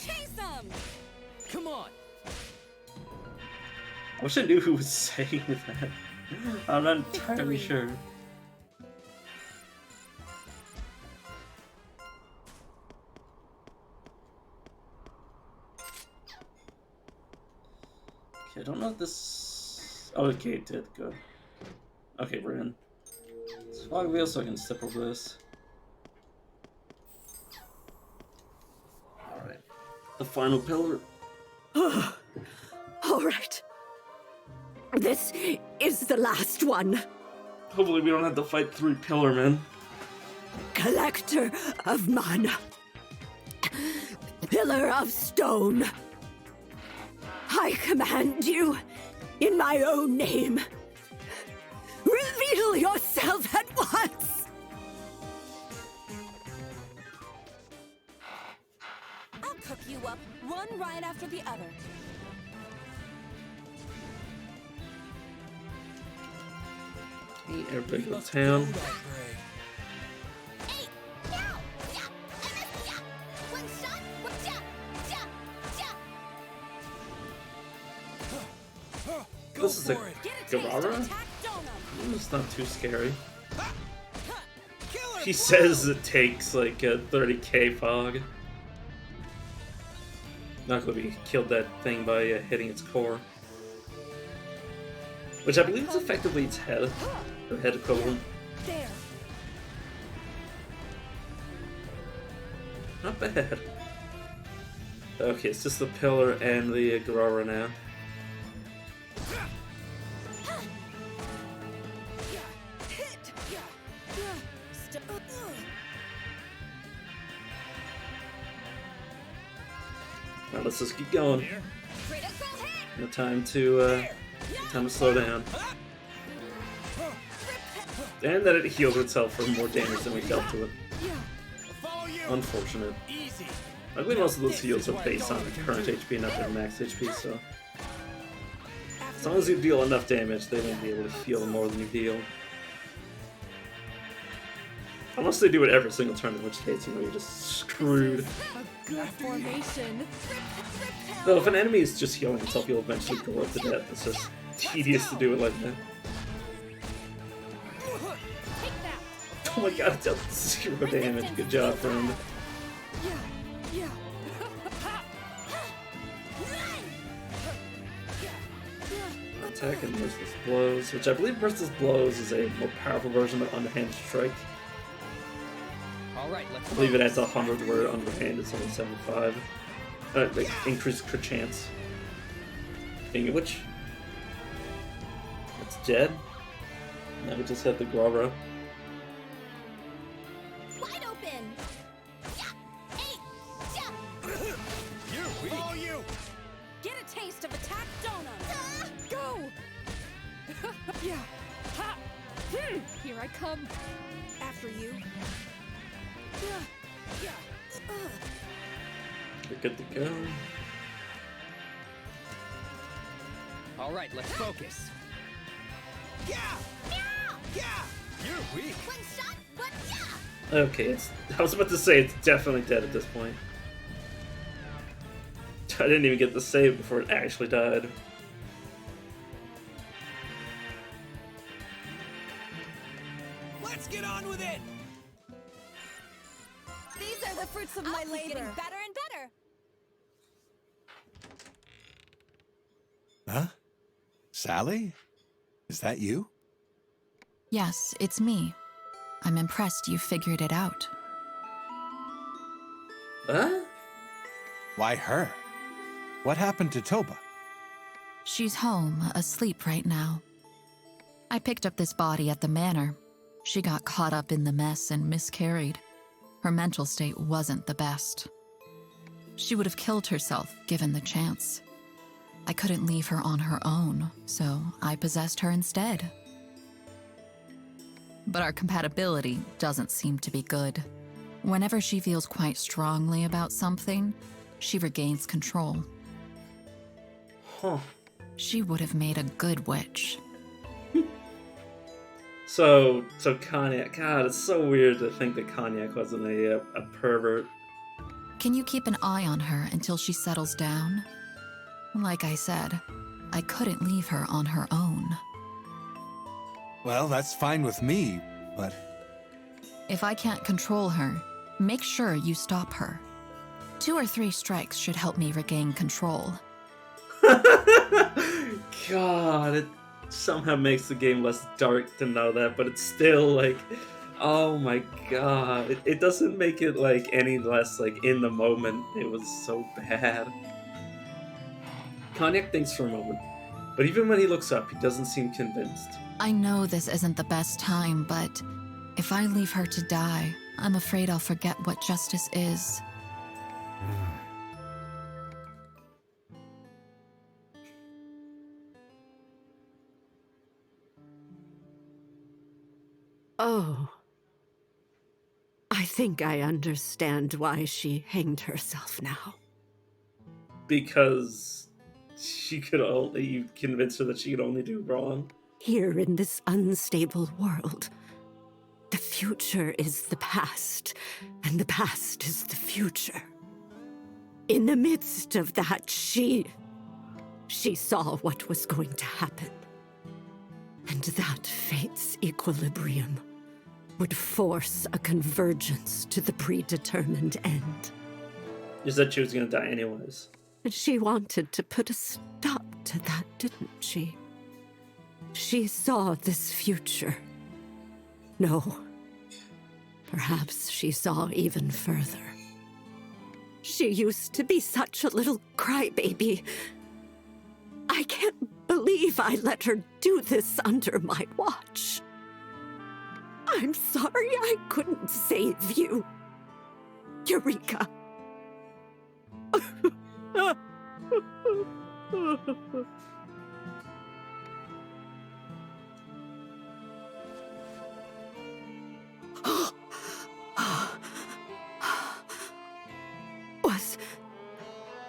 Chase them. Come on. I wish I knew who was saying that. I'm not entirely sure. Okay, I don't know if this... Oh, okay, it did. Good. Okay, we're in. Fog wheel so I can step over this. Alright. The final pillar. All right. This is the last one. Hopefully we don't have to fight 3 pillar men. Collector of mana. Pillar of stone. I command you in my own name. Reveal yourself at once. I'll cook you up one right after the other. Hey, everybody go to town. Hey! Now! Yeah! Yeah! One shot! Yeah! This is a for it. Get a taste of Galleria? attack donut. It's not too scary. Killer He says it takes like a 30k fog. Not gonna be killed that thing by hitting its core. which I believe is effectively its head, or head equivalent. There. Not bad. Okay, it's just the pillar and the Aurora now. Now let's just keep going. No time to slow down. And that it heals itself for more damage than we dealt to it. Unfortunate. I believe most of those heals are based on current HP, not their max HP, so... As long as you deal enough damage, they won't be able to heal more than you deal. Unless they do it every single turn, in which case, you know, you're just screwed. A good formation. Though, if an enemy is just healing itself, you'll eventually go up to death. It's just tedious to do it like that. Oh my god, it does 0 damage. Good job, friend. Attack and Merciless Blows, which I believe Merciless Blows is a more powerful version of Underhand Strike. Alright, let's I believe it adds 100 where Underhand is only 75. Like, increased crit chance. Speaking of which, it's dead. Now we just have the Guava. Wide open! You! Get a taste of attack donut. Go. Yeah. Ha. Here I come. After you. We're good to go. Alright, let's focus. Yeah! You're weak. One shot, but yeah! Okay, I was about to say it's definitely dead at this point. I didn't even get the save before it actually died. Let's get on with it! These are the fruits of my labor. Getting better and better. Huh? Sally? Is that you? Yes, it's me. I'm impressed you figured it out. Huh? Why her? What happened to Toba? She's home, asleep right now. I picked up this body at the manor. She got caught up in the mess and miscarried. Her mental state wasn't the best. She would have killed herself given the chance. I couldn't leave her on her own, so I possessed her instead. But our compatibility doesn't seem to be good. Whenever she feels quite strongly about something, she regains control. Huh. She would have made a good witch. So Cognac. God, it's so weird to think that Cognac wasn't a pervert. Can you keep an eye on her until she settles down? Like I said, I couldn't leave her on her own. Well, that's fine with me, but... If I can't control her, make sure you stop her. 2 or 3 strikes should help me regain control. God, it somehow makes the game less dark to know that, but it's still like, oh my god. It doesn't make it like any less like in the moment. It was so bad. Cognac thinks for a moment, but even when he looks up, he doesn't seem convinced. I know this isn't the best time, but if I leave her to die, I'm afraid I'll forget what justice is. Oh. I think I understand why she hanged herself now. Because you convinced her that she could only do wrong. Here in this unstable world, the future is the past, and the past is the future. In the midst of that, she saw what was going to happen. And that fate's equilibrium would force a convergence to the predetermined end. You said she was gonna die anyways. And she wanted to put a stop to that, didn't she? She saw this future. No. Perhaps she saw even further. She used to be such a little crybaby. I can't believe I let her do this under my watch. I'm sorry I couldn't save you. Eureka.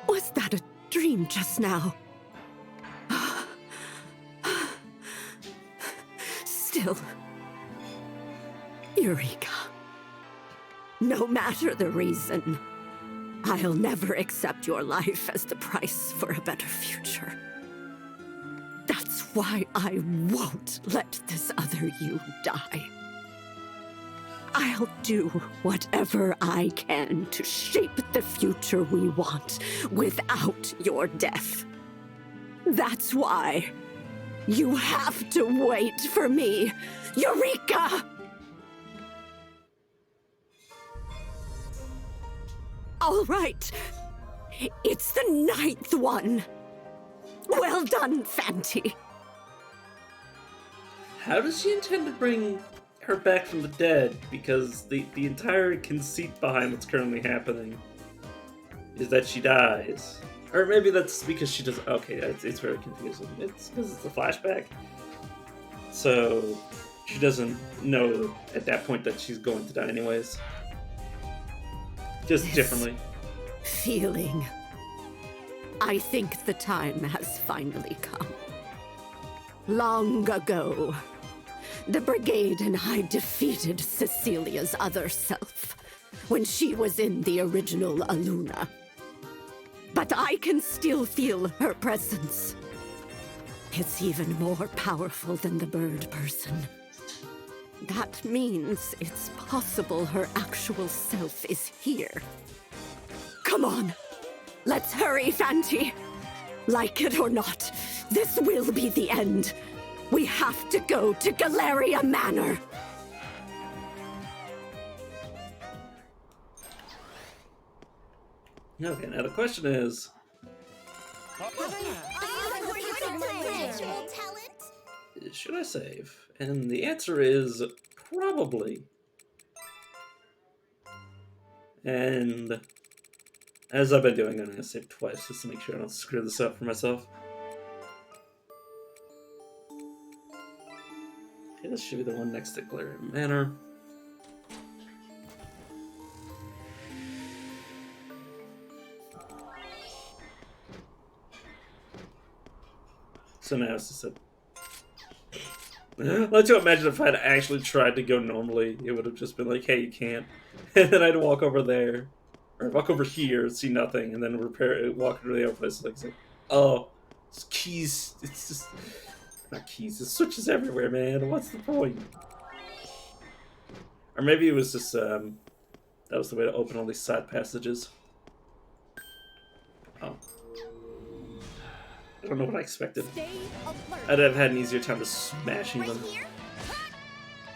Was that a dream just now? Still, Eureka. No matter the reason, I'll never accept your life as the price for a better future. That's why I won't let this other you die. I'll do whatever I can to shape the future we want without your death. That's why you have to wait for me, Eureka! All right. It's the 9th one. Well done, Fanti. How does she intend to bring her back from the dead? Because the entire conceit behind what's currently happening is that she dies. Or maybe that's because she doesn't... Okay, it's very confusing. It's because it's a flashback. So she doesn't know at that point that she's going to die anyways. Just This differently. feeling. I think the time has finally come. Long ago, the brigade and I defeated Cecilia's other self when she was in the original Aluna. But I can still feel her presence. It's even more powerful than the bird person. That means it's possible her actual self is here. Come on, let's hurry, Fanti. Like it or not, this will be the end. We have to go to Galleria Manor. Okay, now the question is... Should I save? And the answer is probably. And as I've been doing, I'm going to save twice just to make sure I don't screw this up for myself. Okay, this should be the one next to Galleria Manor. So now it's just a... Let's you imagine if I'd actually tried to go normally, it would have just been like, hey, you can't. And then I'd walk over there, or walk over here, see nothing, and then walk to the other place. It's like, oh, it's keys. It's just... Not keys, it's switches everywhere, man. What's the point? Or maybe it was just, that was the way to open all these side passages. Oh. I don't know what I expected. I'd have had an easier time just smashing them.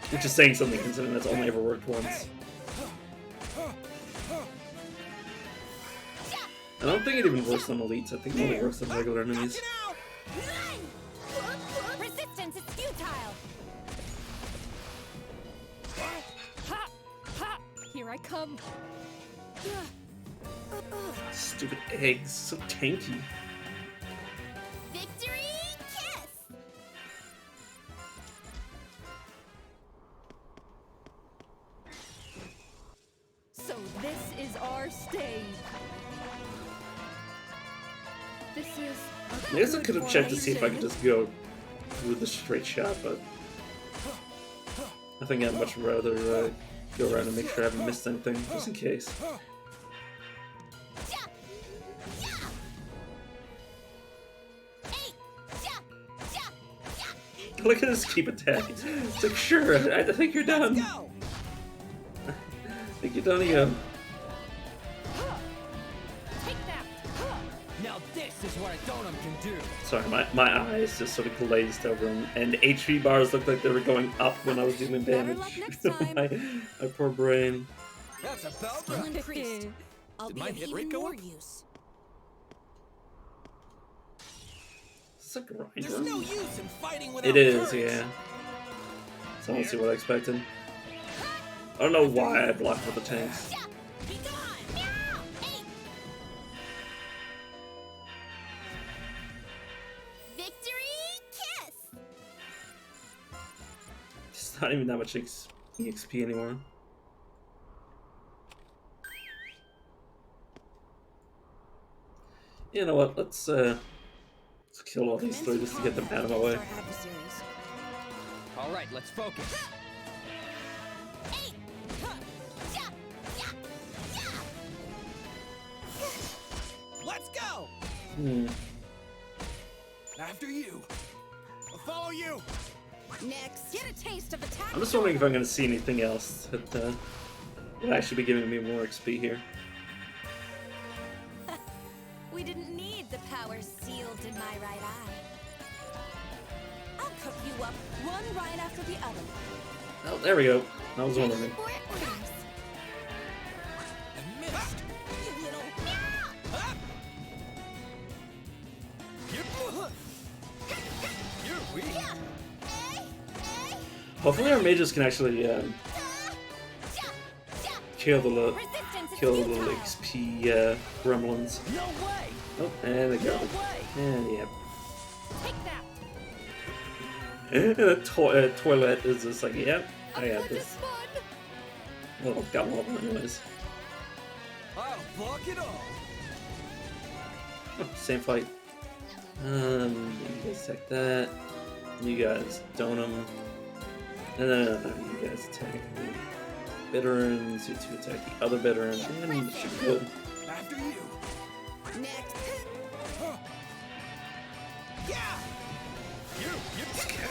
Which is saying something considering that's only ever worked once. I don't think it even works on elites. I think it only works on regular enemies. Resistance is futile. Ha! Ha! Here I come. Stupid eggs, so tanky. Victory kiss! So this is our stage. This is... I guess I could have checked to see if I could just go through the straight shot, but I think I'd much rather go around and make sure I haven't missed anything, just in case. Look at this keep attack. It's like, sure, I think you're done. I think you're done again. Take that. Now Now this is what a donum can do. Sorry, my eyes just sort of glazed over them, and HP bars looked like they were going up when I was dealing damage. my poor brain. That's about Skill right. increased. I'll Did be my of hit even rate go more up? use. It's a grinder. There's no use in fighting without It is, courage. yeah. So let's see what I expected. I don't know why I blocked with the tanks. Be gone! Meow! Hey! Victory kiss! It's not even that much EXP anymore. You know what? Let's kill all these three just to get them out of my way. Our adversaries. All right, let's focus. Hey! Huh! Yeah! Yeah! Yeah! Let's go! Hmm. After you. I'll follow you. Next. Get a taste of attack. I'm just wondering if I'm going to see anything else that would actually be giving me more XP here. We didn't need the power sealed in my right eye. I'll cook you up one right after the other. Oh, there we go. I was wondering. For orders. I missed. You little. Ah! You're weak. Yeah! Hey! Hey! Hopefully our mages can actually Yeah! kill the little Resistance is little futile. XP gremlins. No way! Oh, and they No go. way! And yeah. Take that. And the toilet is just like, yep, I got this. Well, I've got one of them anyways. I'll block it all. Oh, same fight. You guys attack that. You guys don't them. And then you guys attack the veterans. You two attack the other veterans. And you should be good. After you. Next. Huh. Yeah!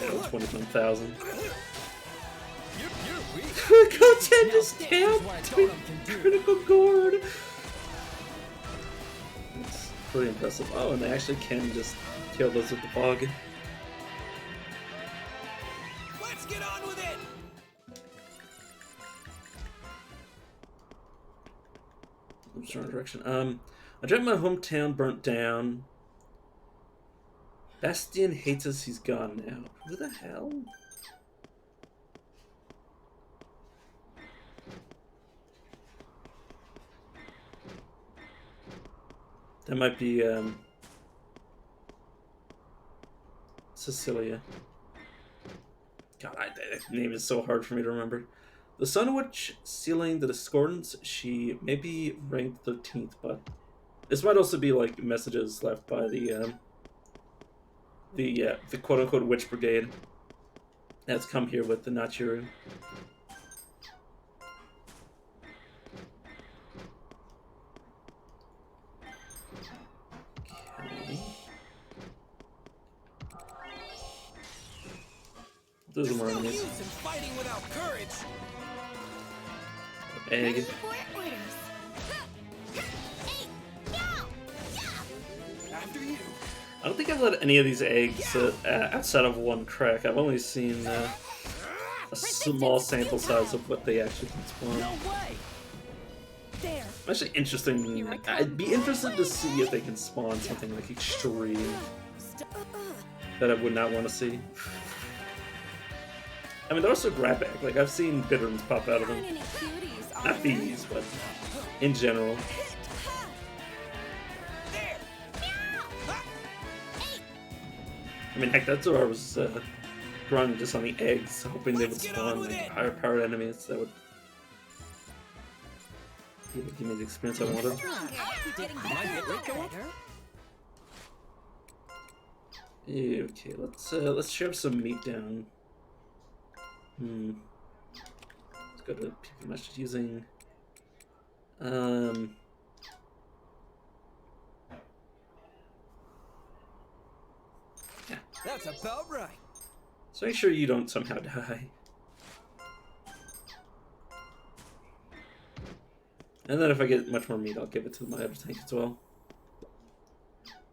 Oh, 21,000. You're weak. Goten Now just this is camped what a donum can do. critical gourd. It's pretty impressive. Oh, and they actually can just kill those with the fog. Let's get on with it. Oops, wrong direction. I dread my hometown burnt down. Bastian hates us, he's gone now. Who the hell? That might be, Cecilia. God, that name is so hard for me to remember. The Sun Witch sealing the discordance, she may be ranked 13th, but this might also be like messages left by the quote-unquote witch brigade that's come here with the Nachiru. Okay. Those are There's more no enemies. use in fighting without courage. Egg. For orders. Hey! Meow! Yeah! After you. I don't think I've let any of these eggs outside of one crack. I've only seen a small sample size of what they actually can spawn. No way! There. Actually interesting. I'd be interested to see if they can spawn something like extreme that I would not want to see. I mean, they're also grab bag. Like, I've seen bitterns pop out of them. Aren't any cuties, are Not there? these, but in general. There. I mean, heck, that's where I was grinding just on the eggs, hoping they would Let's get on spawn with like, it. higher powered enemies that would give me the experience I wanted. Getting My hit rate go up? better. Yeah, okay, let's shove some meat down. Let's go to people message using. Yeah. That's about right. So make sure you don't somehow die. And then if I get much more meat, I'll give it to my other tank as well.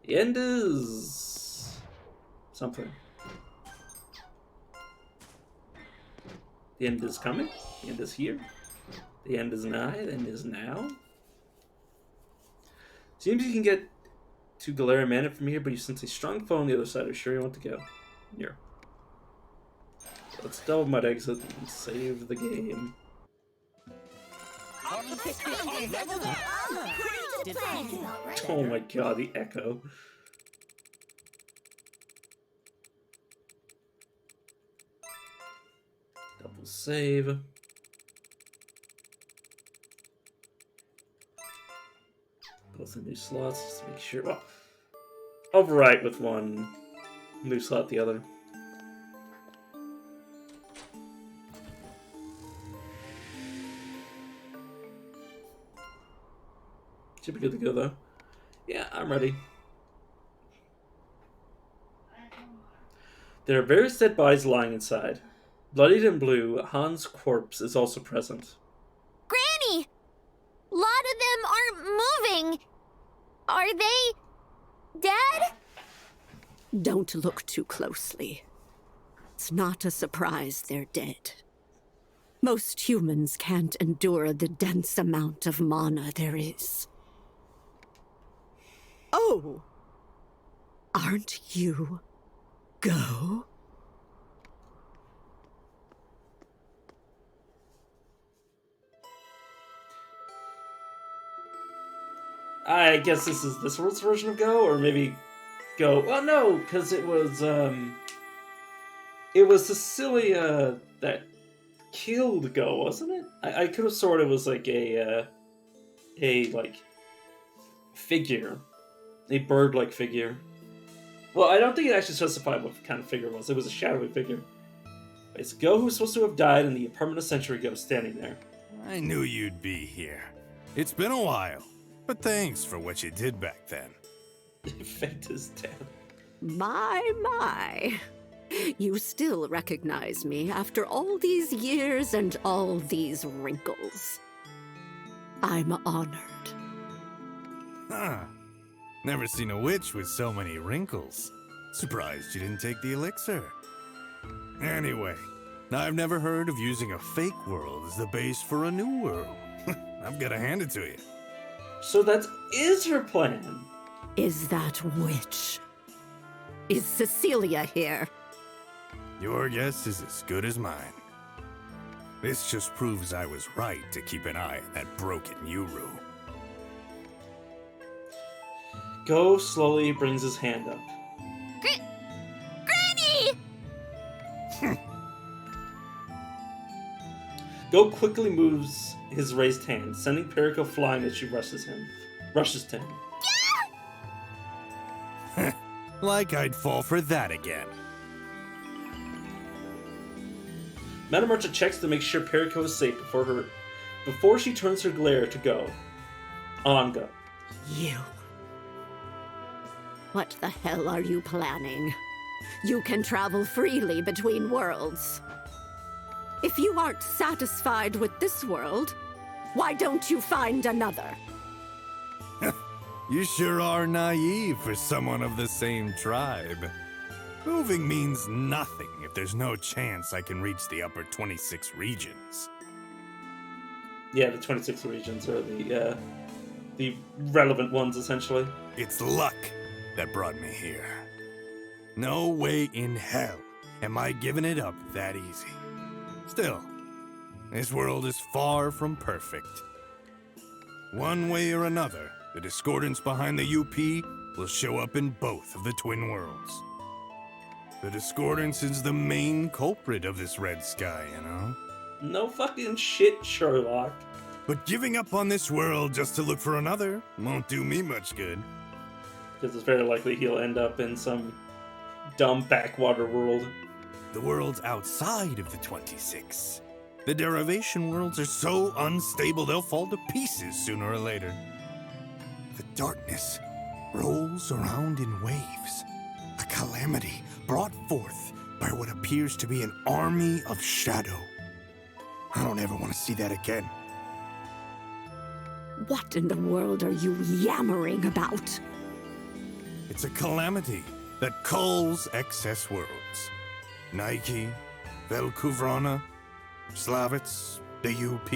The end is something. The end is coming. The end is here. The end is nigh. The end is now. Seems you can get to Galleria Manor from here, but you sense a strong foe on the other side. Are you sure you want to go? Here. Let's double mud exit and save the game. Oh my god, the echo. Double save. Both the new slots, just to make sure. Well, overwrite with one, new slot the other. Should be good to go though. Yeah, I'm ready. There are various dead bodies lying inside. Bloodied and blue, Han's corpse is also present. Granny! A lot of them aren't moving. Are they dead? Don't look too closely. It's not a surprise they're dead. Most humans can't endure the dense amount of mana there is. Oh! Aren't you Go? I guess this is this world's version of Go, or maybe Go. Well, no, because it was Cecilia that killed Go, wasn't it? I could have sworn it was like a like figure, a bird-like figure. Well, I don't think it actually specified what kind of figure it was. It was a shadowy figure. It's Go who's supposed to have died, and the apartment a century ago standing there. I knew you'd be here. It's been a while, but thanks for what you did back then. Fate is dead. My. You still recognize me after all these years and all these wrinkles. I'm honored. Huh. Never seen a witch with so many wrinkles. Surprised you didn't take the elixir. Anyway, I've never heard of using a fake world as the base for a new world. I've got to hand it to you. So that is her plan. Is that witch? Is Cecilia here? Your guess is as good as mine. This just proves I was right to keep an eye on that broken Yuru. Go slowly brings his hand up. Granny! Go quickly moves his raised hand, sending Perico flying as she rushes to him. Like I'd fall for that again. Madame Archer checks to make sure Perico is safe before she turns her glare to Go. On Go. You. What the hell are you planning? You can travel freely between worlds. If you aren't satisfied with this world, why don't you find another? You sure are naive for someone of the same tribe. Moving means nothing if there's no chance I can reach the upper 26 regions. Yeah, the 26 regions are the relevant ones, essentially. It's luck that brought me here. No way in hell am I giving it up that easy. Still, this world is far from perfect. One way or another, the discordance behind the UP will show up in both of the twin worlds. The discordance is the main culprit of this red sky, you know? No fucking shit, Sherlock. But giving up on this world just to look for another won't do me much good. Because it's very likely he'll end up in some dumb backwater world. The worlds outside of the 26. The derivation worlds are so unstable they'll fall to pieces sooner or later. The darkness rolls around in waves. A calamity brought forth by what appears to be an army of shadow. I don't ever want to see that again. What in the world are you yammering about? It's It's a calamity that culls excess worlds. Nike, Velkuvrana, Slavitz, the UP.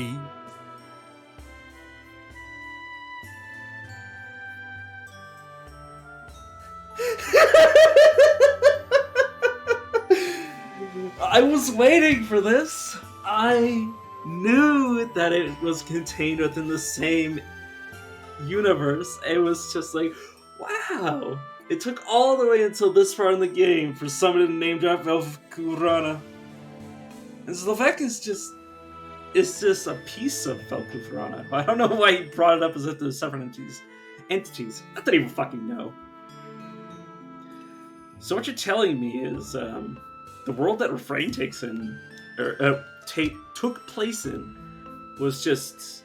I was waiting for this. I knew that it was contained within the same universe. It was just like, wow. It took all the way until this far in the game for somebody to name drop Velkuvrana. And Slovak is just a piece of Velkuvrana. I don't know why he brought it up as if they're separate entities. I don't even fucking know. So what you're telling me is the world that Refrain took place in was just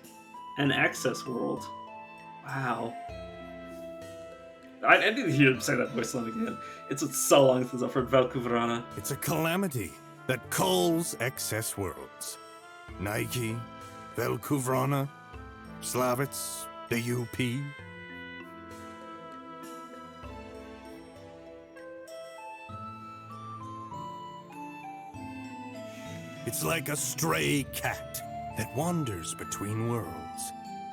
an access world. Wow. I didn't hear him say that voice line again. It's been so long since I've heard Velkuvrana. It's a calamity that culls excess worlds. Nike, Velkuvrana, Slavitz, the UP. It's like a stray cat that wanders between worlds.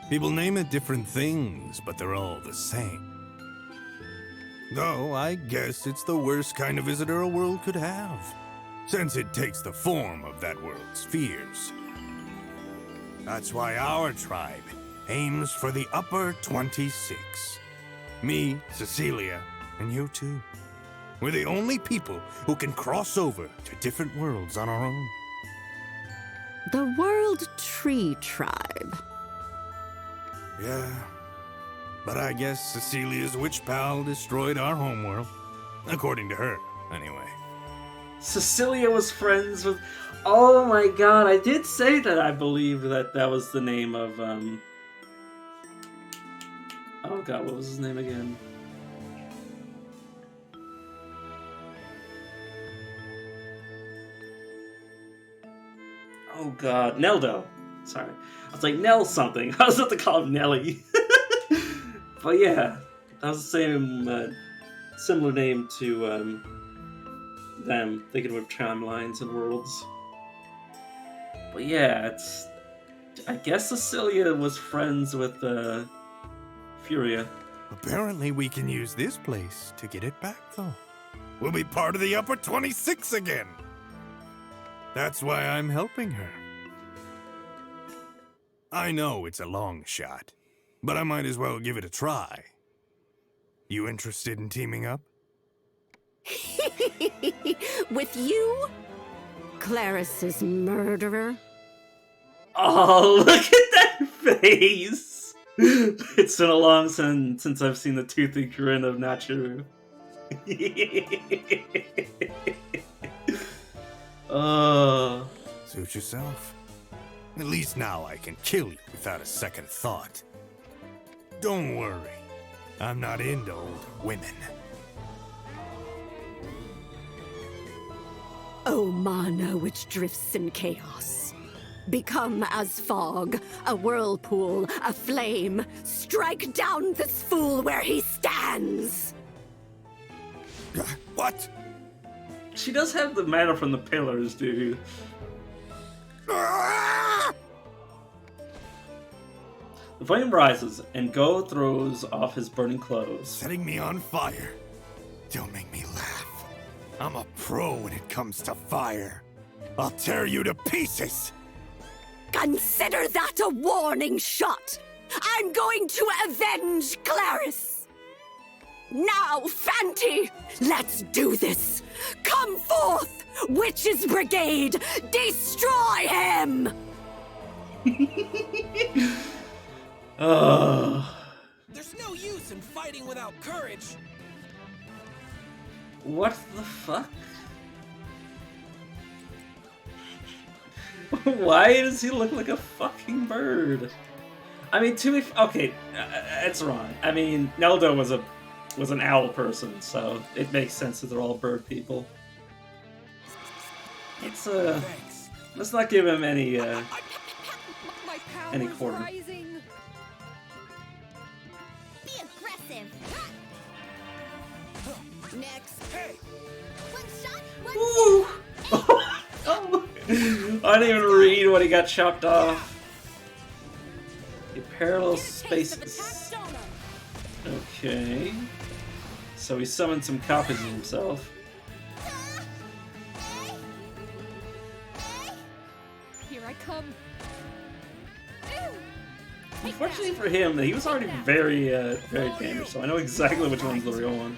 People name it different things, but they're all the same. Though, I guess it's the worst kind of visitor a world could have, since it takes the form of that world's fears. That's why our tribe aims for the upper 26. Me, Cecilia, and you too. We're the only people who can cross over to different worlds on our own. The World Tree Tribe. Yeah. But I guess Cecilia's witch pal destroyed our homeworld. According to her, anyway. Cecilia was friends with... Oh my god, I did say that I believe that was the name of, Oh god, what was his name again? Oh god, Neldo. Sorry. I was like, Nell something. I was about to call him Nelly. But yeah, that was the same, similar name to, them, thinking of timelines and worlds. But yeah, I guess Cecilia was friends with, Furia. Apparently we can use this place to get it back, though. We'll be part of the upper 26 again. That's why I'm helping her. I know it's a long shot, but I might as well give it a try. You interested in teaming up? With you? Claris's murderer? Oh, look at that face! It's been a long time since I've seen the toothy grin of Nachiru. Oh. Suit yourself. At least now I can kill you without a second thought. Don't worry. I'm not into old women. O mana which drifts in chaos. Become as fog, a whirlpool, a flame. Strike down this fool where he stands! What? She does have the mana from the pillars, dude. The flame rises, and Go throws off his burning clothes. Setting me on fire. Don't make me laugh. I'm a pro when it comes to fire. I'll tear you to pieces! Consider that a warning shot! I'm going to avenge Claris! Now, Fanti, let's do this! Come forth, Witches Brigade! Destroy him! There's no use in fighting without courage. What the fuck? Why does he look like a fucking bird? I mean, okay, it's wrong. I mean, Neldo was an owl person, so it makes sense that they're all bird people. It's let's not give him any quarter. Be aggressive. Next. Hey! One shot, one Ooh. I didn't even read when he got chopped off. The parallel spaces. Okay. So he summoned some copies of himself. Here I come. Unfortunately for him, he was already very damaged, so I know exactly which one's the real one.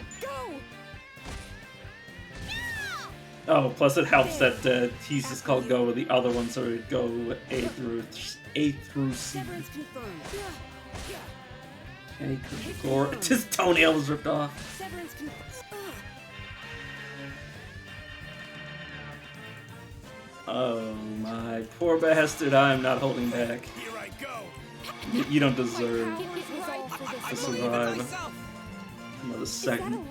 Oh, plus it helps that he's just called Go, the other ones are Go A through C. Severance confirmed. And he gore. His toenail was ripped off. Severance confirmed. Oh my poor bastard! I am not holding back. Here I go. You don't deserve I to believe in survive myself. another second.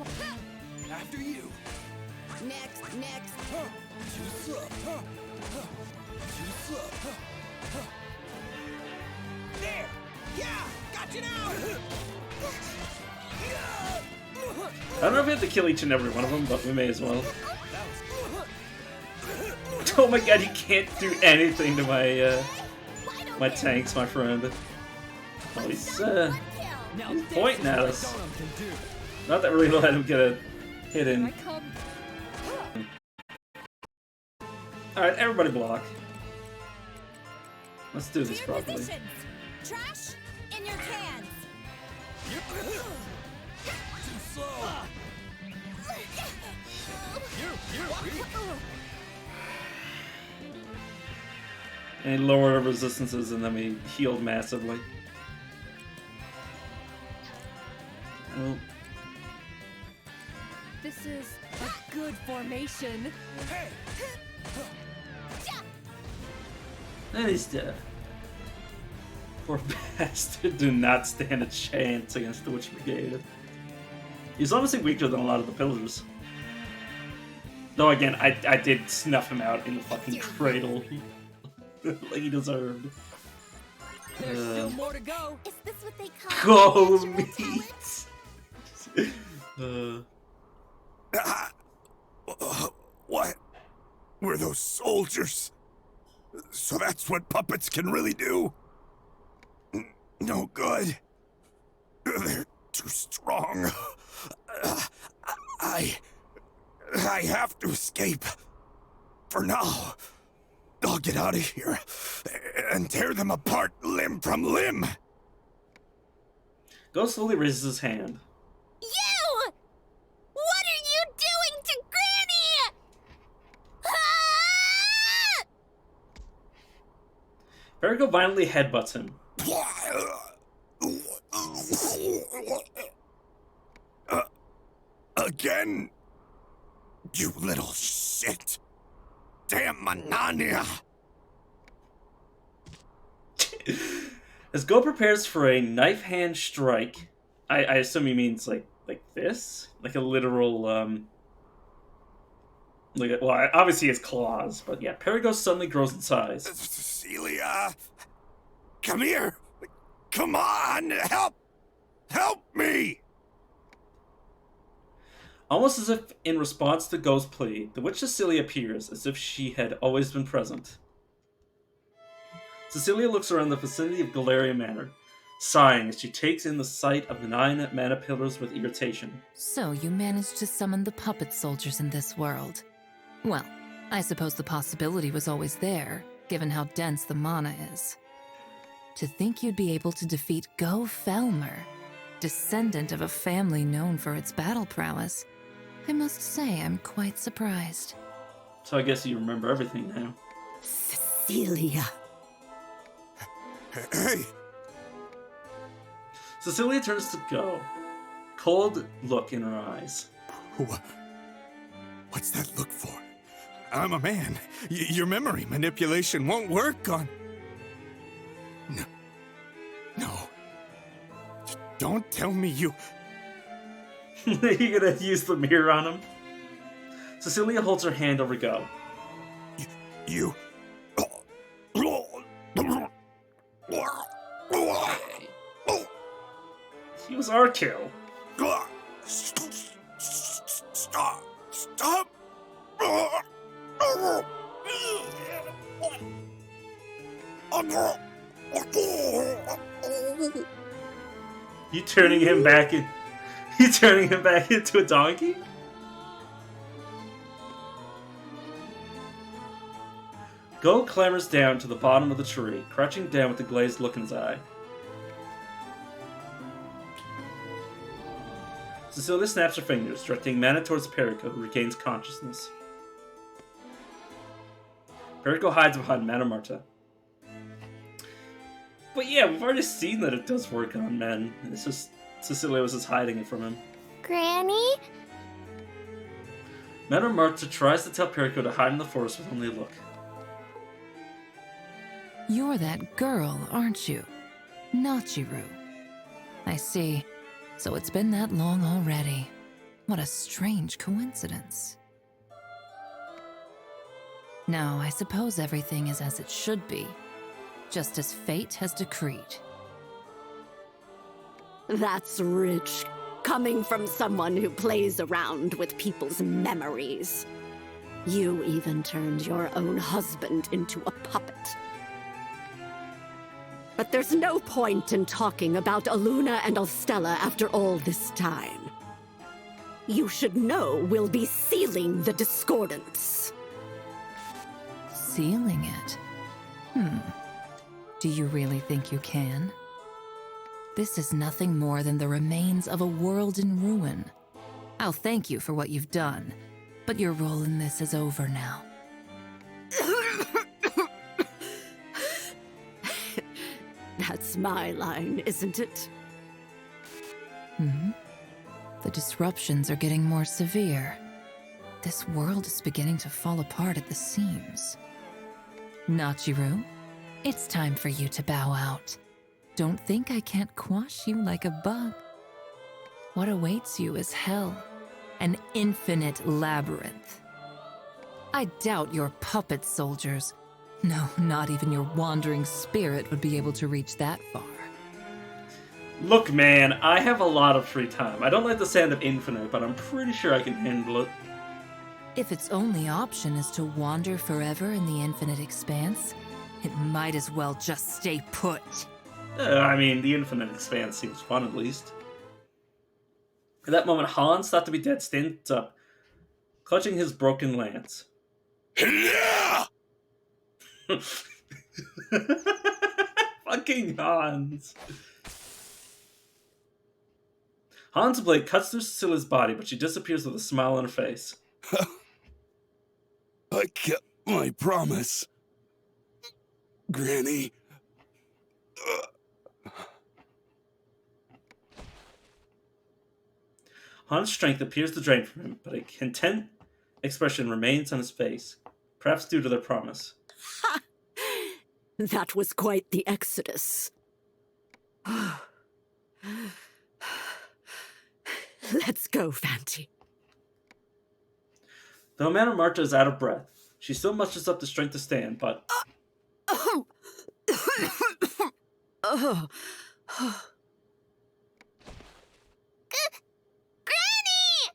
After you. Next. Too slow. Too slow. There. Yeah. Got you now. I don't know if we have to kill each and every one of them, but we may as well. Oh my god, you can't do anything to my my tanks, my friend. Oh, he's pointing at us. Not that really let him get a hit in. Alright, everybody block. Let's do this properly. Trash in your cans. Too slow. And he lowered our resistances and then we healed massively. Oh. This is a good formation. Hey. And he's dead. Poor bastard did not stand a chance against the Witch Brigade. He's honestly weaker than a lot of the pillars. Though again, I did snuff him out in the fucking cradle. Like he deserved. There's still more to go. Is this what they call Go natural talent? What? Were those soldiers? So that's what puppets can really do? No good. They're too strong. I have to escape. For now. I'll get out of here and tear them apart limb from limb. Ghost slowly raises his hand. You! What are you doing to Granny? Ah! Perigo violently headbutts him. Again? You little shit. Damn Manania! As Go prepares for a knife hand strike, I assume he means like this? Like a literal, well, obviously his claws, but yeah, Perigo suddenly grows in size. Celia! Come here! Come on! Help! Help me! Almost as if in response to Go's plea, the witch Cecilia appears as if she had always been present. Cecilia looks around the vicinity of Galleria Manor, sighing as she takes in the sight of the 9 mana pillars with irritation. So you managed to summon the puppet soldiers in this world. Well, I suppose the possibility was always there, given how dense the mana is. To think you'd be able to defeat Go Felmer, descendant of a family known for its battle prowess, I must say I'm quite surprised. So I guess you remember everything now. Cecilia. Hey! Cecilia turns to Go. Cold look in her eyes. What's that look for? I'm a man. Your memory manipulation won't work on... No. Don't tell me you... You're gonna use the mirror on him? Cecilia holds her hand over Go. You... He was our kill. Stop! You turning him back in? You turning him back into a donkey? Gold clambers down to the bottom of the tree, crouching down with a glazed look in his eye. Cecilia snaps her fingers, directing mana towards Perico, who regains consciousness. Perico hides behind Madame Marta. But yeah, we've already seen that it does work on men. It's just Cecilia was just hiding it from him. Granny? Madame Marta tries to tell Perico to hide in the forest with only a look. You're that girl, aren't you? Nachiru. I see. So it's been that long already. What a strange coincidence. Now, I suppose everything is as it should be, just as fate has decreed. That's rich, coming from someone who plays around with people's memories. You even turned your own husband into a puppet. But there's no point in talking about Aluna and Alstella after all this time. You should know we'll be sealing the discordance. Sealing it? Do you really think you can? This is nothing more than the remains of a world in ruin. I'll thank you for what you've done, but your role in this is over now. That's my line, isn't it? The disruptions are getting more severe. This world is beginning to fall apart at the seams. Nachiru, it's time for you to bow out. Don't think I can't quash you like a bug. What awaits you is hell, an infinite labyrinth. I doubt your puppet soldiers, no, not even your wandering spirit would be able to reach that far. Look, man, I have a lot of free time. I don't like the sound of infinite, but I'm pretty sure I can handle it. If its only option is to wander forever in the infinite expanse, it might as well just stay put. I mean, the infinite expanse seems fun, at least. At that moment, Hans, thought to be dead, stands up, clutching his broken lance. Fucking Hans. Hans' blade cuts through Cecilia's body, but she disappears with a smile on her face. I kept my promise, Granny. Hans' strength appears to drain from him, but a content expression remains on his face, perhaps due to their promise. That was quite the exodus. Let's go, Fanti. Though Madame Marta is out of breath, she still musters up the strength to stand, but... Granny!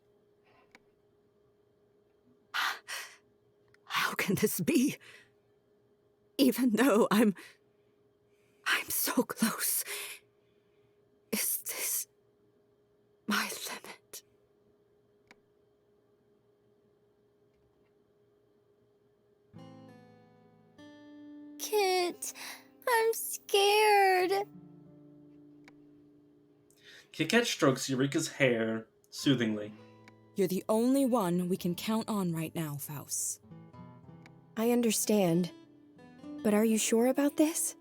How can this be? Even though I'm so close. Is this my limit? Kit, I'm scared. Kit Kat strokes Eureka's hair soothingly. You're the only one we can count on right now, Faust. I understand. But are you sure about this?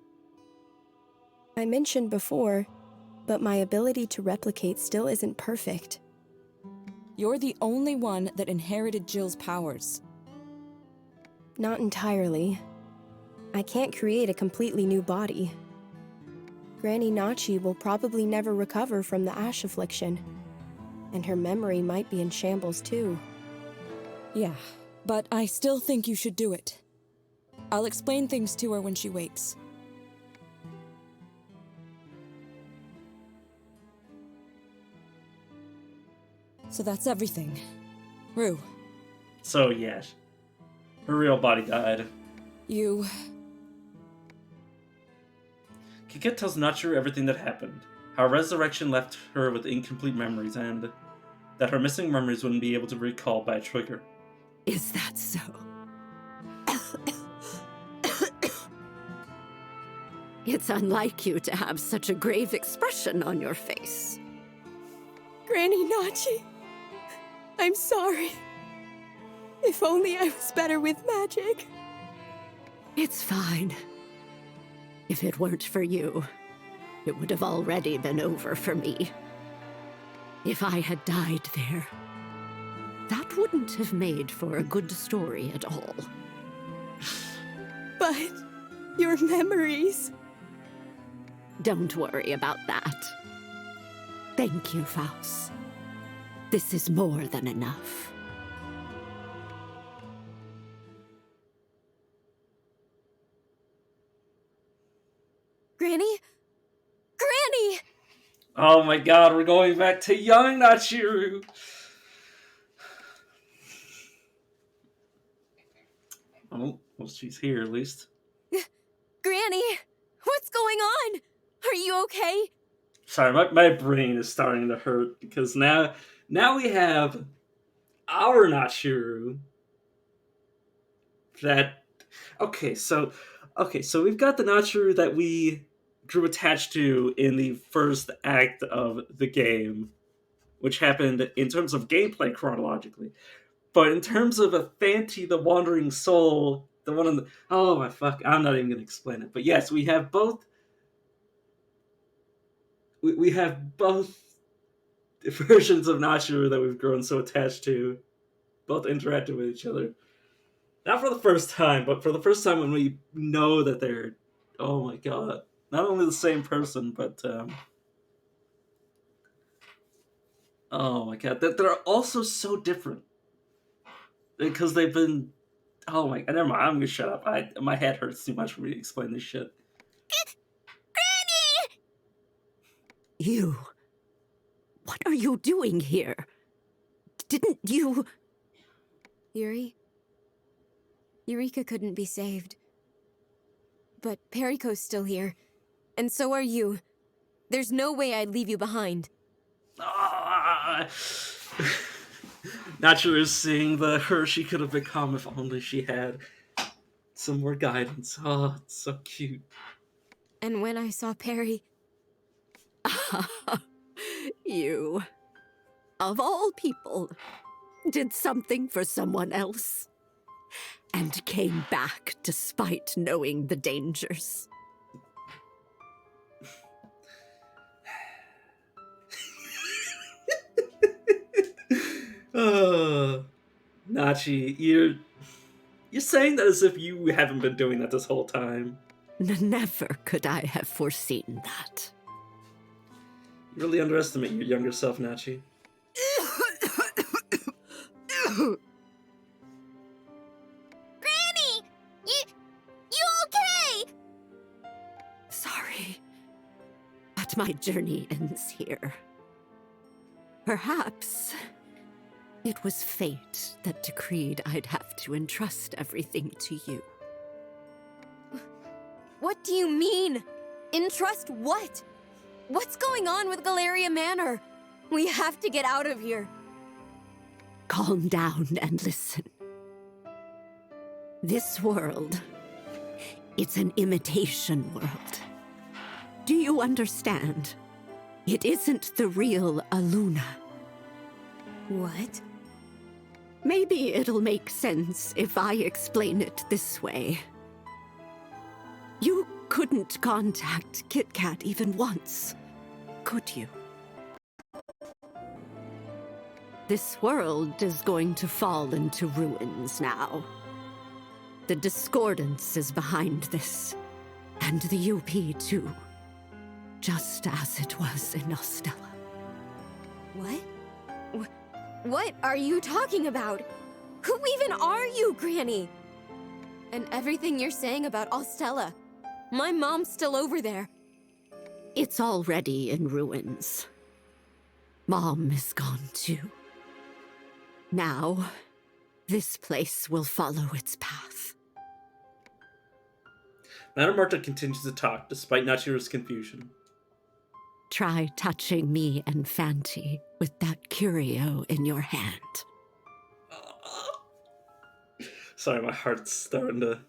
I mentioned before, but my ability to replicate still isn't perfect. You're the only one that inherited Jill's powers. Not entirely. I can't create a completely new body. Granny Nachi will probably never recover from the ash affliction. And her memory might be in shambles too. Yeah, but I still think you should do it. I'll explain things to her when she wakes. So that's everything. Rue. So, yeah. Her real body died. You... Kiket tells Nachiru everything that happened. How resurrection left her with incomplete memories, and that her missing memories wouldn't be able to be recalled by a trigger. Is that so? It's unlike you to have such a grave expression on your face. Granny Nachi, I'm sorry. If only I was better with magic. It's fine. If it weren't for you, it would have already been over for me. If I had died there, that wouldn't have made for a good story at all. But your memories... Don't worry about that. Thank you, Faust. This is more than enough. Granny? Granny! Oh my god, we're going back to young Nachiru! Oh, well, she's here at least. Granny! What's going on? Are you okay? Sorry, my brain is starting to hurt because now we have our Nachiru that... Okay, so we've got the Nachiru that we grew attached to in the first act of the game, which happened in terms of gameplay chronologically. But in terms of a Fanti, the Wandering Soul, the one on the... Oh my fuck, I'm not even going to explain it. But yes, we have both... We have both versions of Nachiru that we've grown so attached to, both interacting with each other. Not for the first time, but for the first time when we know that they're... Oh my god. Not only the same person, but... Oh my god. They're also so different. Because they've been... Oh my... Never mind, I'm gonna shut up. My head hurts too much for me to explain this shit. Granny! You... What are you doing here? Didn't you... Yuri? Eureka couldn't be saved. But Perico's still here. And so are you. There's no way I'd leave you behind. Nachiru is seeing the her she could have become if only she had some more guidance. Oh, it's so cute. And when I saw Perry... You, of all people, did something for someone else. And came back despite knowing the dangers. Nachi, you're saying that as if you haven't been doing that this whole time. Never could I have foreseen that. You really underestimate your younger self, Nachi. Granny! You okay? Sorry, but my journey ends here. Perhaps it was fate that decreed I'd have to entrust everything to you. What do you mean? Entrust what? What's going on with Galleria Manor? We have to get out of here. Calm down and listen. This world, it's an imitation world. Do you understand? It isn't the real Aluna. What? Maybe it'll make sense if I explain it this way. You couldn't contact Kit Kat even once, could you? This world is going to fall into ruins now. The Discordance is behind this, and the UP too, just as it was in Ostella. What? What are you talking about? Who even are you, Granny? And everything you're saying about Ostella. My mom's still over there. It's already in ruins. Mom is gone too. Now, this place will follow its path. Madame Marta continues to talk, despite Nachiro's confusion. Try touching me and Fanti with that curio in your hand. Sorry, my heart's starting to...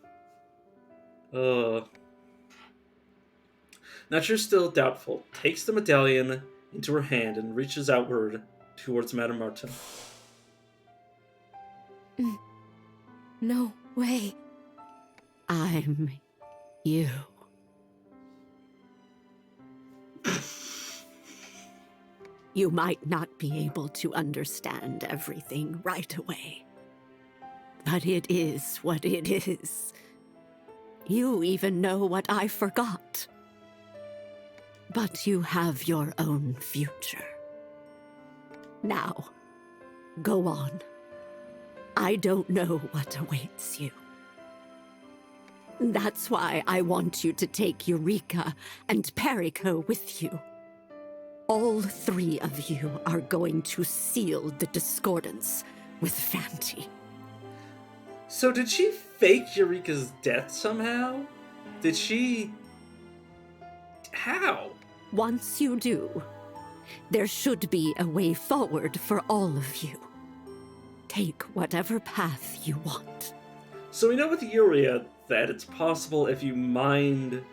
Nachiro's still doubtful, takes the medallion into her hand and reaches outward towards Madame Marta. No way. I'm you. You might not be able to understand everything right away, but it is what it is. You even know what I forgot. But you have your own future. Now, go on. I don't know what awaits you. That's why I want you to take Eureka and Perico with you. All three of you are going to seal the discordance with Fanti. So did she fake Eureka's death somehow? Did she... How? Once you do, there should be a way forward for all of you. Take whatever path you want. So we know with Yuria that it's possible if you mind...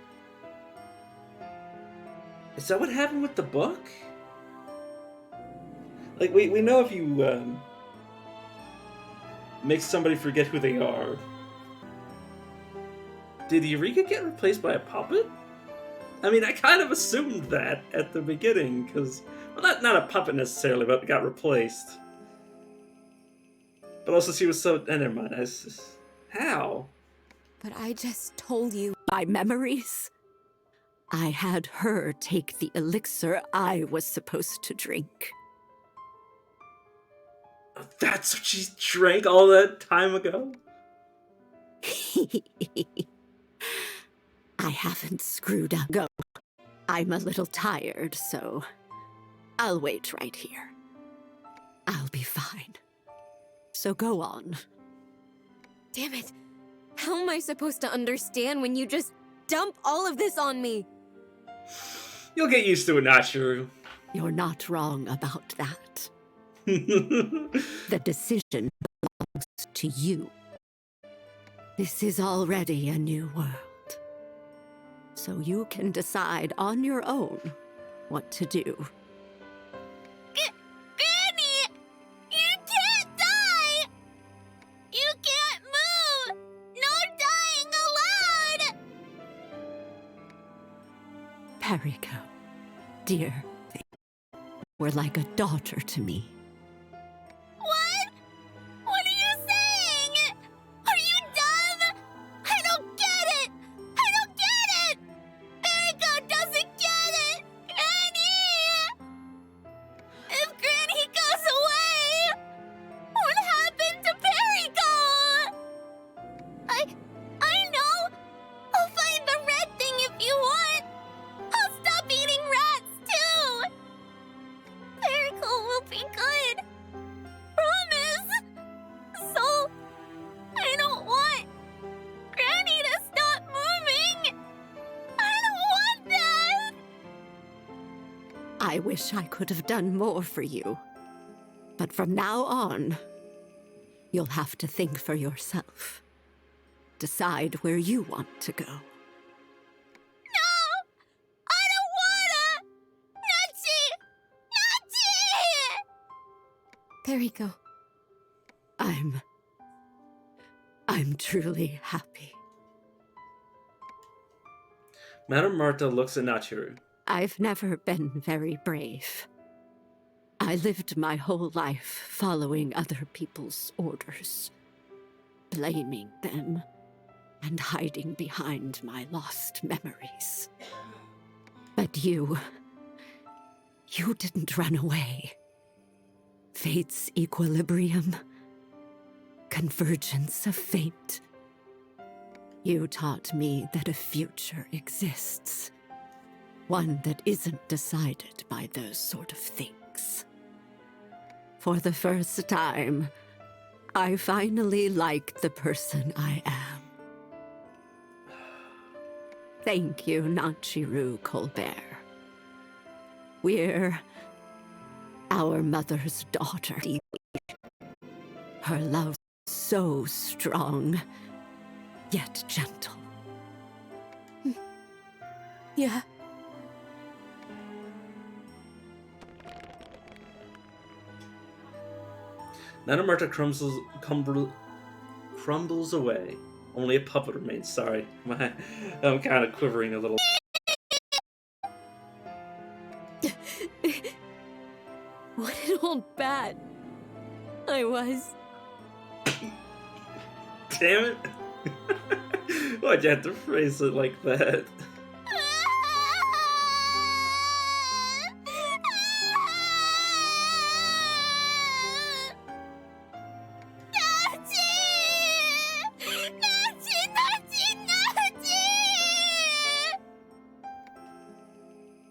Is that what happened with the book? Like, we know if you make somebody forget who they are. Did Eureka get replaced by a puppet? I mean, I kind of assumed that at the beginning, because... Well, not a puppet necessarily, but got replaced. But also she was so... never mind. How? But I just told you. My memories? I had her take the elixir I was supposed to drink. That's what she drank all that time ago? I haven't screwed up. Go. I'm a little tired, so I'll wait right here. I'll be fine. So go on. Damn it. How am I supposed to understand when you just dump all of this on me? You'll get used to it, Nachiru. You're not wrong about that. The decision belongs to you. This is already a new world. So you can decide on your own what to do. Granny! You can't die! You can't move! No dying allowed! Perico, dear thing, were like a daughter to me. What? What are you saying? Are you dumb? I don't get it! I don't get it! Perico doesn't get it! Granny! If Granny goes away, what happened to Perico? I know! I'll find the red thing if you want! I'll stop eating rats, too! Perico will be good! Promise! So, I don't want Granny to stop moving! I don't want that! I wish I could have done more for you. But from now on, you'll have to think for yourself. Decide where you want to go. No! I don't wanna! Nachi! Nachi! Perico. I'm truly happy. Madame Marta looks at Nachiru. I've never been very brave. I lived my whole life following other people's orders, blaming them, and hiding behind my lost memories. But you didn't run away. Fate's equilibrium, convergence of fate. You taught me that a future exists. One that isn't decided by those sort of things. For the first time, I finally like the person I am. Thank you, Nachiru Colbert. We're our mother's daughter. Her love so strong, yet gentle. Yeah. Nanamarta crumbles away. Only a puppet remains. Sorry. I'm kind of quivering a little. What an old bat I was. Damn it. Why'd you have to phrase it like that?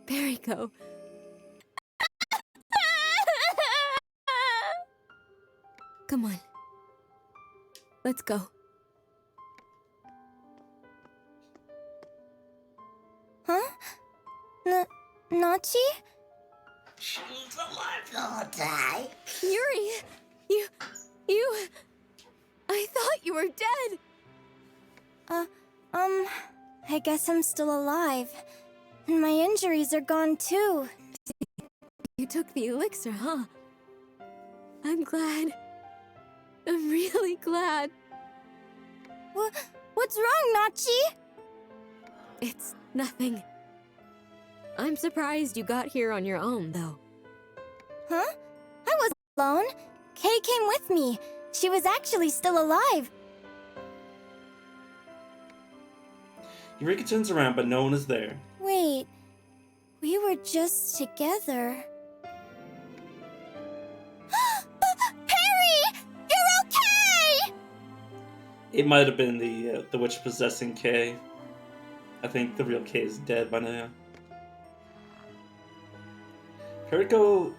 Bariko. Come on. Let's go. Huh? Nachi? She's alive the whole time. Yuri! You... I thought you were dead! I guess I'm still alive. And my injuries are gone too. You took the elixir, huh? I'm glad. I'm really glad. What's wrong, Nachi? It's nothing. I'm surprised you got here on your own, though. Huh? I wasn't alone. Kay came with me. She was actually still alive. Eureka turns around, but no one is there. Wait, we were just together. Perry! You're okay! It might have been the witch possessing Kay. I think the real Kay is dead by now. Periko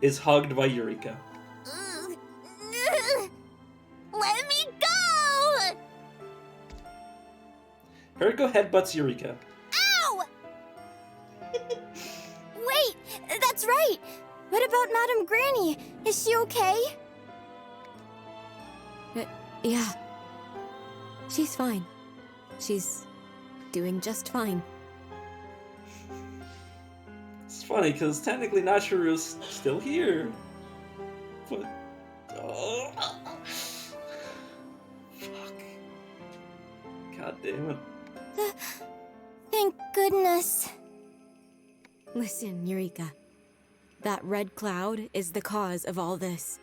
is hugged by Eureka. Let me go! Periko headbutts Eureka. Ow! Wait, that's right. What about Madame Granny? Is she okay? Yeah. She's fine. She's doing just fine. It's funny, because technically Nachiru's still here. But... oh... fuck. God damn it. Thank goodness. Listen, Eureka. That red cloud is the cause of all this.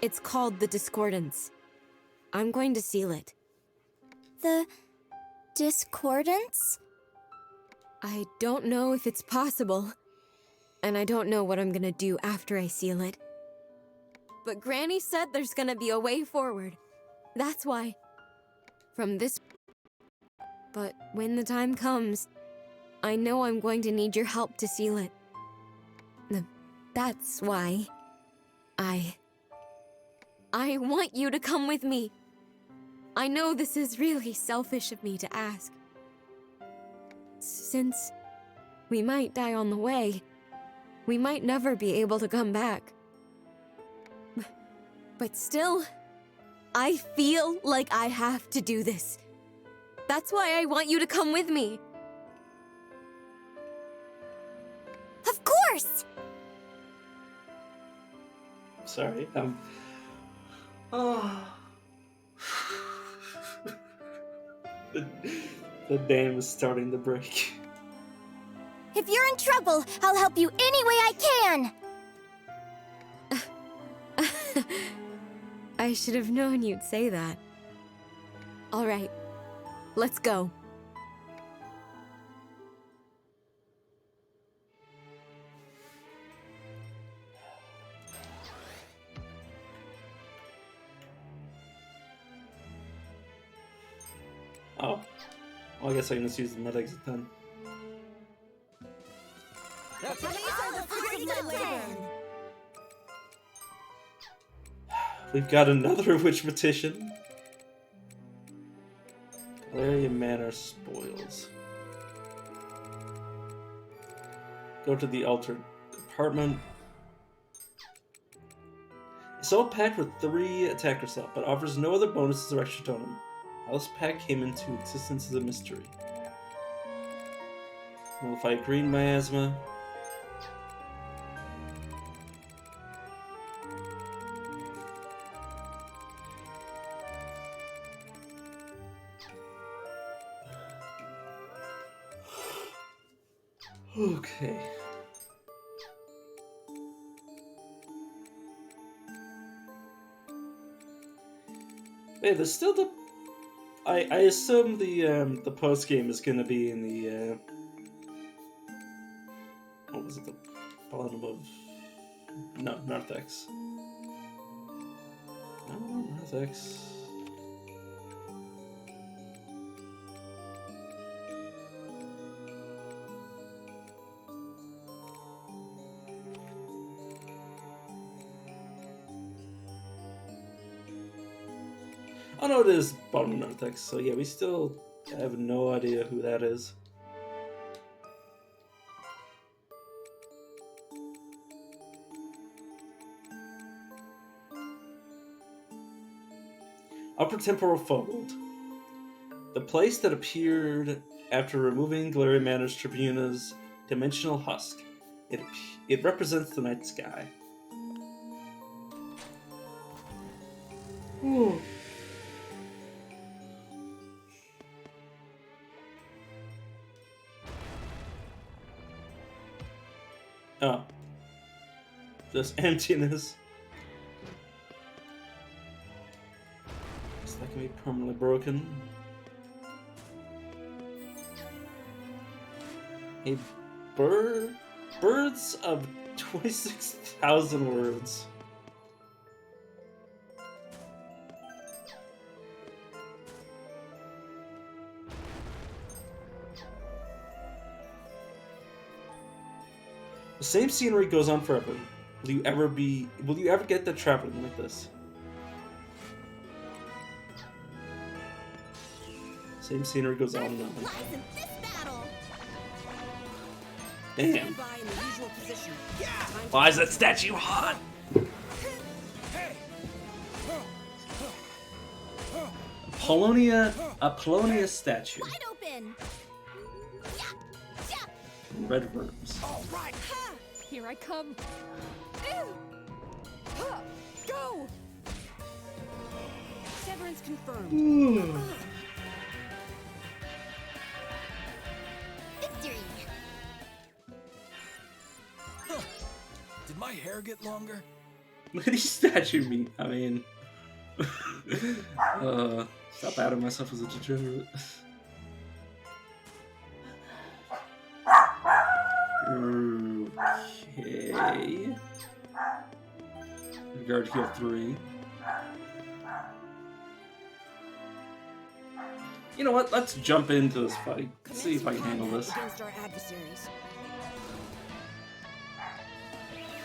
It's called the Discordance. I'm going to seal it. The Discordance? I don't know if it's possible, and I don't know what I'm gonna do after I seal it. But Granny said there's gonna be a way forward. That's why. From this... But when the time comes, I know I'm going to need your help to seal it. That's why... I want you to come with me. I know this is really selfish of me to ask. Since we might die on the way, we might never be able to come back. But still, I feel like I have to do this. That's why I want you to come with me. Of course! Sorry, oh. The dam is starting to break. If you're in trouble, I'll help you any way I can! I should have known you'd say that. All right, let's go. Oh. Well, I guess I can just use the med exit then. We've got another witch petition. Galleria Manor spoils. Go to the altered apartment. It's all packed with 3 attacker slot, but offers no other bonuses or extra totem. How this pack came into existence is a mystery. Nullify green miasma. Okay. Hey, there's still the. I assume the post game is gonna be in the what was it, the bottom of Narthex. No, Narthex. Oh no, it is bottom of Narthex, so yeah, we still have no idea who that is. Upper Temporal Fold. The place that appeared after removing Galleria Manor's Tribuna's dimensional husk. It represents the night sky. Ooh. Oh. Just emptiness. So that can be permanently broken. A birds of 26,000 words. The same scenery goes on forever. Will you ever get the traveling like this? Same scenery goes on and on. Damn. Why is that statue hot? Apollonia statue. Red worms. All right. Here I come. Go. Severance confirmed. Victory. Did my hair get longer? Look at these statue meat. I mean, stop adding myself as a degenerate. Okay. Guard heal 3. You know what? Let's jump into this fight. See if I can handle this. Against our adversaries.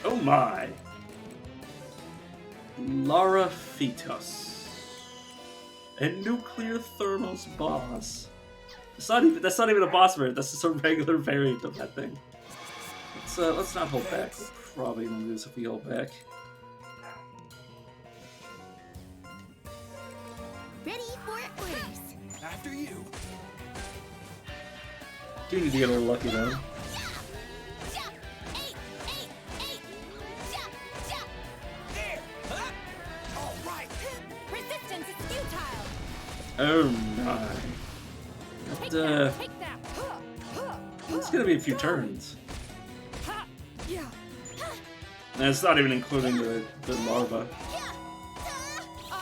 Oh my! Lara Fetus. A nuclear thermos boss. That's not even a boss variant, that's just a regular variant of that thing. Let's not hold back. We're probably gonna lose if we hold back. Ready for orders. After you. Do need to get a little lucky though. Resistance is futile. Oh my. It's gonna be a few turns. And it's not even including the larva.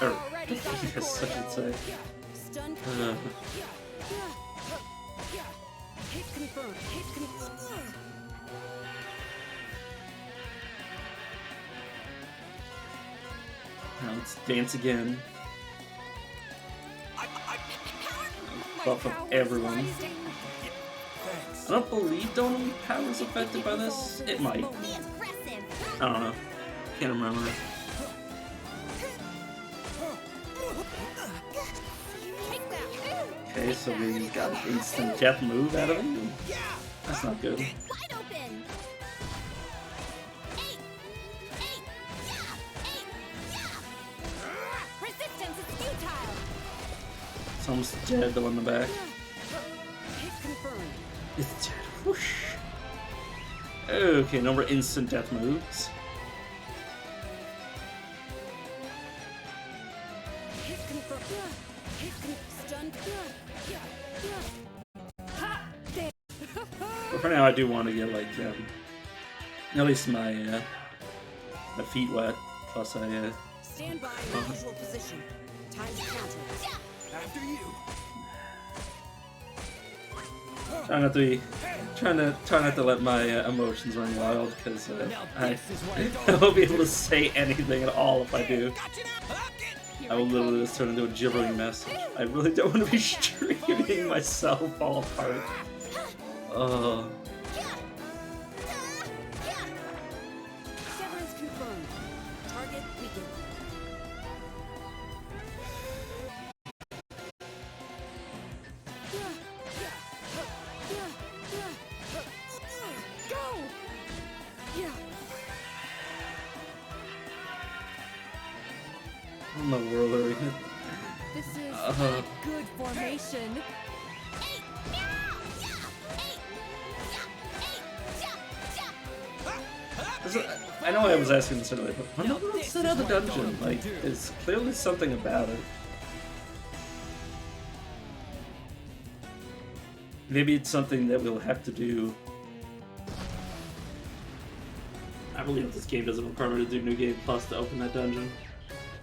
Or, yes, I should say. Now let's dance again. Buff up everyone. I don't believe Donald Power is affected by this. It might. I don't know. Can't remember. Okay, so we got an instant death move out of him. That's not good. Wide open. Resistance is futile. Someone's dead, the one in the back. Hit confirmed. It's dead. Whoosh. Okay, no more instant death moves. Hit confirmed. Hit stunned. Ha! There. But for now, I do want to get like at least my my feet wet. Plus, I Stand by in your usual position. Time to counter. After you. trying not to let my emotions run wild because I won't be able to say anything at all if I do. I will literally just turn into a gibbering mess. I really don't want to be streaming myself all apart. Severance confirmed. Target weakened. Go! Yeah. What in the world are we? This is good formation. I know I was asking this earlier, but what's that other dungeon? Like, there's clearly something about it. Maybe it's something that we'll have to do. I believe this game doesn't require me to do New Game Plus to open that dungeon.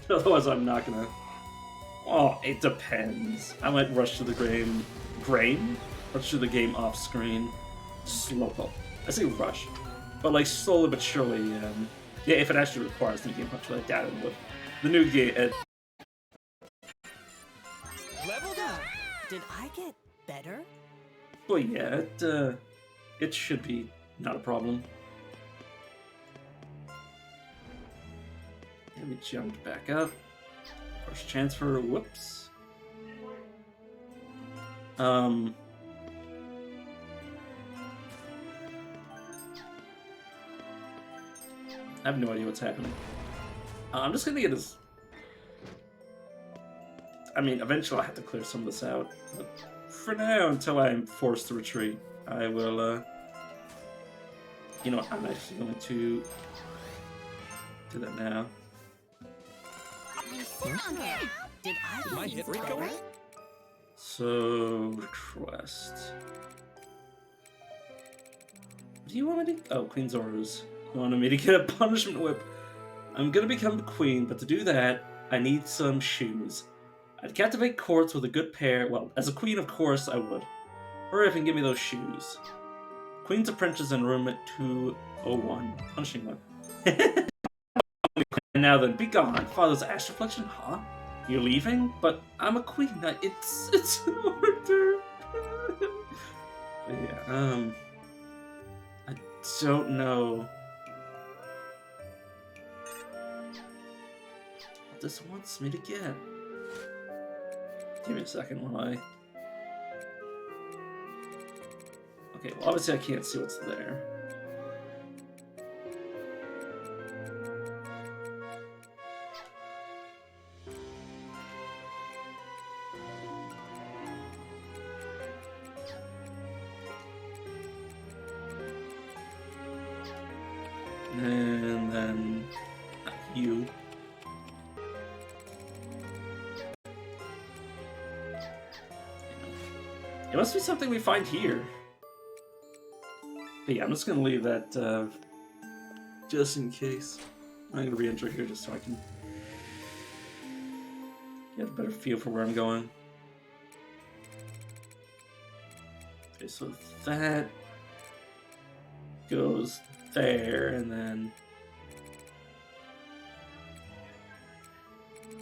Otherwise, I'm not gonna. Oh, it depends. I might rush to the game. Rush to the game off screen. Slow. I say rush. But like slowly but surely, yeah, if it actually requires New Game Plus, I doubt it would. The new game, Leveled up. Did I get better? well, yeah, it should be not a problem. And we jumped back up. First chance for whoops. I have no idea what's happening. I'm just gonna get this. I mean, eventually I have to clear some of this out. But for now, until I'm forced to retreat, I will, you know what, I'm actually going to do that now. Did I hit recover? So, request. What do you want me to... Oh, Queen's orders. You wanted me to get a punishment whip. I'm gonna become the queen, but to do that, I need some shoes. I'd captivate courts with a good pair. Well, as a queen, of course, I would. Hurry up and give me those shoes. Queen's apprentice in room at 201. Punishing whip. And now then, be gone. Father's ash reflection, huh? You're leaving? But I'm a queen. It's an order. Yeah, I don't know what this wants me to get. Give me a second while I... Okay, well obviously I can't see what's there. And then you. It must be something we find here. But yeah, I'm just gonna leave that just in case. I'm gonna re-enter here just so I can get a better feel for where I'm going. Okay, so that goes there, and then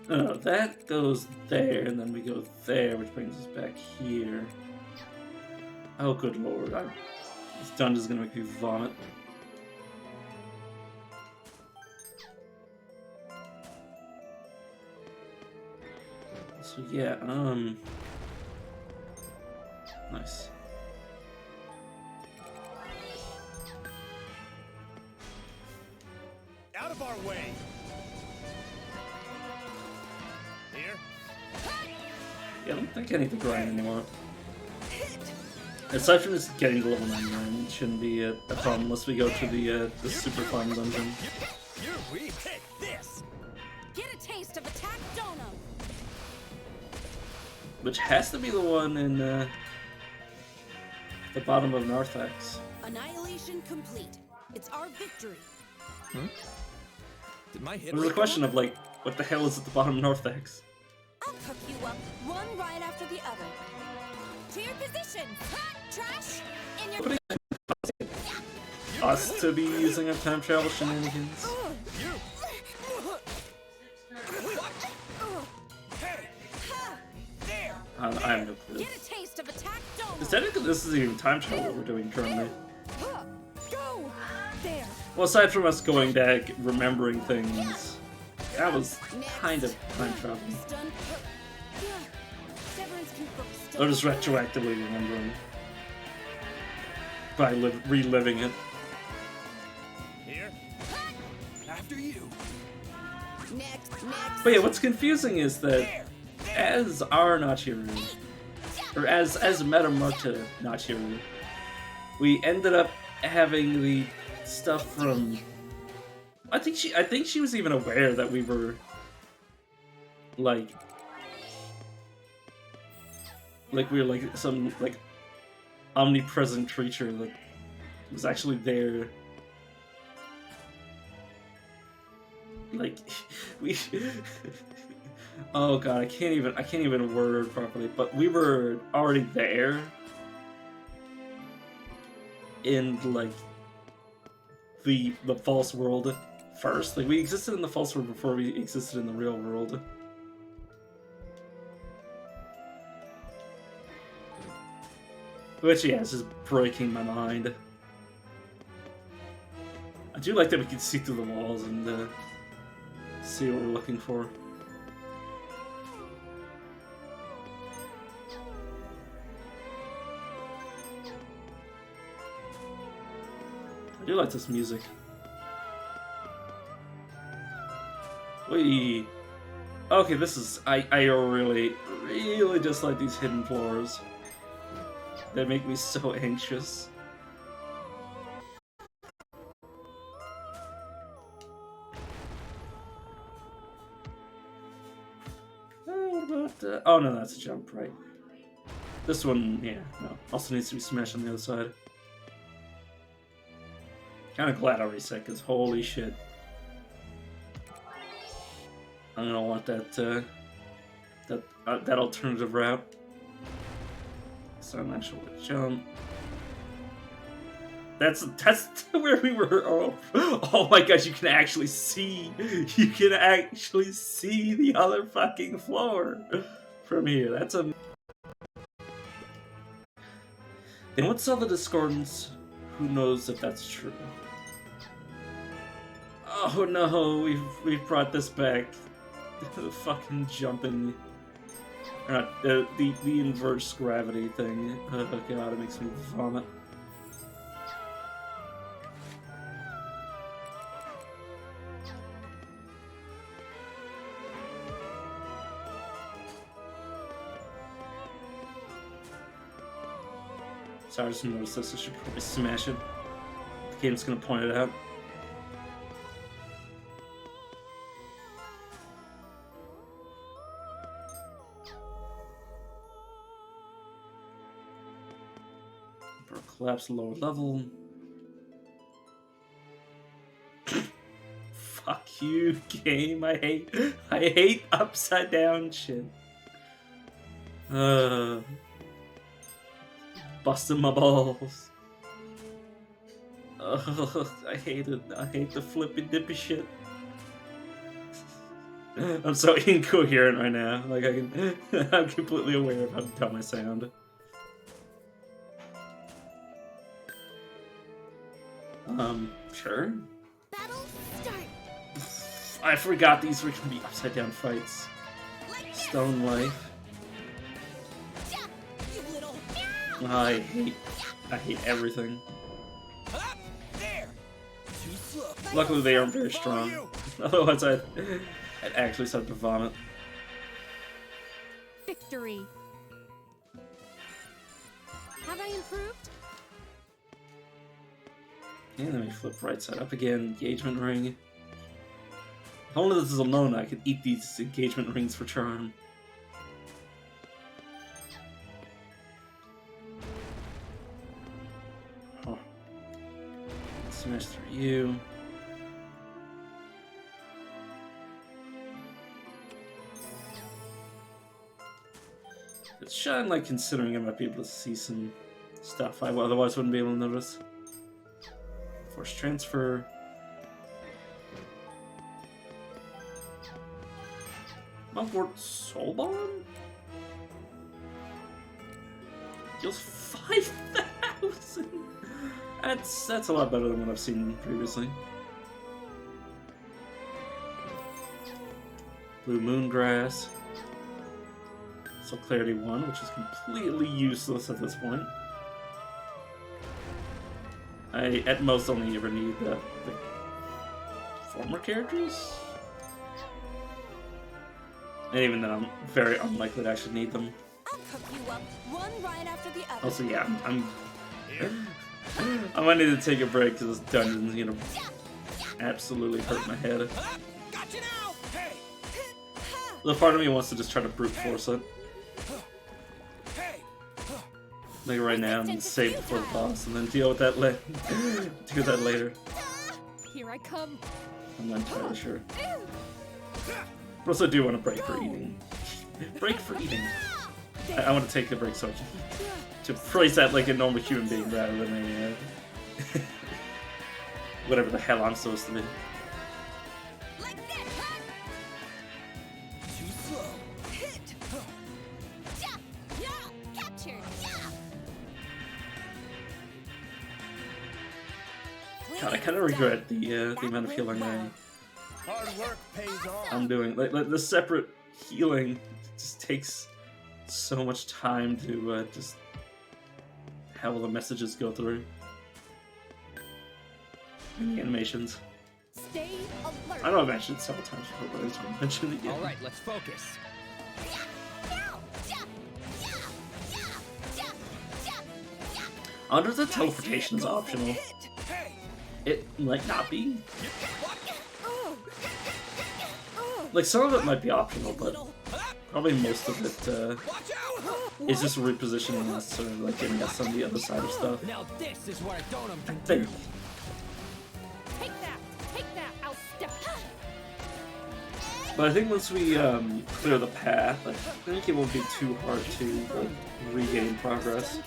no, that goes there, and then we go there, which brings us back here. Oh, good lord! This dungeon's gonna make me vomit. So yeah, way. Here. Yeah, I don't think I need to grind anymore. Aside from just getting to level 99, it shouldn't be a problem unless we go to the super fun dungeon. You're weak. Take this. Get a taste of attack donut. Which has to be the one in the bottom of Narthex. Annihilation complete. It's our victory. Huh? Did my hit It was a question of like, what the hell is at the bottom of Narthex? I'll cook you up, one right after the other. To your position. Hot trash in your. What us to be using our time travel shenanigans? I have no clue. Get a taste of attack donut. Is technically this is even time travel what we're doing currently. Go there. Well, aside from us going back, remembering things, that was kind of time travel. Or just retroactively remembering by reliving it. Here. After you. Next. But yeah, what's confusing is that as our Nachiru, or as Metamarta Nachiru, we ended up having the stuff from. I think she was even aware that we were like we were like some like omnipresent creature that was actually there. Like we oh god, I can't even word properly, but we were already there in like the false world first. Like we existed in the false world before we existed in the real world. Which, yeah, is just breaking my mind. I do like that we can see through the walls and see what we're looking for. I do like this music. Wait. Okay, this is... I really dislike these hidden floors. They make me so anxious. Oh no, that's a jump, right. This one, yeah, no. Also needs to be smashed on the other side. Kinda glad I reset, because holy shit. I'm gonna want that, that alternative route. So I'm actually jump. That's where we were. Oh my gosh! You can actually see. You can actually see the other fucking floor from here. That's a. And what's all the discordance? Who knows if that's true? Oh no! We've brought this back. The fucking jumping. The inverse gravity thing. Oh god, it makes me vomit. Sorry, I just noticed this. I should probably smash it. The game's gonna point it out. Collapse lower level. Fuck you, game. I hate upside down shit. Busting my balls. I hate it. I hate the flippy dippy shit. I'm so incoherent right now. Like I'm completely aware of how dumb I sound. Sure. Battle start. I forgot these were gonna be upside down fights. Like Stone Life. I hate everything. Luckily they aren't very strong. Otherwise, I'd actually start to vomit. Victory. Have I improved? And then we flip right side up again. Engagement ring. If only this is alone, I could eat these engagement rings for charm. Oh. Smash through you. It's shine, like, considering I might be able to see some stuff I otherwise wouldn't be able to notice. Force transfer. Mugwort Soul Bomb? Deals 5,000! That's a lot better than what I've seen previously. Blue Moongrass. So Clarity 1, which is completely useless at this point. I, at most, only ever need the former characters. And even then, I'm very unlikely to actually need them. I'll cook you up one right after the other. Also, yeah, I might need to take a break because this dungeon's gonna absolutely hurt my head. Gotcha now. Hey. The part of me wants to just try to brute force it. Like right now, I'm gonna save before the boss and then deal with that later. Here I come. I'm not entirely sure. But also, I do want to break for eating. Break for eating. I want to take the break so I can to phrase that like a normal human being rather than a whatever the hell I'm supposed to be. Too slow. Hit. Yeah. Captured. God, I kind of regret the amount of healing Hard work pays off. I'm doing. Like the separate healing just takes so much time to just have all the messages go through. And the animations. Stay alert. I know I've mentioned it several times before, but I just want to mention it again. All right, let's focus. Under the teleportation is optional. It might not be. Like, some of it might be optional, but probably most of it is just repositioning us, sort of like getting us on the other side of stuff. Now this is where I don't I improve. think. Take that. I'll step. But I think once we clear the path, I think it won't be too hard to like, regain progress.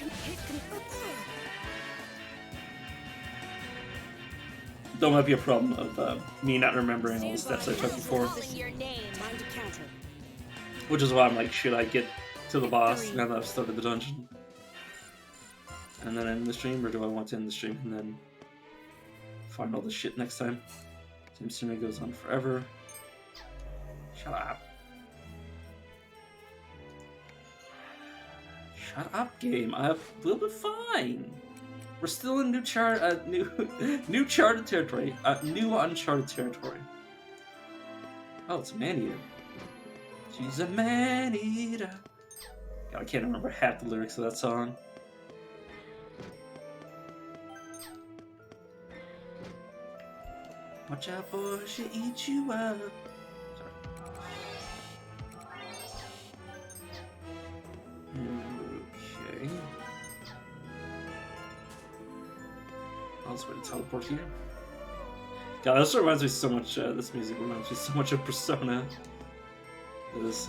There might be a problem of me not remembering all the steps I took before. Which is why I'm like, should I get to the boss now that I've started the dungeon? And then end the stream, or do I want to end the stream and then find all the shit next time? Same stream goes on forever. Shut up. Shut up, game. We'll be fine. We're still in new charted territory. New uncharted territory. Oh, it's a man-eater. She's a man-eater. God, I can't remember half the lyrics of that song. Watch out, boy, she'll eat you up. Okay. I'll just wait to teleport here. God, this reminds me so much, this music reminds me so much of Persona. This,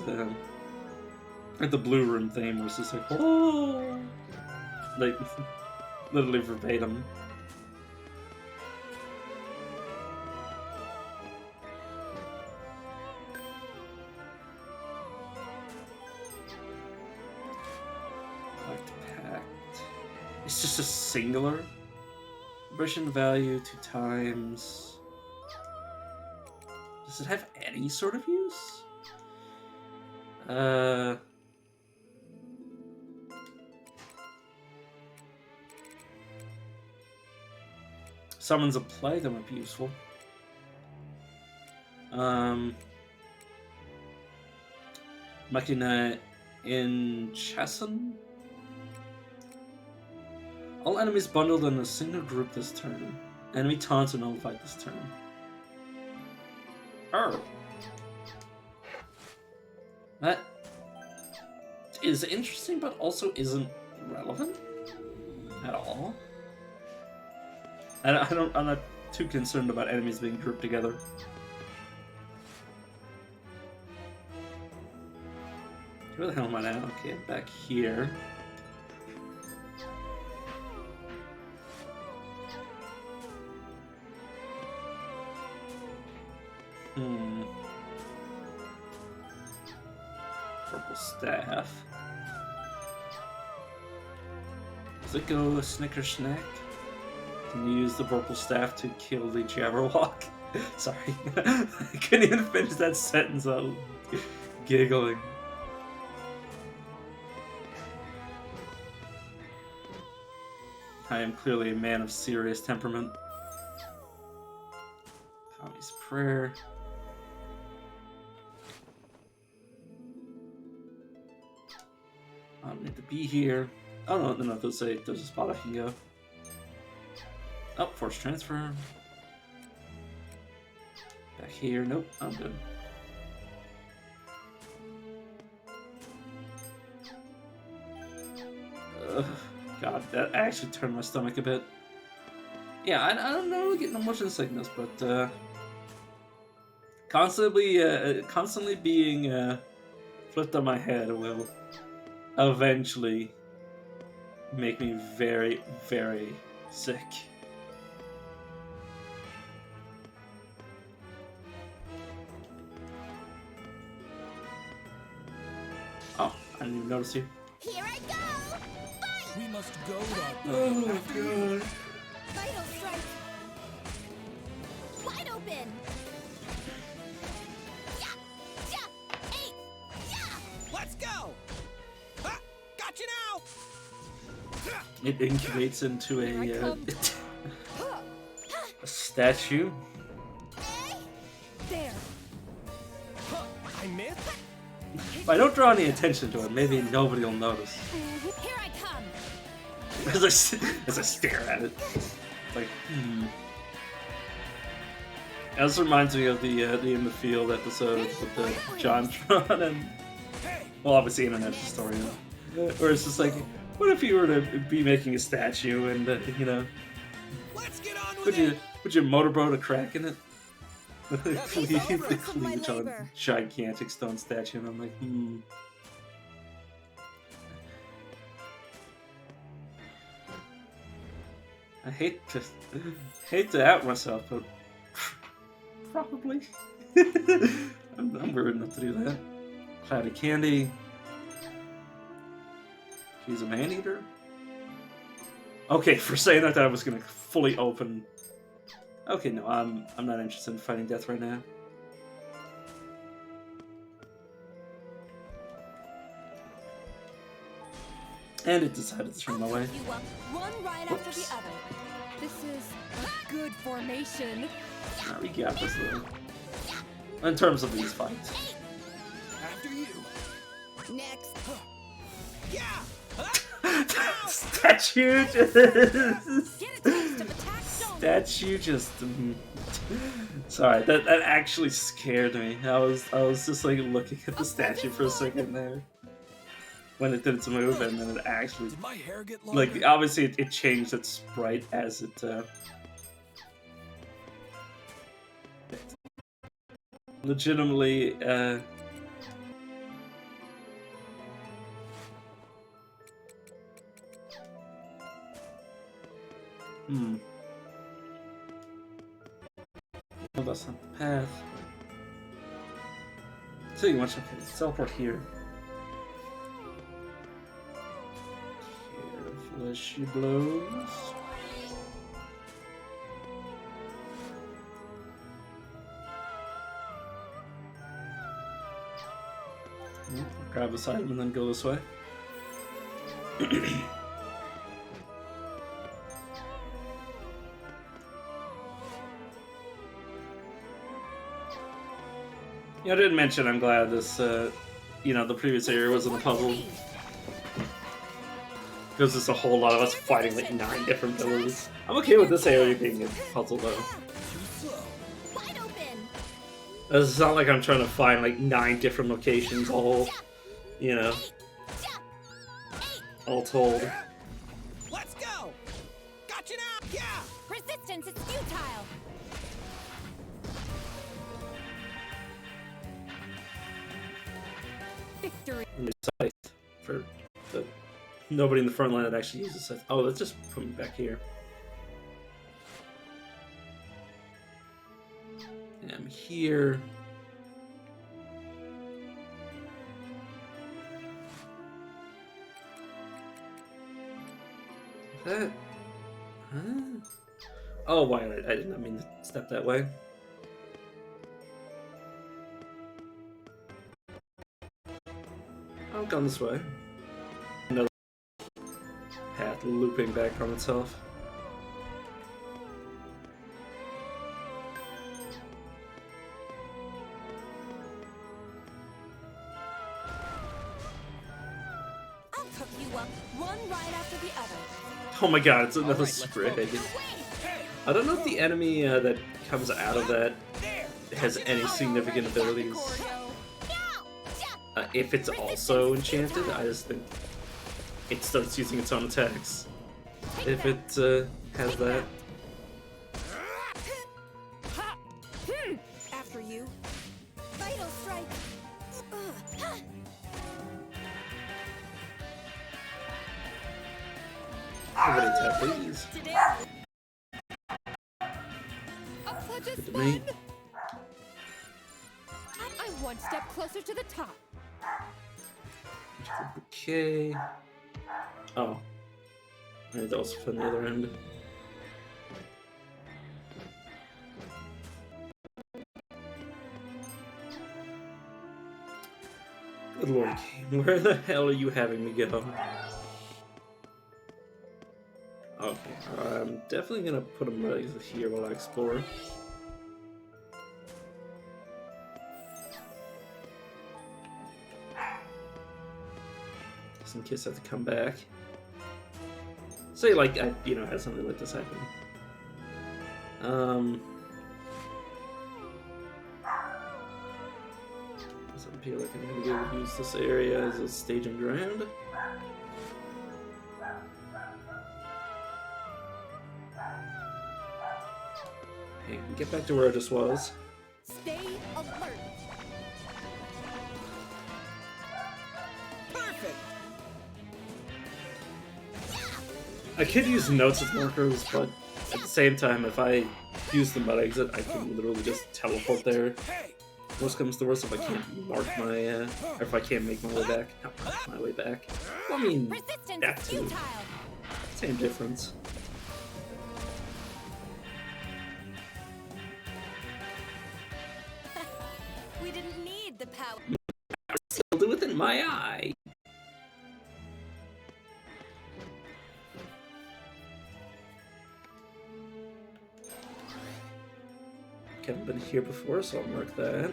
like the Blue Room theme was just like, oh! Like, literally verbatim. It's just a singular impression value 2 times. Does it have any sort of use? Summons a play that might be useful. Machina in Chasson. All enemies bundled in a single group this turn. Enemy taunts are nullified this turn. Oh. That is interesting, but also isn't relevant at all. I'm not too concerned about enemies being grouped together. Where the hell am I now? Okay, I'm back here. Purple staff. Does it go Snicker Snack? Can you use the purple staff to kill the Jabberwock? Sorry. I couldn't even finish that sentence. I was giggling. I am clearly a man of serious temperament. Kami's prayer. I don't need to be here. Oh no, there's a spot I can go. Oh, force transfer. Back here, nope, I'm good. Ugh, God, that actually turned my stomach a bit. Yeah, I don't know, getting no motion sickness, but constantly being flipped on my head will eventually make me very, very sick. Oh, I didn't even notice you. Here I go! Fight! We must go to Oh my God. Vital strike! Wide open! Yeah! Yeah! 8! Yeah! Let's go! Ha! Got you now! It incubates into a statue. There. I missed? If I don't draw any attention to it, maybe nobody will notice. Here I come. As I stare at it, it's like, This reminds me of the In the Field episode with the JonTron and, well, obviously Internet Historian, where it's just like, what if you were to be making a statue and you know, would you motorboat a crack in it? The cleavage on a gigantic stone statue, and I'm like, I hate to out myself, but probably. I'm weird enough to do that. Cloudy candy. He's a man-eater. Okay, for saying that, I was gonna fully open. Okay, no, I'm not interested in fighting death right now. And it decided to turn my way. One right after the other. This is a good formation. Nah, we got this though. In terms of these fights. After you. Next. Yeah! Statue just sorry, that actually scared me. I was just like looking at the statue for a second there when it did its move, and then it actually, Did my hair get longer? like, obviously it changed its sprite as it legitimately well, that's not the path. So you want to teleport here. Careful as she blows. Grab this item and then go this way. Yeah, I didn't mention I'm glad this, you know, the previous area wasn't a puzzle. Because there's a whole lot of us fighting like 9 different villains. I'm okay with this area being a puzzle though. It's not like I'm trying to find like 9 different locations all, you know, all told. Let's go! Gotcha now! Yeah! Resistance is futile! Victory! Scythe for the nobody in the front line that actually uses scythe. Oh, let's just put me back here. And I'm here. That? Huh? Oh, why? I did not mean to step that way. I've gone this way. Another path looping back on itself. I'll cook you up, one right after the other. Oh my god, it's another sprig. I don't know if the enemy that comes out of that has any significant abilities. If it's also enchanted, I just think it starts using its own attacks. If it has that. After you. Vital strike. Nobody tap these. Good to me. I'm one step closer to the top. Okay. Oh. I need to also from the other end. Good lord, where the hell are you having me go? Okay, I'm definitely gonna put him right here while I explore. Just in case I have to come back. Say, like, I, you know, had something like this happen. Doesn't appear like I'm gonna be able to use this area as a staging ground. Okay, get back to where I just was. Stay alert. Perfect! I could use notes as markers, but at the same time, if I use them at exit, I can literally just teleport there. Worst comes to worst, if I can't mark my, or if I can't make my way back. Not mark my way back. Well, I mean, that too. Same difference. We didn't need the power. Still within my eye. Haven't been here before, so I'll mark that.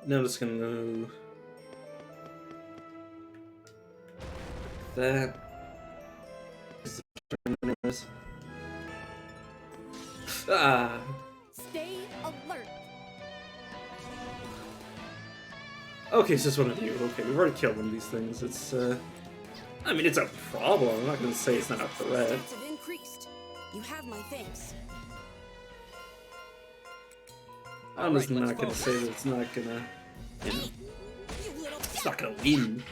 Now I'm just gonna that. Ah. Stay alert. Okay, it's just one of you. Okay, we've already killed one of these things. It's, I mean, it's a problem. I'm not gonna say it's not a threat. Have increased. You have my thanks. I'm just not gonna say that it's not gonna, you know, it's not gonna win.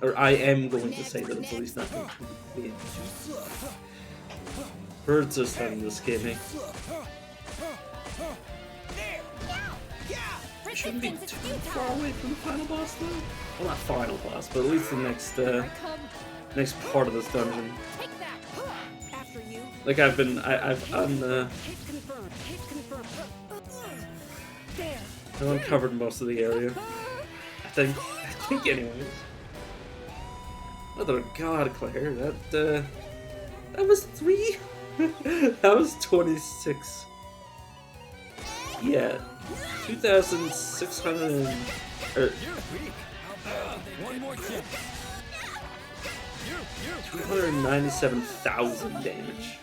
Or I am going to say that it's at least not going to win. Birds are starting to scare me. I shouldn't be too far away from the final boss though. Well, not final boss, but at least the next next part of this dungeon. Like I've uncovered most of the area. I think anyways. Mother God, Claire, that was 3? That was 26. Yeah, 2,600 One more chance. 297,000 damage.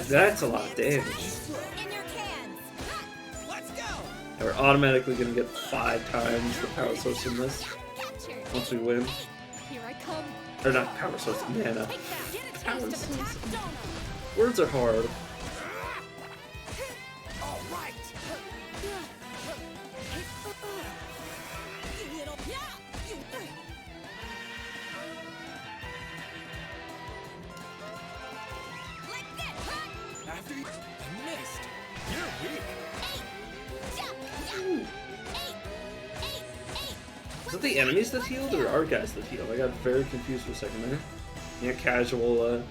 That's a lot of damage. We're automatically gonna get 5 times the power source in this once we win. Here I come. Or not power source, mana. Power source. Words are hard. All right. After you, I missed. You're weak. Is it the enemies that healed or our guys that healed? I got very confused for a second there. Yeah, casual,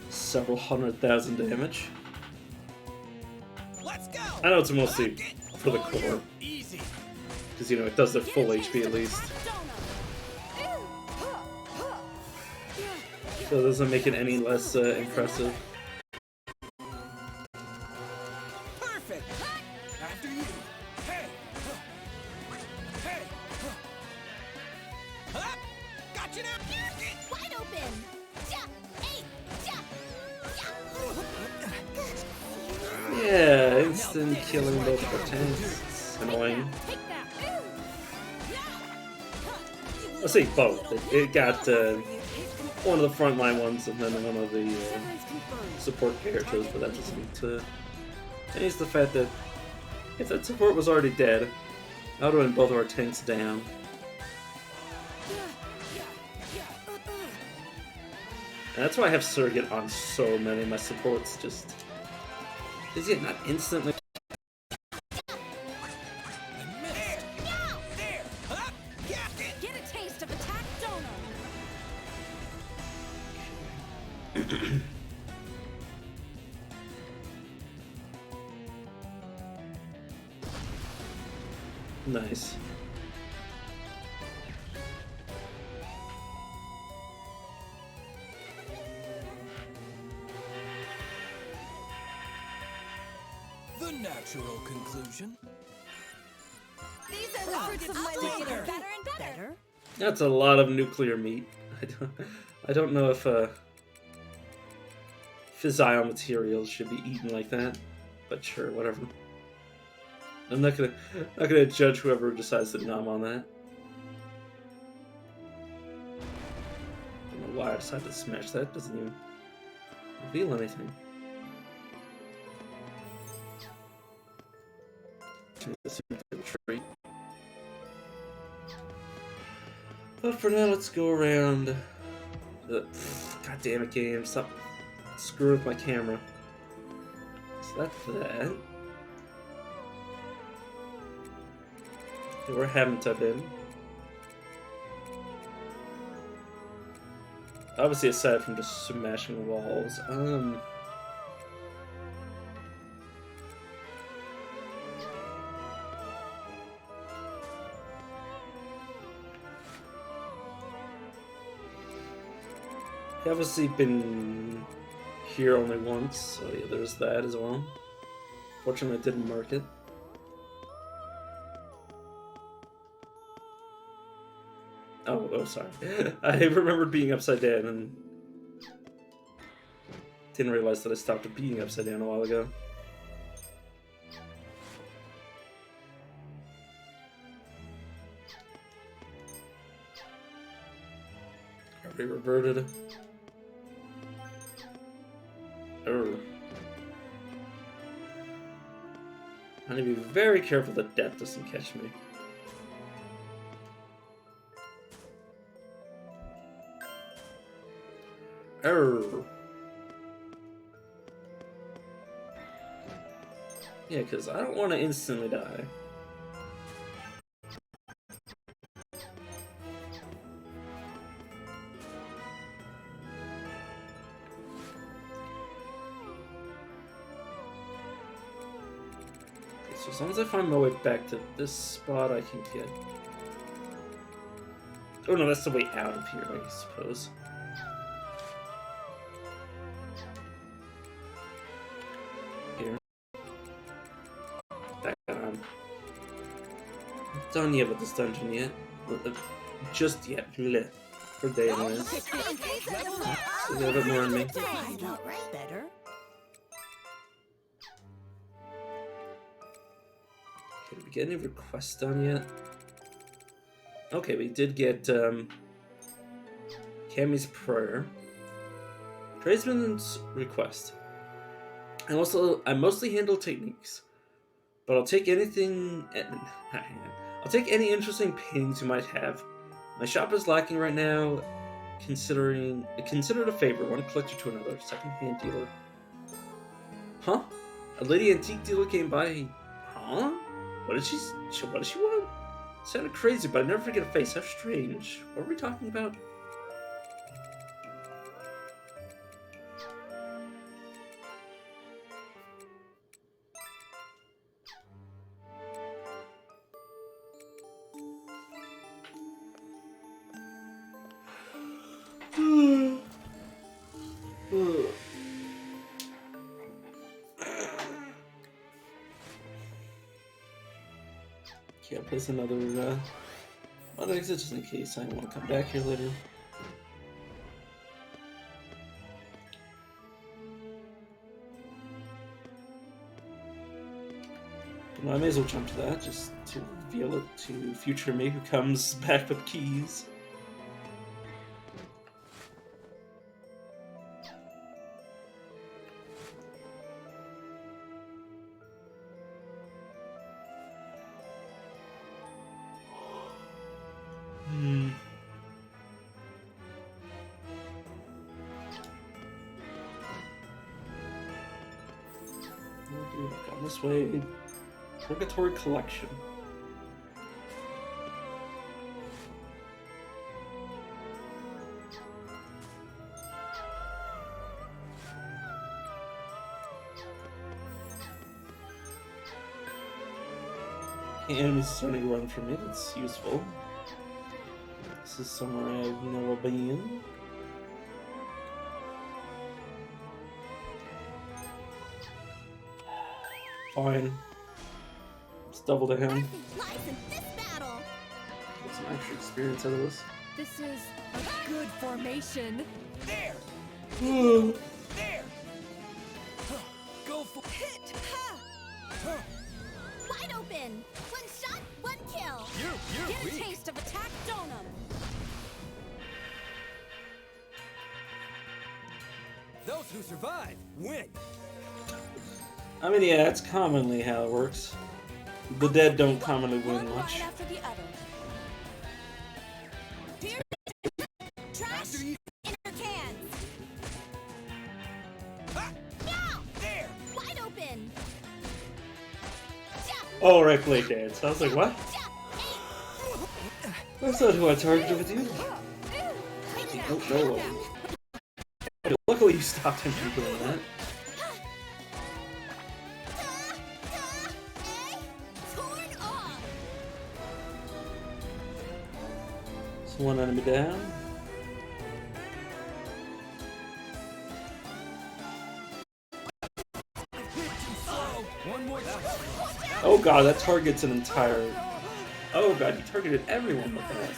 several 100,000 damage. Let's go. I know it's mostly for the core. Easy. Because, you know, it does their full HP at least. So it doesn't make it any less impressive. Perfect. After you. Hey. Hey. Up. Gotcha now. Wide open. Yeah, instant killing both of our tanks. It's annoying. Let's say both. It got one of the frontline ones and then one of the support characters, but that doesn't need to change the fact that if that support was already dead, I would have been both of our tanks down. And that's why I have Surrogate on so many of my supports, just... Is it not instantly... Get a taste of attack donut. Nice. The natural conclusion. These are the fruits of my labor. Better and better. That's a lot of nuclear meat. I don't know if fissile materials should be eaten like that, but sure, whatever. I'm not gonna judge whoever decides to nom on that. I don't know why I decided to smash that. Doesn't even reveal anything. Tree. But for now, let's go around. God damn it, game! Stop screwing with my camera. So that's that. Okay, where haven't I been? Obviously, aside from just smashing walls, I've obviously been here only once, so yeah, there's that as well. Fortunately, I didn't mark it. Oh, sorry. I remembered being upside down and didn't realize that I stopped being upside down a while ago. Already reverted. I need to be very careful that death doesn't catch me. Yeah, because I don't want to instantly die. As long as I find my way back to this spot, I can get... Oh no, that's the way out of here, I suppose. Here. Back on. Not done yet with this dungeon yet. Just yet. Bleh. For day anyways. A little bit more in me. Better. Okay, did we get any requests done yet? Okay, we did get Cammy's prayer. Tradesman's request. I mostly handle techniques, but I'll take anything. I'll take any interesting paintings you might have. My shop is lacking right now. Consider it a favor. One collector to another. Second-hand dealer. Huh? A lady antique dealer came by. Huh? What does she want? Sounded crazy, but I never forget a face. How strange. What are we talking about? Okay, I'll place another exit just in case I want to come back here later. I may as well jump to that just to reveal it to future me who comes back with keys. Gone this way. Purgatory Collection. Okay, enemies starting to run from me. That's useful. This is somewhere I've never been. Fine. Let's double to him. Get some extra experience out of this. This is a good formation. There! Ooh. There! Go for hit! Wide open! One shot, one kill! Get a taste of attack donum. Those who survive win. I mean, yeah, that's commonly how it works. The dead don't commonly win much. After the other. Trash in her cans! Now! There! Wide open! Oh, right, play dance. I was like, what? That's not who I targeted with you. Oh, no. Luckily, you stopped him from doing that. So one enemy down. Oh god, that targets an entire... Oh god, he targeted everyone with that.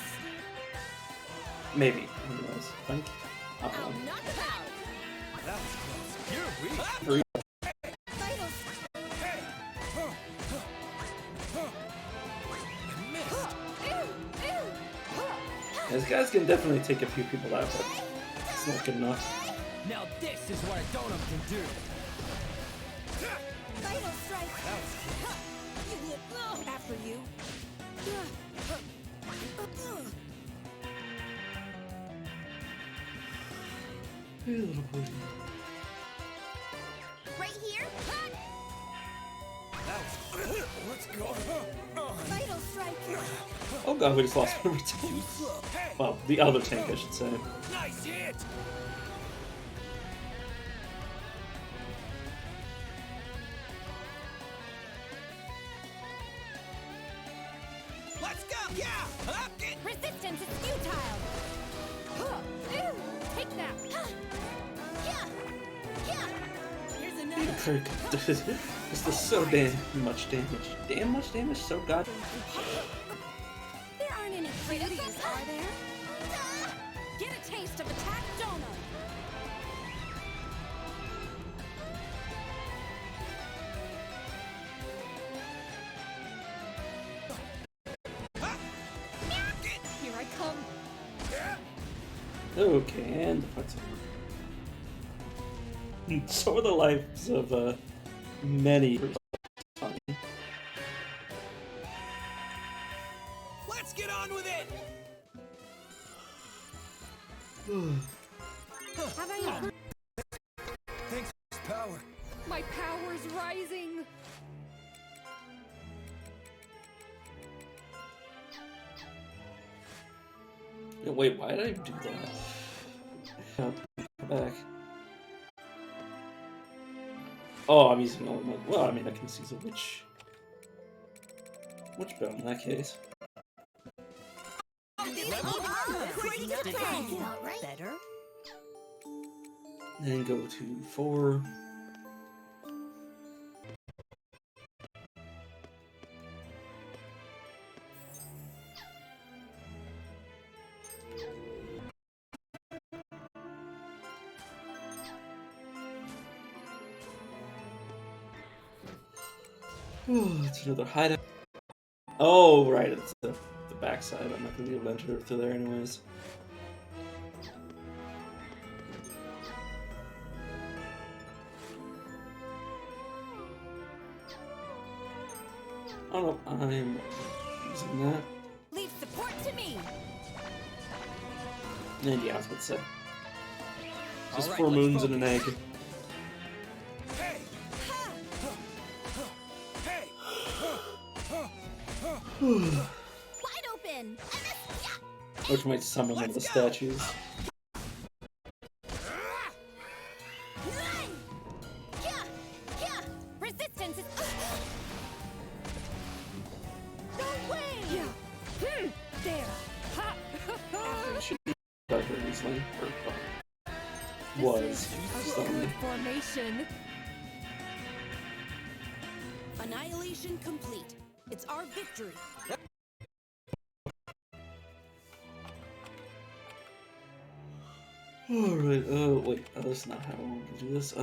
Maybe. Who knows? I think. I don't know. Three. These guys can definitely take a few people out, but it's not good enough. Now this is what a donut can do. Final strike! After you. Hey, little buddy. Right here? Let's go. Final strike! Oh god, we just lost one of our tank. Well, the other tank, I should say. Nice hit! Let's go! Yeah! Up! Resistance is futile! Take that! Here's another! This is so damn much damage. Damn much damage? So god. There aren't any cuties, are there? Get a taste of attack donut! Here I come! Okay, and the fight's over. So are the lives of many. Let's get on with it! Have I improved? Thanks for this power. My power's rising! Wait, why did I do that? Come back. Oh, I'm using all my. Well, I mean, I can use a witch belt in that case. Better? Then go to 4. It's another hideout. Oh, right, it's the backside. I'm not gonna be able to enter through there anyways. Oh no, I'm using that. Leave support to me! And yeah, I was about to say. Just All right, 4 let's moons and an egg. focus. Hey! Hey! Wide open! Which might summon one of the statues. Resistance is... No way! There! Ha! Should be better easily. Was. Good formation. Annihilation complete. It's our victory. Alright, oh wait, oh, that's not how I want to do this.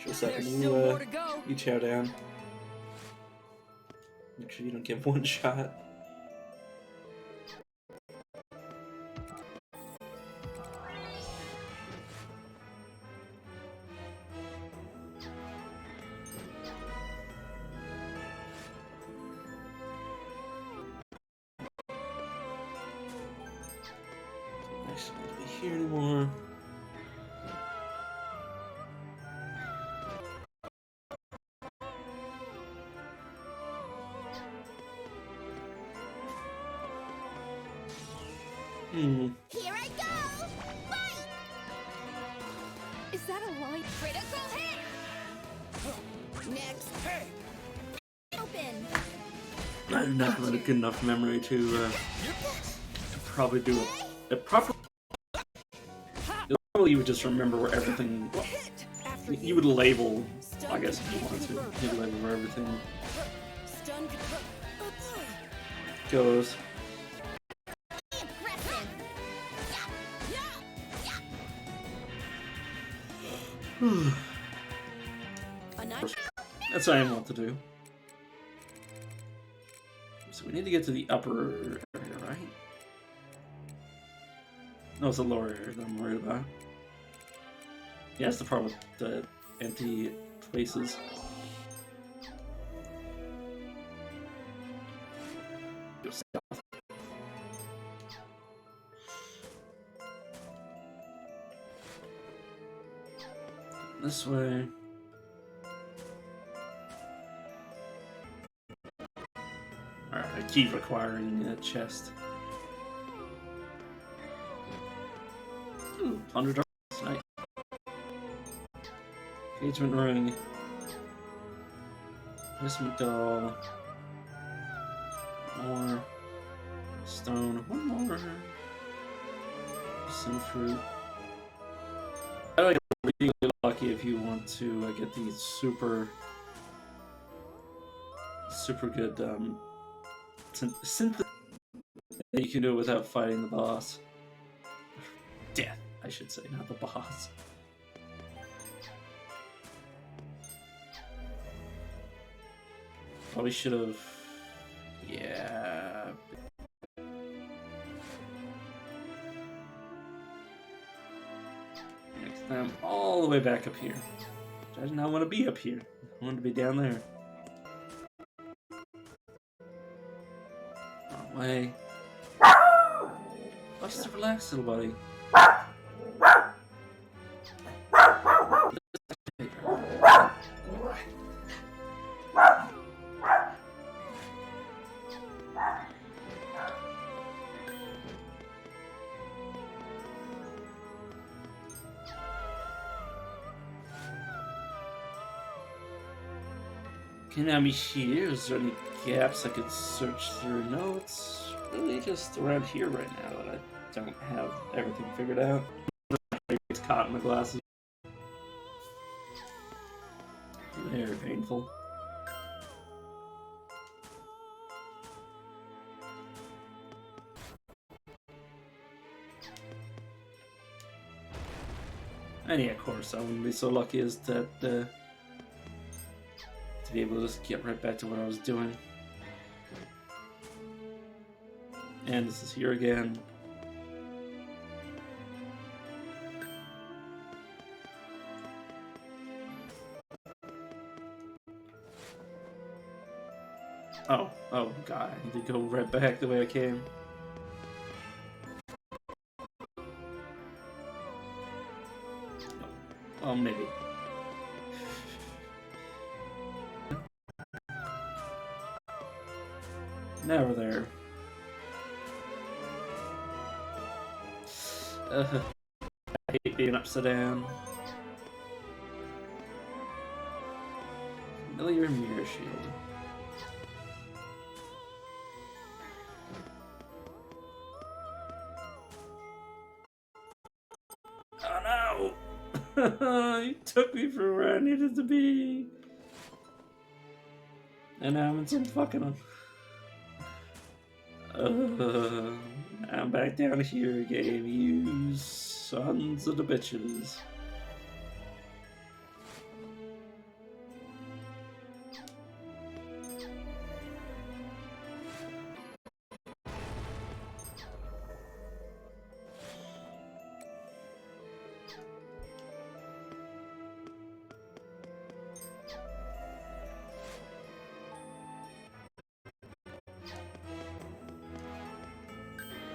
Sure, second, you chow down. Make sure you don't get one shot. Actually, not to be here anymore. Here I go! Fight! Is that a line? Critical hit! Next. Hey! Open! I do not have a good enough memory to probably do it properly. You would just remember where everything. Well, you would label, I guess, if you wanted to. You'd label where everything goes. That's what I want to do. So we need to get to the upper area, right? No, it's the lower area that I'm worried about. Yeah, that's the problem with the empty places. This way. Alright, I keep requiring a chest. Ooh, plunder darts, nice. Engagement ring. Miss McDowell. More. Stone. One more. Some fruit. I like really lucky if you want to get these super good synth that you can do it without fighting the boss. Death, I should say, not the boss. Probably should have. Yeah. Next time, all the way back up here. I did not want to be up here. I wanted to be down there. Wrong way. Oh, just relax, little buddy. Can I be here? Is there any gaps I could search through? No, it's really just around here right now that I don't have everything figured out. It's caught in my glasses. Very painful. And yeah, of course, I wouldn't be so lucky as that to be able to just get right back to what I was doing. And this is here again. Oh god, I need to go right back the way I came. Oh, maybe. Never there. I hate being upside down. Familiar mirror shield. Oh no! You took me for where I needed to be. And now I'm in some fucking one. I'm back down here again, you sons of the bitches.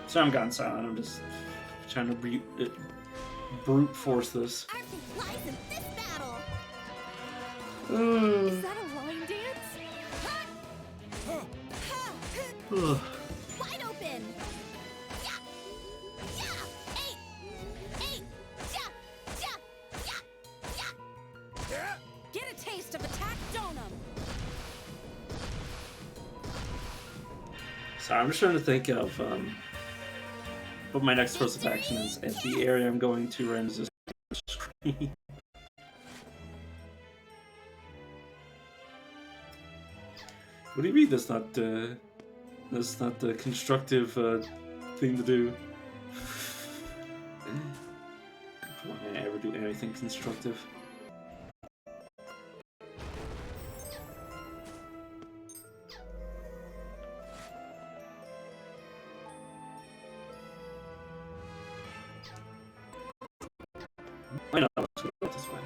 So I'm gone silent. I'm just trying to brute force this. Lies in this battle. Is that a line dance? Wide open. Yeah. Yeah. Eight. Eight. Yeah. Yeah. Yeah. Yeah. Get a taste of attack donum. Sorry, I'm just trying to think of what my next course of action is at the area I'm going to right is this screen. What do you mean that's not the constructive thing to do? When I ever do anything constructive. I know, let's go this way.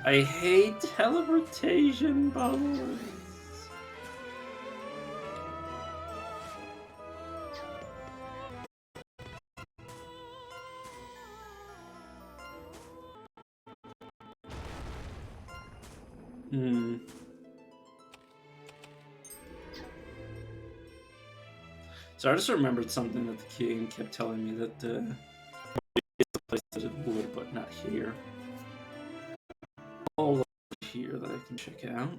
I hate teleportation bubbles. So I just remembered something that the king kept telling me that it's the place that it would, but not here. All over here that I can check out.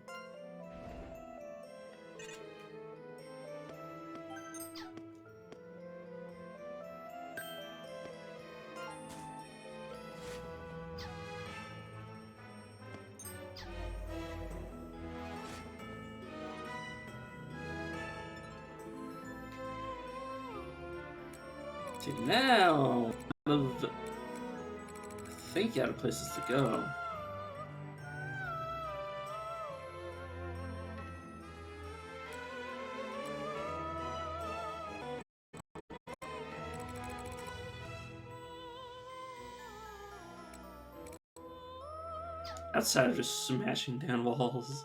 Okay, now I think you had places to go. Outside of just smashing down walls.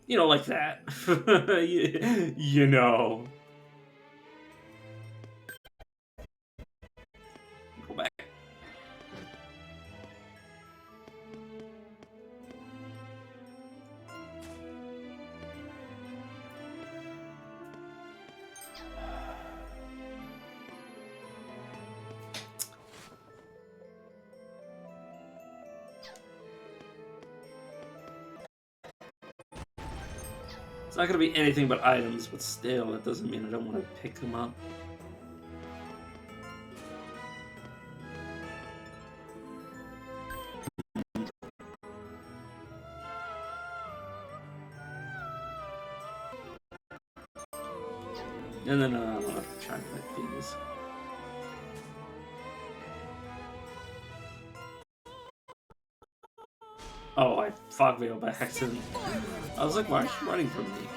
You know, like that. you know. Go back. It's not gonna be anything but items, but still, that doesn't mean I don't want to pick them up. And then I'm gonna try and find these. Oh, I fog veiled by accident. I was like, why are you running from me?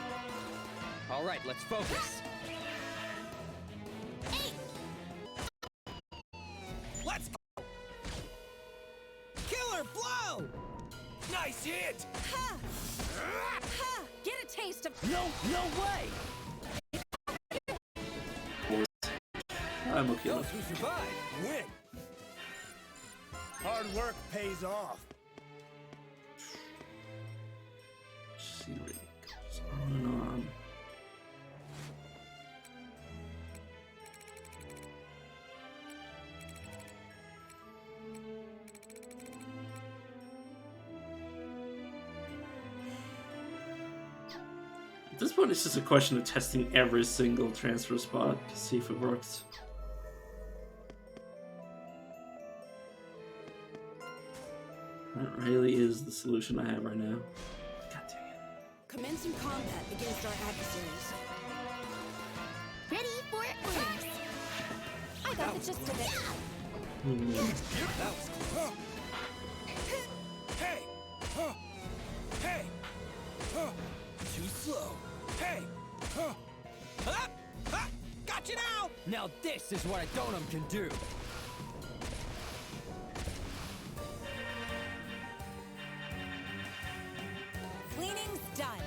All right, let's focus. Let's go! Killer blow! Nice hit! Ha! Ha! Get a taste of. No way! I'm okay. Those who survive win. Hard work pays off. See what goes on and on. At this point, it's just a question of testing every single transfer spot to see if it works. That really is the solution I have right now. God dang it. Commencing combat against our adversaries. Ready for orders. I got the gist of it. That was close. Hey! Hey! Too slow. Hey! Got you now! Now this is what a Donum can do. Cleaning's done.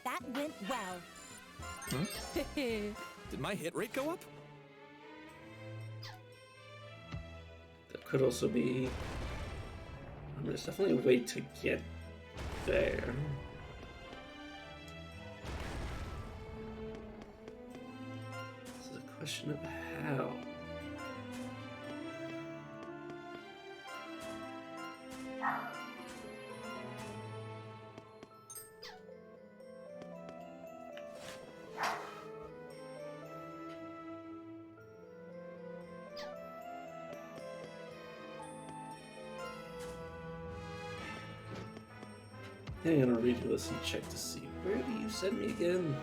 That went well. Huh? Did my hit rate go up? That could also be... I mean, there's definitely a way to get there. This is a question of how. I'm gonna redo this and check to see where do you send me again?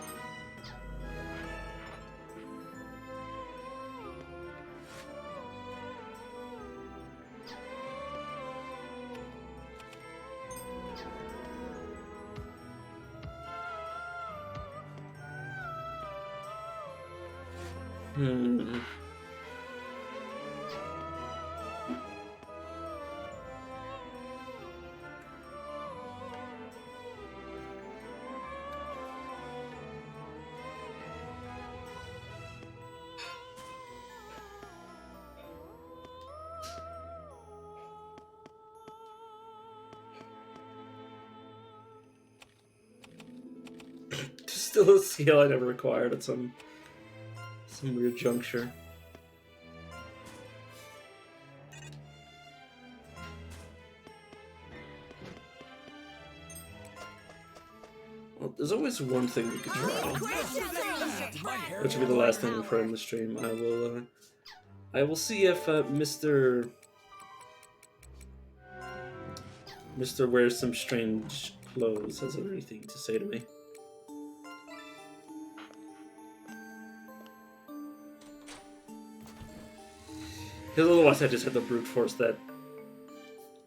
Still a skill I never acquired at some weird juncture. Well, there's always one thing we could try, which will be the last thing for in the stream. I will see if Mr. Wears Some Strange Clothes has anything to say to me. Because otherwise I just had to brute force that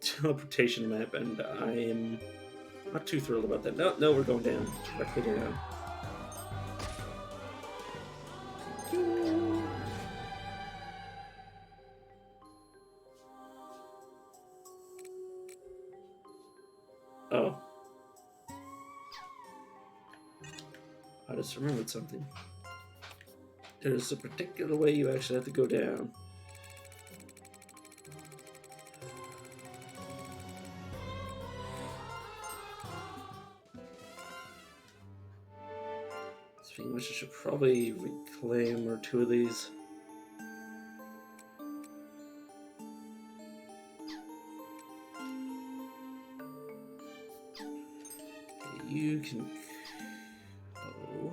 teleportation map, and I am not too thrilled about that. No, no, we're going down. Directly down. Oh. I just remembered something. There's a particular way you actually have to go down. Speaking of which, I should probably reclaim one or two of these. Okay, you can... Oh.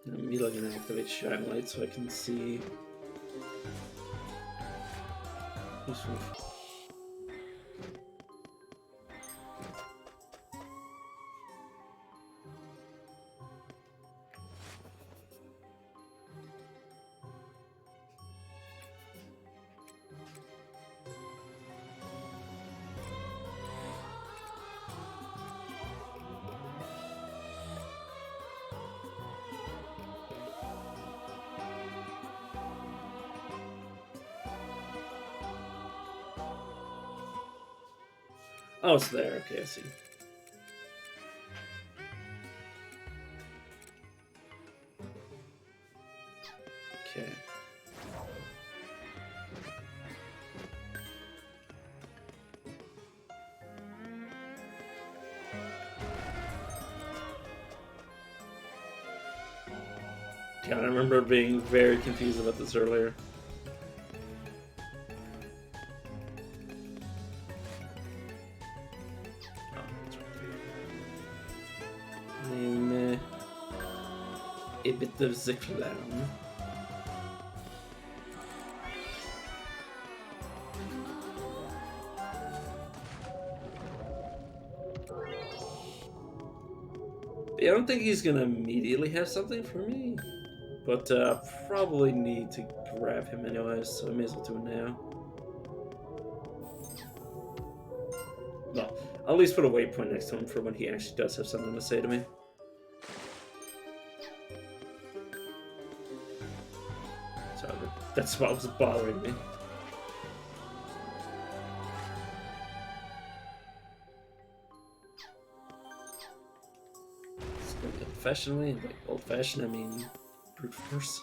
I'm immediately going to activate Shine Light so I can see. Oh, it's there. Okay, I see. Okay. God, I remember being very confused about this earlier. I'm a bit of the clown. Yeah, I don't think he's gonna immediately have something for me, but probably need to grab him anyways, so I may as well do it now. Well, I'll at least put a waypoint next to him for when he actually does have something to say to me. So that's what was bothering me. Old-fashionedly, like old-fashioned, I mean brute force.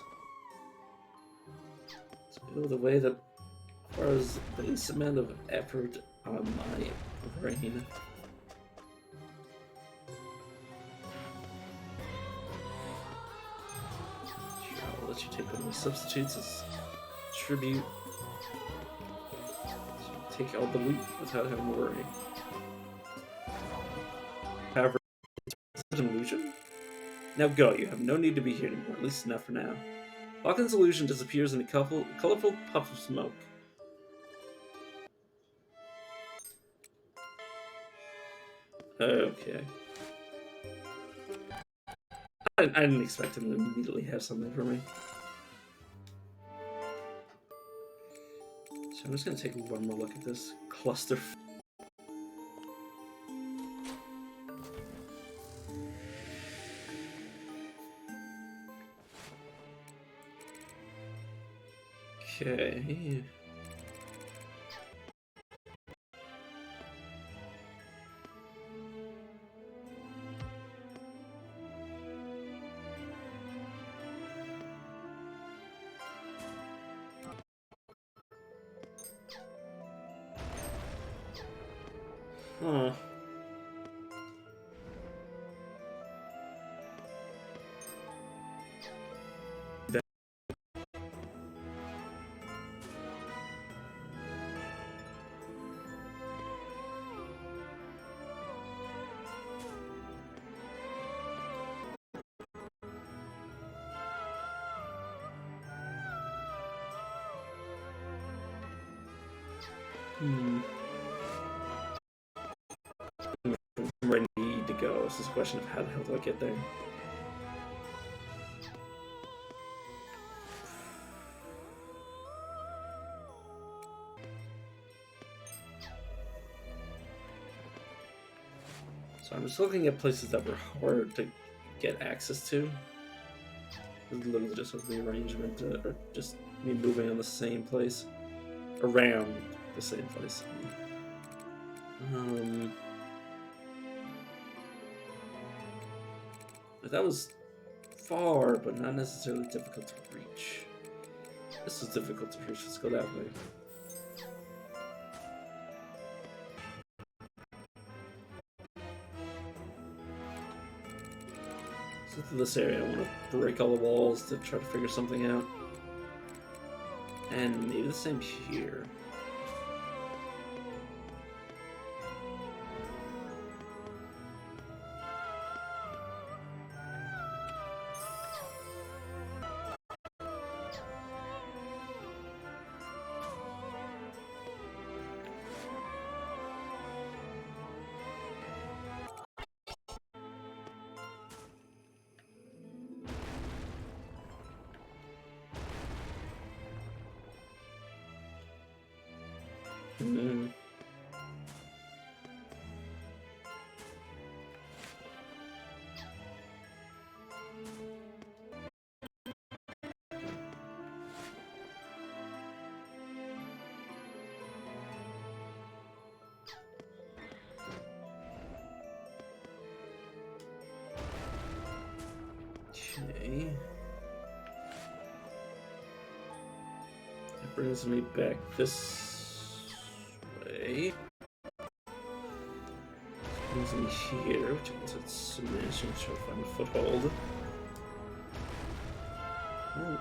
So go the way that requires the least amount of effort on my brain. Sure, I'll let you take one of my substitutes as tribute. So you take all the loot without having to worry. However, it's an illusion. Now go, you have no need to be here anymore, at least not for now. Lachlan's illusion disappears in a colorful puff of smoke. Okay. I didn't expect him to immediately have something for me. So I'm just gonna take one more look at this cluster. Okay. Huh. Hmm. It's just a question of how the hell do I get there. So I'm just looking at places that were hard to get access to. It's literally just a rearrangement, or just me moving on the same place, around the same place. But that was far, but not necessarily difficult to reach. This is difficult to reach. Let's go that way. So through this area, I want to break all the walls to try to figure something out. And maybe the same here. Okay. That brings me back this way. Brings me here, which means it's smashing to find a foothold. Oh.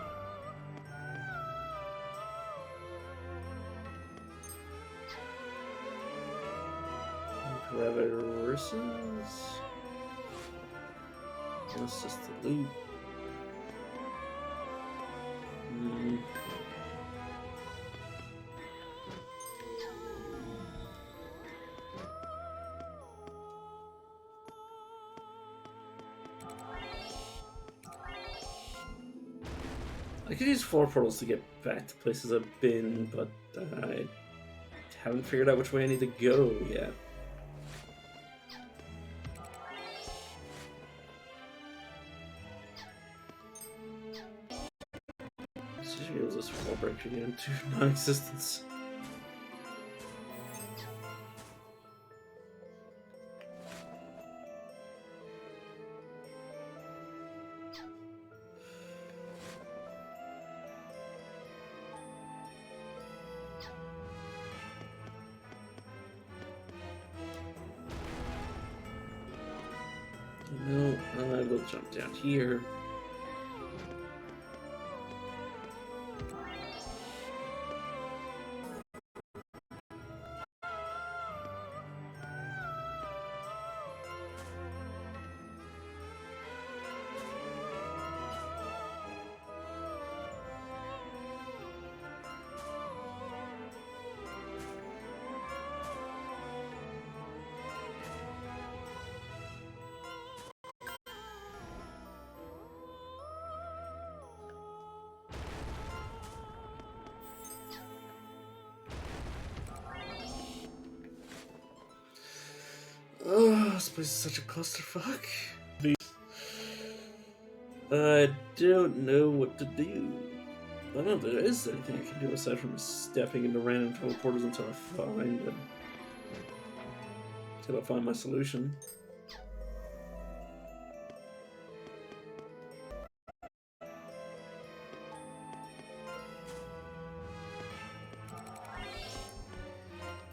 Gravitorises. That's just the loot. I could use 4 portals to get back to places I've been, but I haven't figured out which way I need to go yet. This wall break again into non-existence. No, I will jump down here. Oh, this place is such a clusterfuck. I don't know what to do. I don't know if there is anything I can do aside from stepping into random teleporters until I find my solution.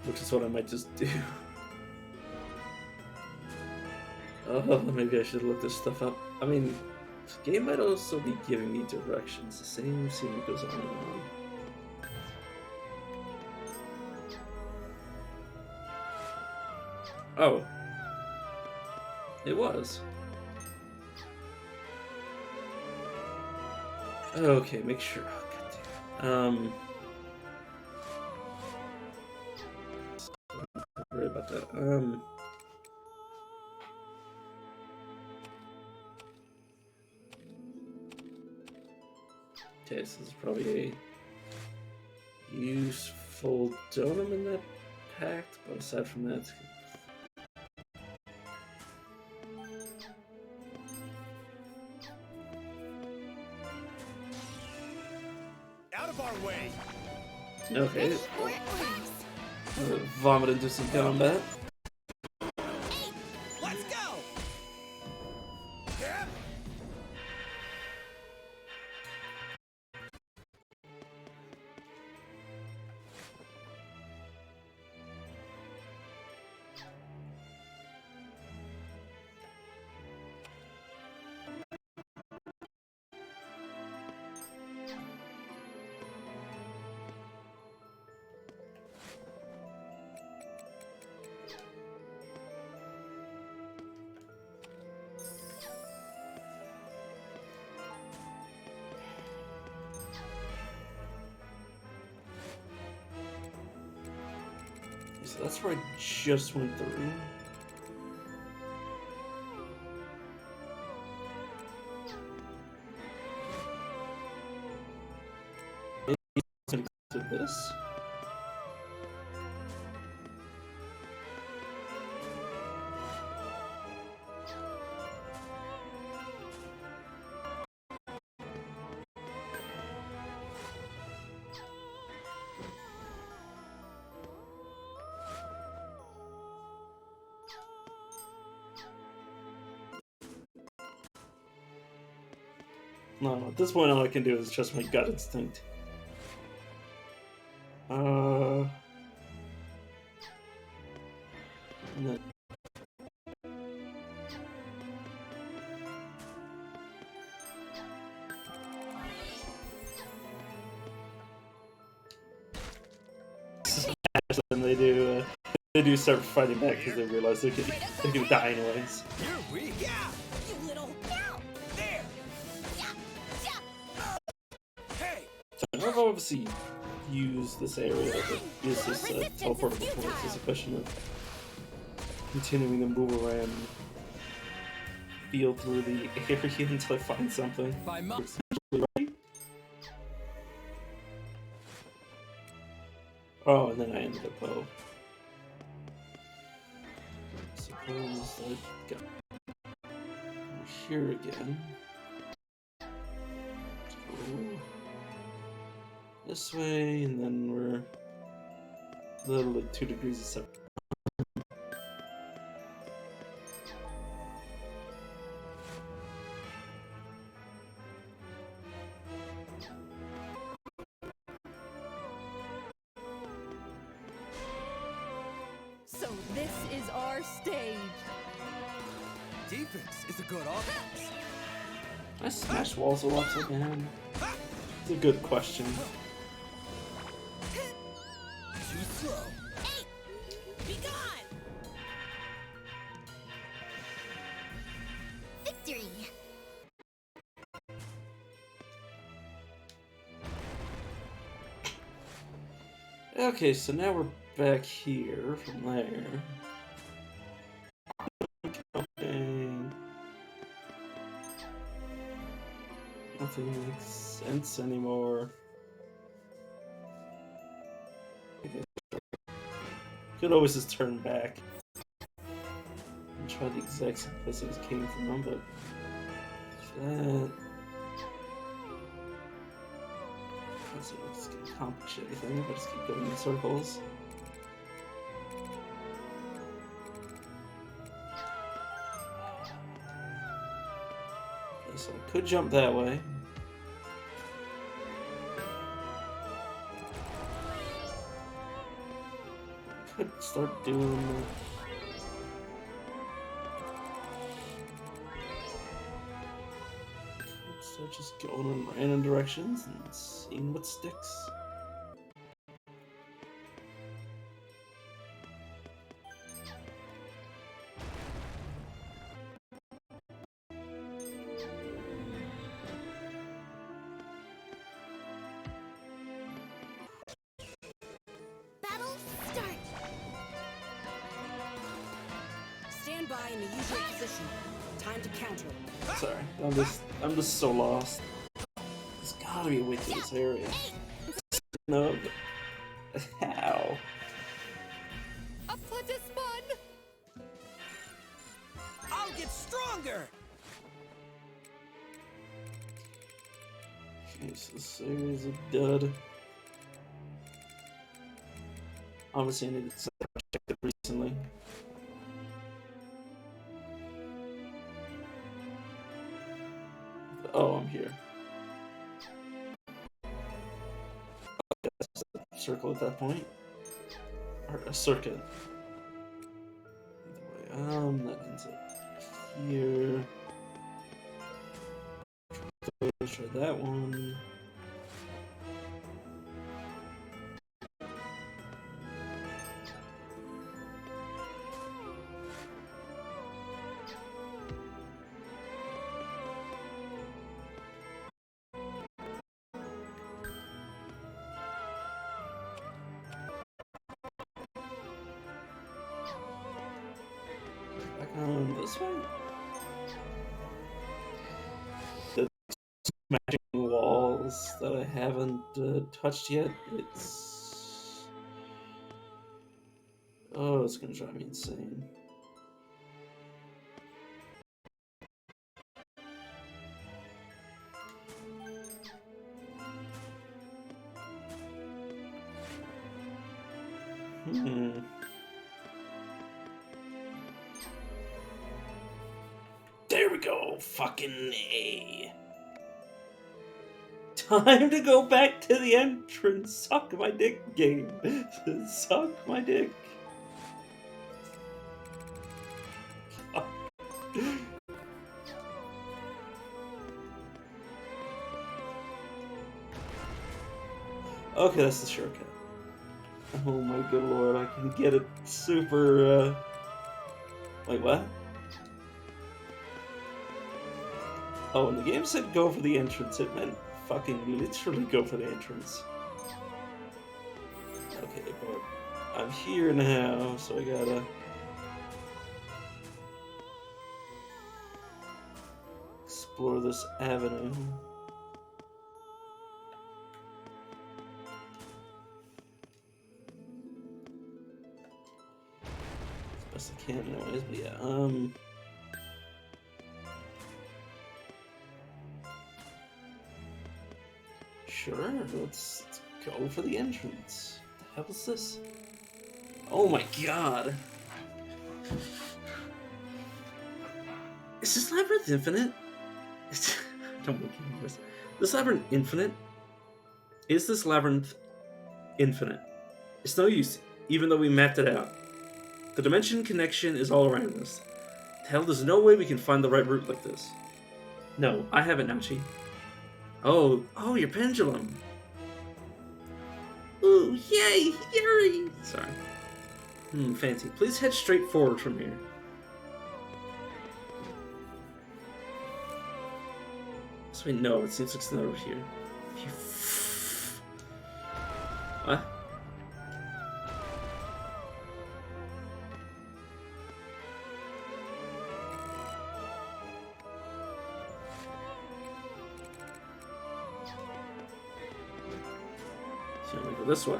Which is what I might just do. Oh, maybe I should look this stuff up. I mean, the game might also be giving me directions. The same scene goes on and on. Oh. It was. Okay, make sure. Oh, goddamn. Worry about that. Okay, so there's probably a useful donum in that pact, but aside from that, Out of our way! okay. Vomit into some combat. Let's go! Yeah. So that's where I just went through. Maybe to this. No, at this point all I can do is trust my gut instinct. And then and they do start fighting back because they realize they're gonna die anyways. Here we go! You little... There! Hey! So I've obviously used this area that is this teleportable point. It's a question of continuing to move around, feel through the area until I find something. Right? Oh, and then I ended up suppose I got over here again. Let's go this way, and then we're literally 2 degrees of separation. So this is our stage. Defense is a good offense. I smash walls a lot again. It's a good question. Too slow. Hey! Be gone! Victory! Okay, so now we're back here from there. Okay. Nothing makes sense anymore. Could always just turn back and try the exact same place it came from, but that doesn't look like it's gonna accomplish anything. But just keep going in circles. Okay, so I could jump that way. Could start doing start just going in random directions and seeing what sticks. Battle start! Stand by in the usual position. Time to counter. Sorry, I'm just so lost. This guy. Oh, you went to this area. No. How? A plenty spun. I'll get stronger. Okay, so this area is a dud. Obviously, I needed to check it recently. Oh, I'm here. Circle at that point, or a circuit. Either way, that ends up here. Try that one. Back on this way. The smashing walls that I haven't touched yet. It's gonna drive me insane. There we go. Fucking A. Time to go back to the entrance. Suck my dick, game. Suck my dick. Okay, that's the shortcut. Oh my good lord, I can get it super, Wait, what? Oh, when the game said go for the entrance, it meant fucking literally go for the entrance. Okay, but I'm here now, so I gotta... explore this avenue. As best I can, anyways, but yeah, sure, let's go for the entrance. What the hell is this? Oh my god! Is this Labyrinth infinite? Don't make any noise. This Labyrinth infinite? Is this Labyrinth infinite? It's no use, even though we mapped it out. The dimension connection is all around us. Hell, there's no way we can find the right route like this. No, I have it, Nachi. Oh, your pendulum. Ooh, yay, Yuri! Sorry. Fancy. Please head straight forward from here. So wait, no, it seems like it's not over here. What? So we go this way.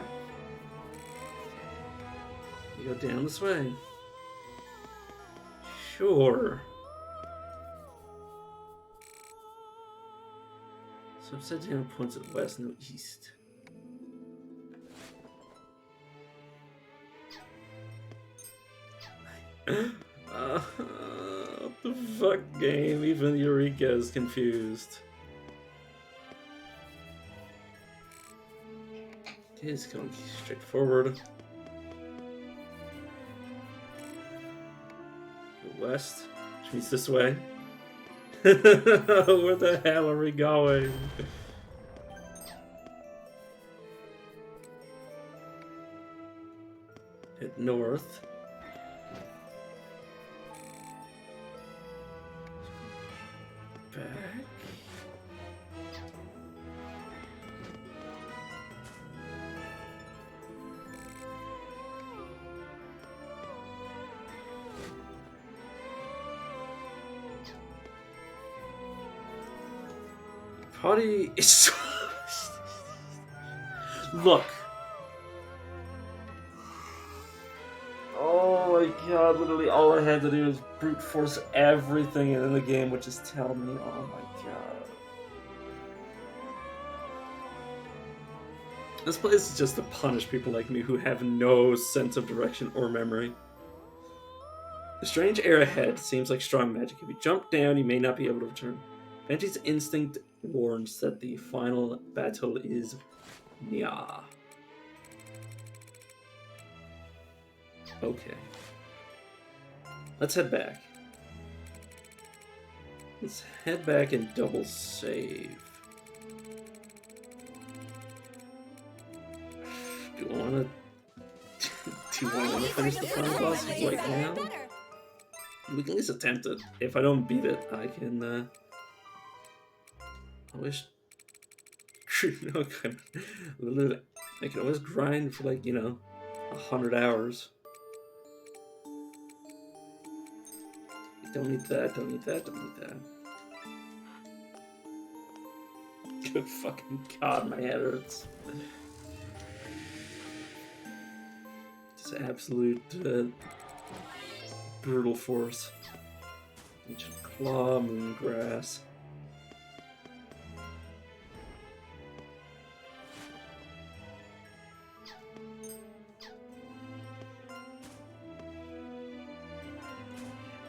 We go down this way. Sure. So upside down points at west, no east. What the fuck, game? Even Eureka is confused. Okay, it's going straight forward. Go west, which means this way. Where the hell are we going? Head north. Back. Party is Look. Oh my god, literally all I had to do was brute force everything in the game, which is tell me, oh my god. This place is just to punish people like me who have no sense of direction or memory. The strange air ahead seems like strong magic. If you jump down, you may not be able to return. Fanty's instinct warns that the final battle is near. Okay. Let's head back. Let's head back and double save. Do you want to finish the final boss right now? We can at least attempt it. If I don't beat it, I can, I wish... no, I can always grind for, like, 100 hours. Don't need that, don't need that, don't need that. Good fucking god, my head hurts. Just absolute brutal force. Ancient claw, moon grass.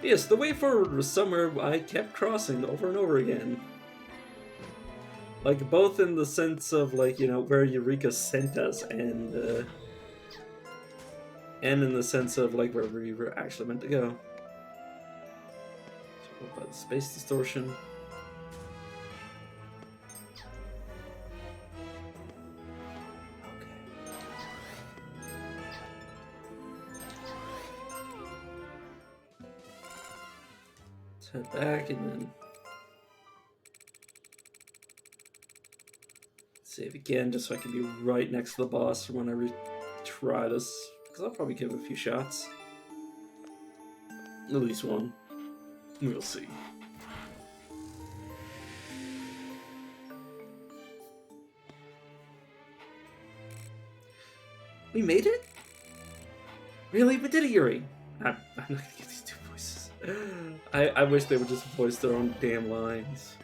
Yes, the way forward was somewhere I kept crossing over and over again. Like, both in the sense of, like, where Eureka sent us, and in the sense of, like, where we were actually meant to go. So, by the space distortion. Head back and then save again, just so I can be right next to the boss when I retry this, because I'll probably give it a few shots. At least one. We'll see. We made it? Really? We did it, Yuri. I'm not gonna get these two voices. I wish they would just voice their own damn lines.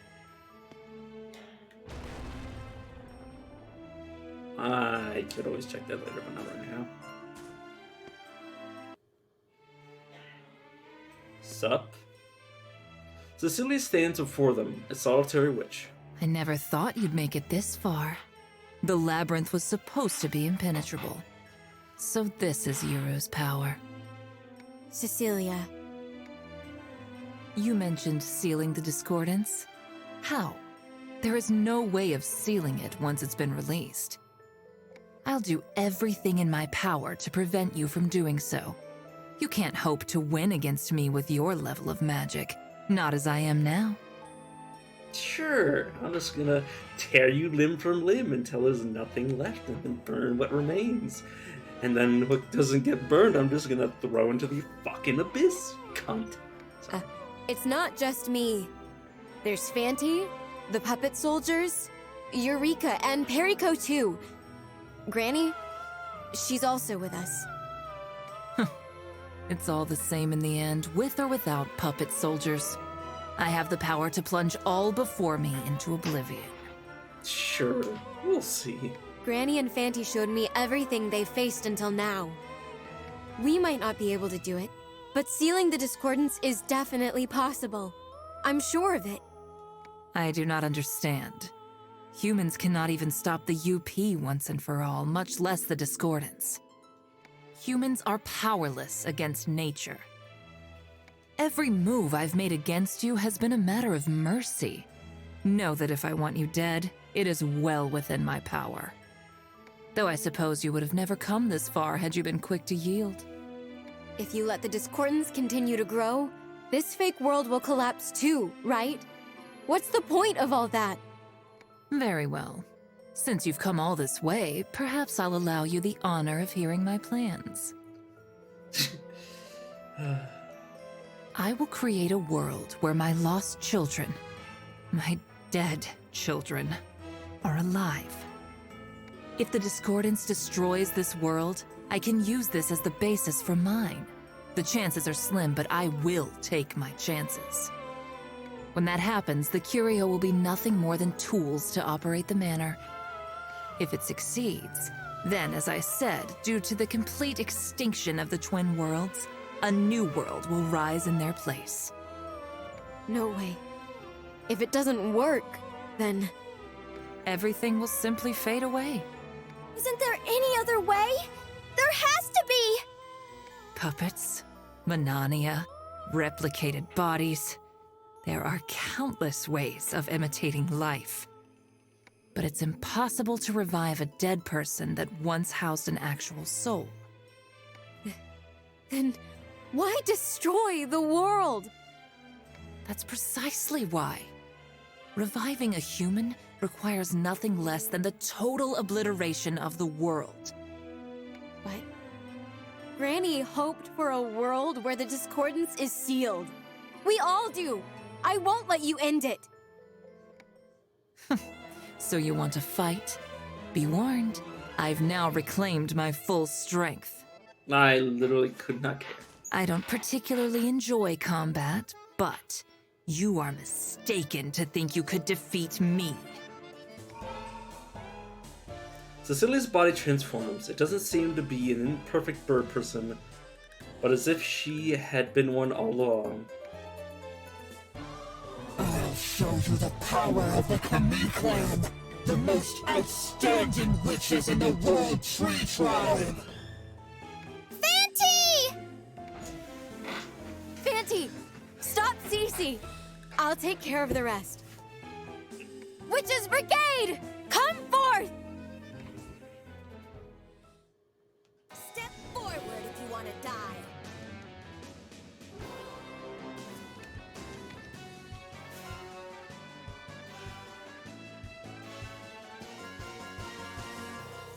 I could always check that later, but not right now. Sup? Cecilia stands before them, a solitary witch. I never thought you'd make it this far. The Labyrinth was supposed to be impenetrable. So this is Yuru's power. Cecilia. You mentioned sealing the discordance? How? There is no way of sealing it once it's been released. I'll do everything in my power to prevent you from doing so. You can't hope to win against me with your level of magic, not as I am now. Sure, I'm just gonna tear you limb from limb until there's nothing left and then burn what remains. And then what doesn't get burned, I'm just gonna throw into the fucking abyss, cunt. It's not just me. There's Fanty, the puppet soldiers, Eureka, and Perico too. Granny, she's also with us. It's all the same in the end, with or without puppet soldiers. I have the power to plunge all before me into oblivion. Sure, we'll see. Granny and Fanty showed me everything they've faced until now. We might not be able to do it, but sealing the discordance is definitely possible. I'm sure of it. I do not understand. Humans cannot even stop the UP once and for all, much less the discordance. Humans are powerless against nature. Every move I've made against you has been a matter of mercy. Know that if I want you dead, it is well within my power. Though I suppose you would have never come this far had you been quick to yield. If you let the discordance continue to grow, this fake world will collapse too, right? What's the point of all that? Very well. Since you've come all this way, perhaps I'll allow you the honor of hearing my plans. I will create a world where my lost children, my dead children, are alive. If the discordance destroys this world, I can use this as the basis for mine. The chances are slim, but I will take my chances. When that happens, the Curio will be nothing more than tools to operate the manor. If it succeeds, then, as I said, due to the complete extinction of the twin worlds, a new world will rise in their place. No way. If it doesn't work, then... Everything will simply fade away. Isn't there any other way? There has to be! Puppets, Manania, replicated bodies. There are countless ways of imitating life. But it's impossible to revive a dead person that once housed an actual soul. Then why destroy the world? That's precisely why. Reviving a human requires nothing less than the total obliteration of the world. What? Granny hoped for a world where the discordance is sealed. We all do. I won't let you end it. So you want to fight? Be warned, I've now reclaimed my full strength. I literally could not care. I don't particularly enjoy combat, but you are mistaken to think you could defeat me. Cecilia's body transforms. It doesn't seem to be an imperfect bird person, but as if she had been one all along. I'll show you the power of the Kami clan, the most outstanding witches in the World Tree Tribe. Fanty! Fanty, stop Cece. I'll take care of the rest. Witches Brigade, come forth! Step forward if you want to die.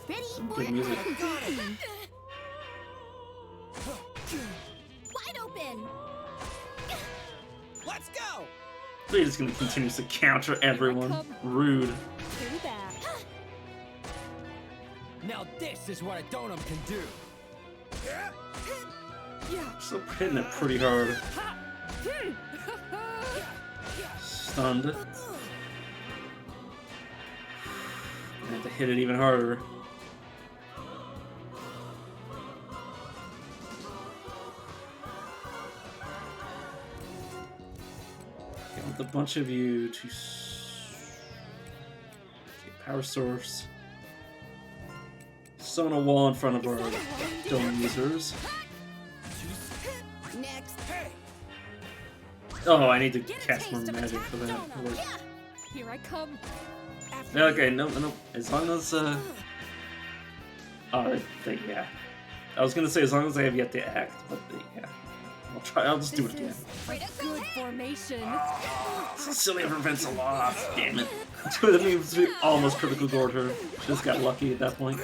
Ready for Good music. Wide open. Let's go! They're just gonna continue to counter everyone. Rude. Do that. Now this is what a donum can do. Still hitting it pretty hard. Stunned. I have to hit it even harder. I want a bunch of you to power source. Summon a wall in front of our dome users. Next. Oh, I need to cast more magic for that. Here I come. Okay, no. As long as oh, yeah. I was gonna say as long as I have yet to act, but yeah. I'll try. I'll just do it again. Good formation. Cecilia prevents a lot. Damn it. That means we almost critical gored her. Just got lucky at that point.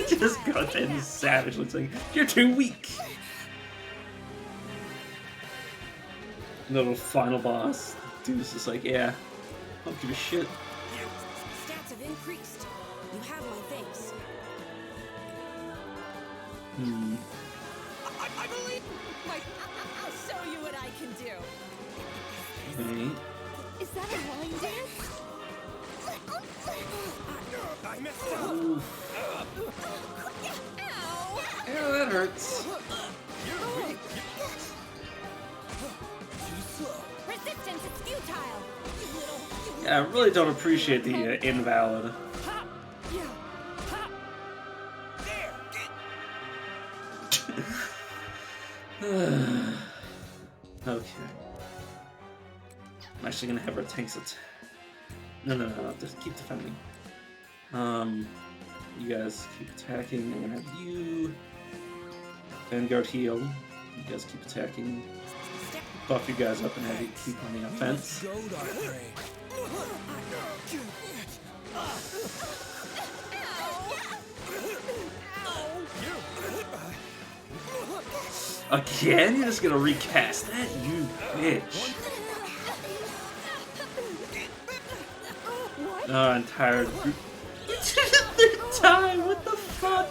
Just got in savagely saying, "You're too weak." Little final boss. Dude's just like, yeah, I don't give a shit. Stats have increased. You have my thanks. I believe I'll show you what I can do. Okay. Is that a line dance? I messed up. Oof. Ow! Yeah, that hurts. Resistance is futile. Yeah, I really don't appreciate the invalid. Okay. I'm actually gonna have our tanks attack. No, just keep defending. You guys keep attacking. I'm gonna have you. Vanguard heal. You guys keep attacking. Buff you guys up and have you keep on the offense. Again? You're just gonna recast that? You bitch. Oh, I'm tired. Third time, what the fuck?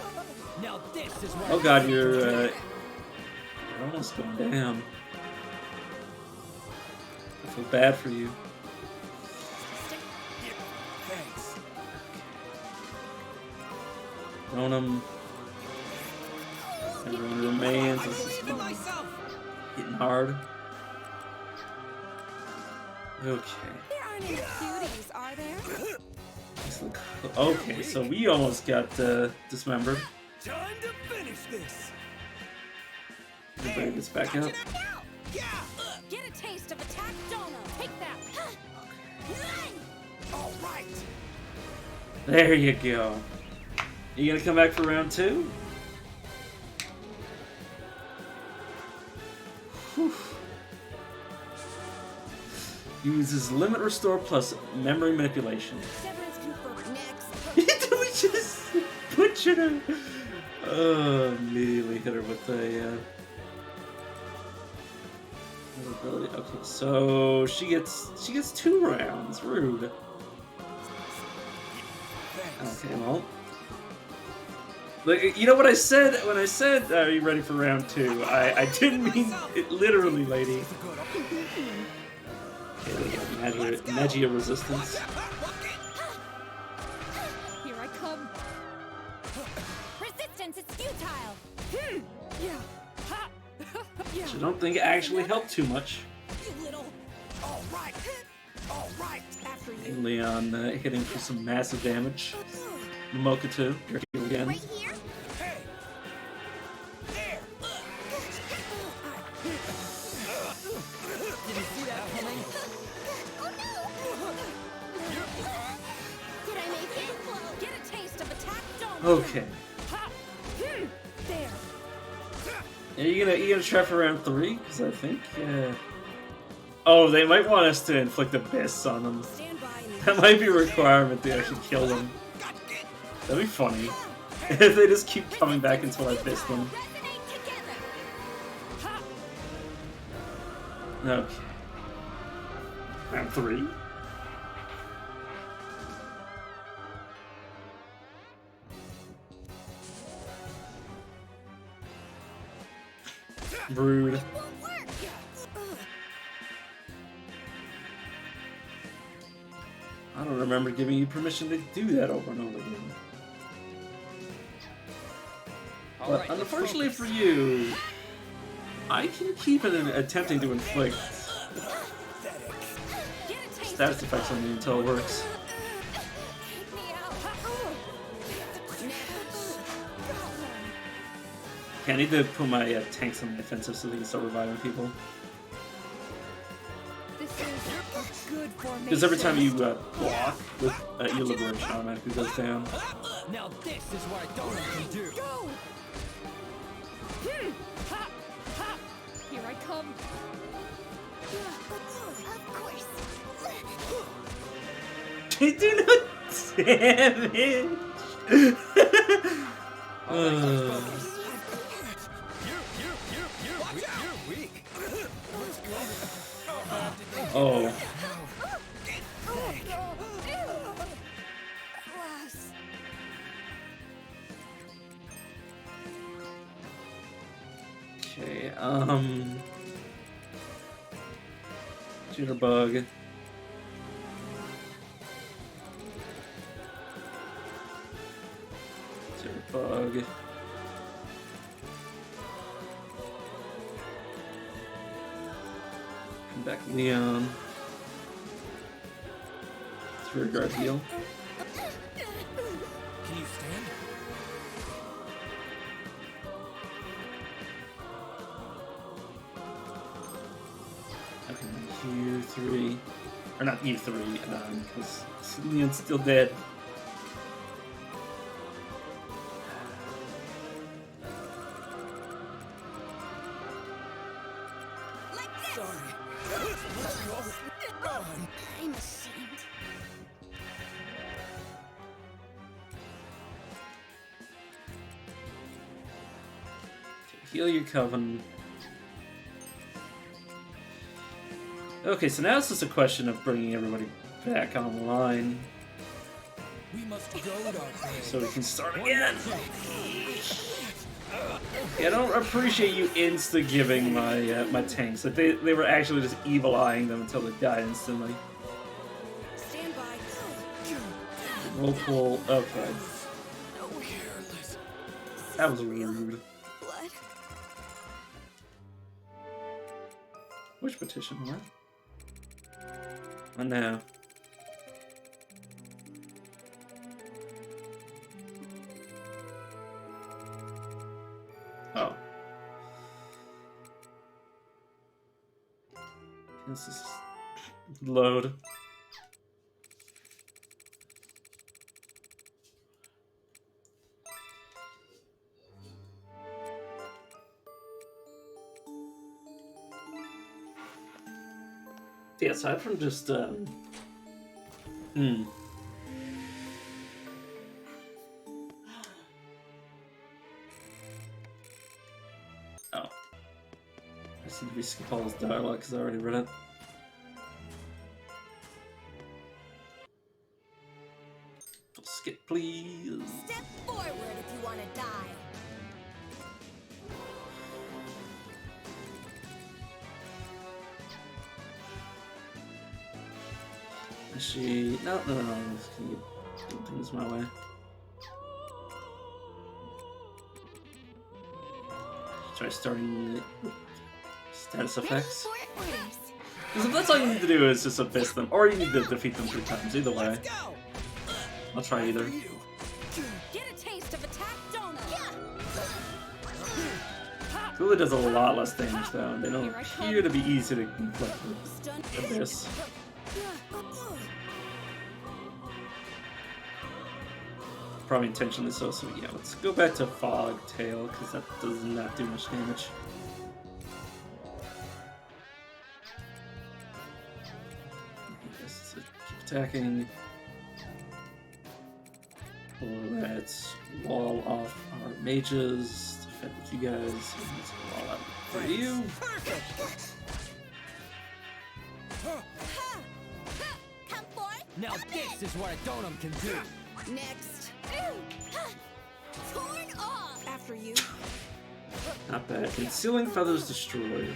Now this is where Oh god, you're almost going down. I feel bad for you. Thanks. Ronan. Everyone remains. This is hitting hard. Okay. There aren't any cuties, are there? Okay, so we almost got dismembered. Time to finish this. Bring this back up. Get a taste of attack dono. Take that. All right. There you go. You gonna come back for round 2? Whew. Uses limit restore plus memory manipulation. Severance confirmed. Next. We just butchered her. Oh, immediately hit her with a ability. Okay, so she gets 2 rounds. Rude. Okay, well. Like, you know what I said when I said, are you ready for round 2? I didn't mean it literally, lady. Okay, Magia resistance. Here I come. Resistance is futile. Yeah. Ha. Yeah. Which I don't think actually helped too much. You little. All right. All right. After you. Leon hitting for some massive damage. Mocha too. You're here again. Right here. Hey. There. Did you see that coming? Oh no! Did I make it? Get a taste of attack dono. Okay. Ha. There. Are you gonna try for round 3? Because I think oh, they might want us to inflict abyss on them. Stand by and That might be a requirement to actually kill them. That'd be funny. If they just keep coming back until I abyss them. resonate together. Ha. Okay. Round 3? Rude. Won't work. I don't remember giving you permission to do that over and over again. But unfortunately for you, I can keep attempting to inflict Get a taste. status effects on you until it works. Take me out. Okay, I need to put my tanks on the offensive so they can start reviving people. This is a good formation. Because every time you block, with your liberation automatically goes down. Now this is what I don't can do. Go. Ha. Ha. Here I come. Of course. They do no damage! You're weak. Oh. Okay, Jitterbug. Jitterbug. Come back, Leon. It's rear guard heal. Can you stand? Okay, U3. Or not U3, because Leon's still dead. Sorry. I'm ashamed. Heal your coven. Okay, so now it's just a question of bringing everybody back online. We must go, Darkblade. So we can start again. Yeah, I don't appreciate you insta-giving my my tanks. Like they were actually just evil-eyeing them until they died instantly. Stand by. Roll pull. Okay. That was rude. Blood. Which petition? What? Oh no. Oh. This is load. Yeah, aside from just Oh. I seem to be skip all this dialogue because I already read it. Skip, please. Step forward if you want to die. Is she... No. Can you do things my way? Try starting status effects. Because if that's all you need to do is just abyss them, or you need to defeat them 3 times. Either way. I'll try either. Get a taste of attack donut. Cooler does a lot less damage though, and they don't appear to be easy to inflict with abyss. Probably intentionally so, yeah, let's go back to Fog Tail, because that does not do much damage. Just keep attacking. Let's wall off our mages, defend with you guys, and let's wall out for you. Come forth. Now this is what a donum can do. Next. Torn off. After you. Not bad. Concealing Feathers destroyed.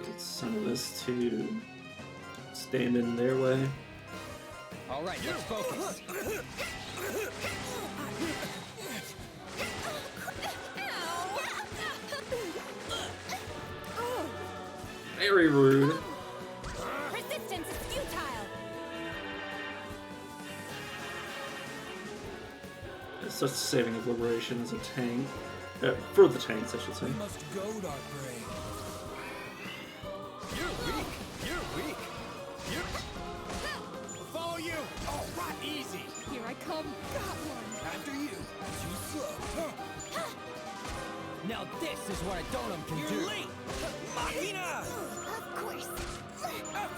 Get some of this to stand in their way. All right, let's focus. Very rude. Resistance is futile. It's such saving of liberation as a tank. For the tanks, I should say. We must go, Darkblade. You're weak. You're weak. You're... Follow you. All right, easy. Here I come. Got one. After you. Too slow. Now this is what a donum can do. You're late. Machina. Of course.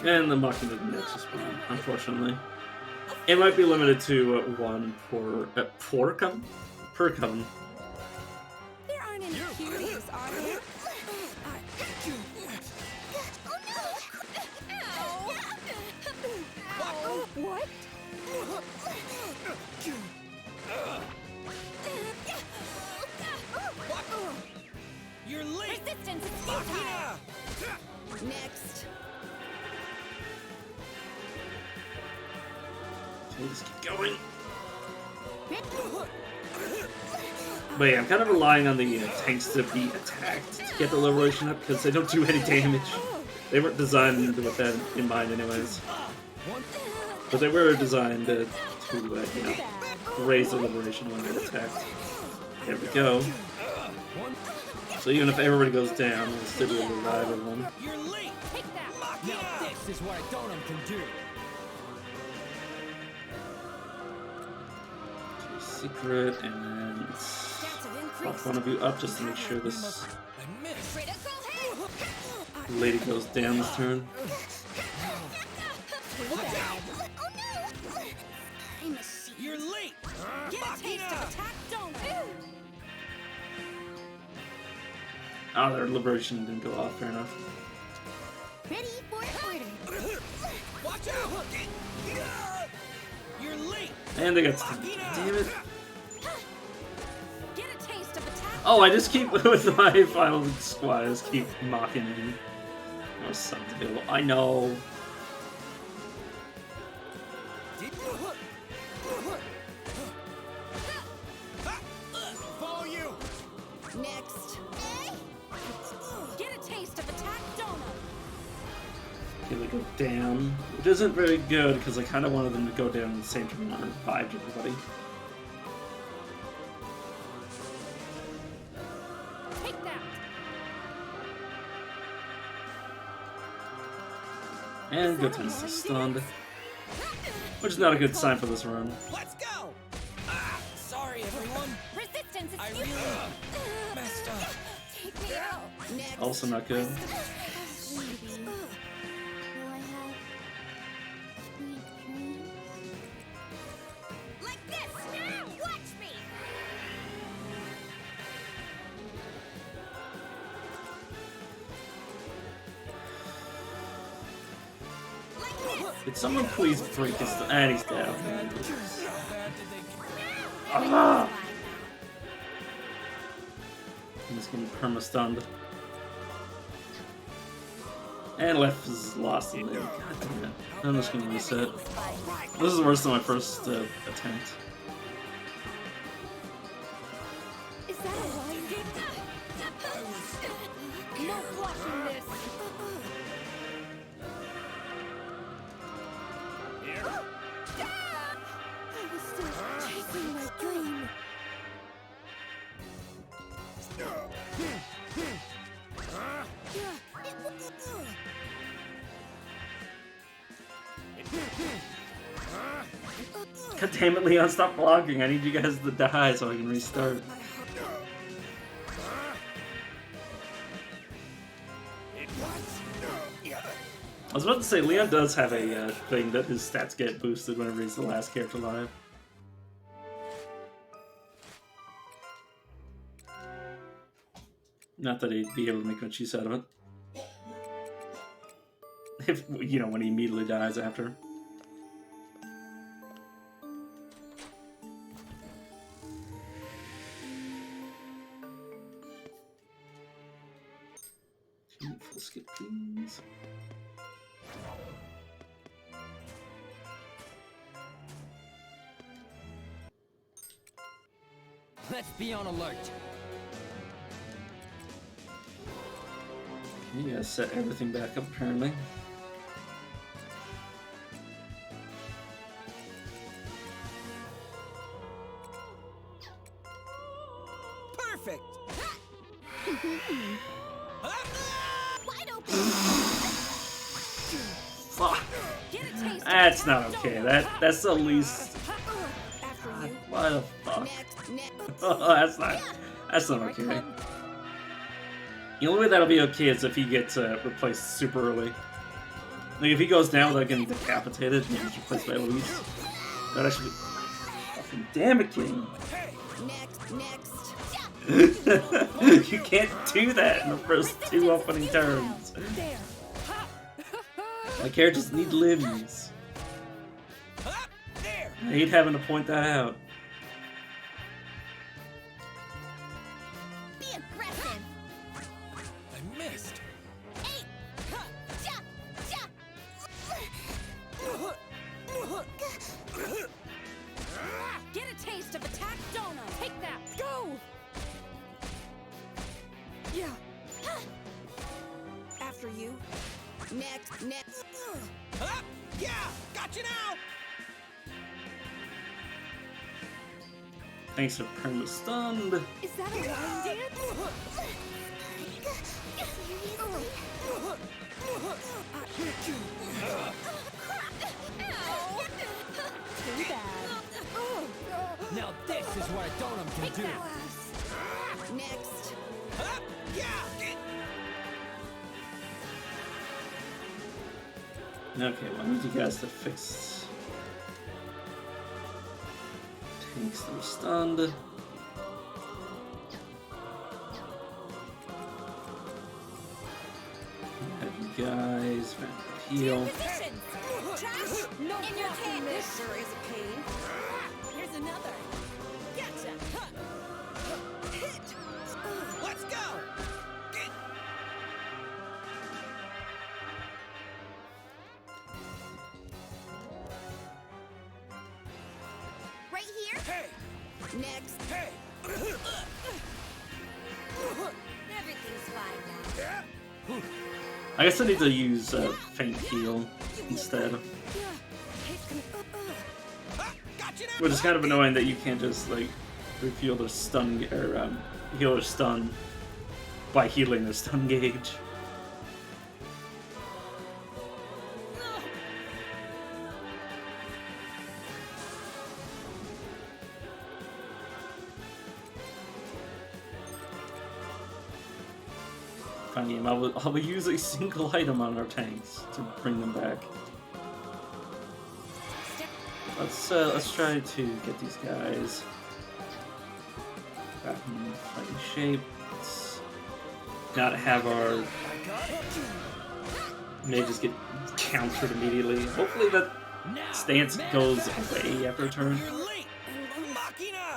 And the Machina didn't actually spawn, unfortunately. It might be limited to one per come. There aren't any curious, are there? Ow. What? You're late. Resistance is futile. Next. Okay, just keep going. But yeah, I'm kind of relying on the tanks to be attacked to get the liberation up, because they don't do any damage. They weren't designed with that in mind anyways. But they were designed to raise the liberation when they're attacked. There we go. So even if everybody goes down, we'll still be able to revive everyone. You're late. Take that. Now this is what a donum can do. Okay, secret, and then let's pop one of you up just to make sure this lady goes down this turn. You're late. Get a taste of attack donut. Oh, their liberation didn't go off. Fair enough. Ready for order. Watch out! You're late. And they got damn it. Get a taste of attack. Oh, I just keep with my final squad. I just keep mocking him. Oh, something to do. I know. Follow you. Next. Get a taste of attack donut. Okay, they go down. Which isn't very good because I kind of wanted them to go down at the same time and revived everybody. Take that. And good times to stunned. Which is not a good sign for this run. Let's go. Sorry, everyone. Resistance is I really messed up. Take me out. Next. Also not good. Like this. Now, watch me. Could someone please break his... And he's down. Ah! I'm just getting perma-stunned. And left is lost in there. God damn it. I'm just gonna reset. This is worse than my first attempt. Is that a winding? No blocking this. I was still chasing my dream. God damn it, Leon, stop blocking. I need you guys to die so I can restart. I was about to say, Leon does have a thing that his stats get boosted whenever he's the last character alive. Not that he'd be able to make much use out of it. If, you know, when he immediately dies after. Full skip, please. Let's be on alert. You gotta set everything back up, apparently. Perfect. Wide open. Fuck. That's not okay. That's the least. God, what the fuck? That's not okay. The only way that'll be okay is if he gets replaced super early. Like if he goes down without getting decapitated and gets replaced by Eloise. That actually fucking damn it, King. Next. You can't do that in the first two opening turns. My characters need limbs. I hate having to point that out. Be aggressive. I missed. Get a taste of attack donut. Take that. Go. Yeah. After you. Next. Yeah, got you now. Thanks for perma stunned. Is that a line dance? Too bad. Now this is what a donut can Take do. that. Next. Yeah. Okay, well, I need you guys to fix. Tanks that are stunned. Spend heal. Trash! No, in your hand. This sure is a pain. Here's another. Gotcha. Hit. Let's go. Right here. Hey! Next. Hey! Everything's fine now. I guess I need to use faint heal instead. Which is kind of annoying that you can't just like refuel their stun or heal their stun by healing their stun gauge. Fine game. I will use a single item on our tanks to bring them back. Let's try to get these guys back in fighting shape. Let's not have our mages get countered immediately. Hopefully that stance goes away after a turn.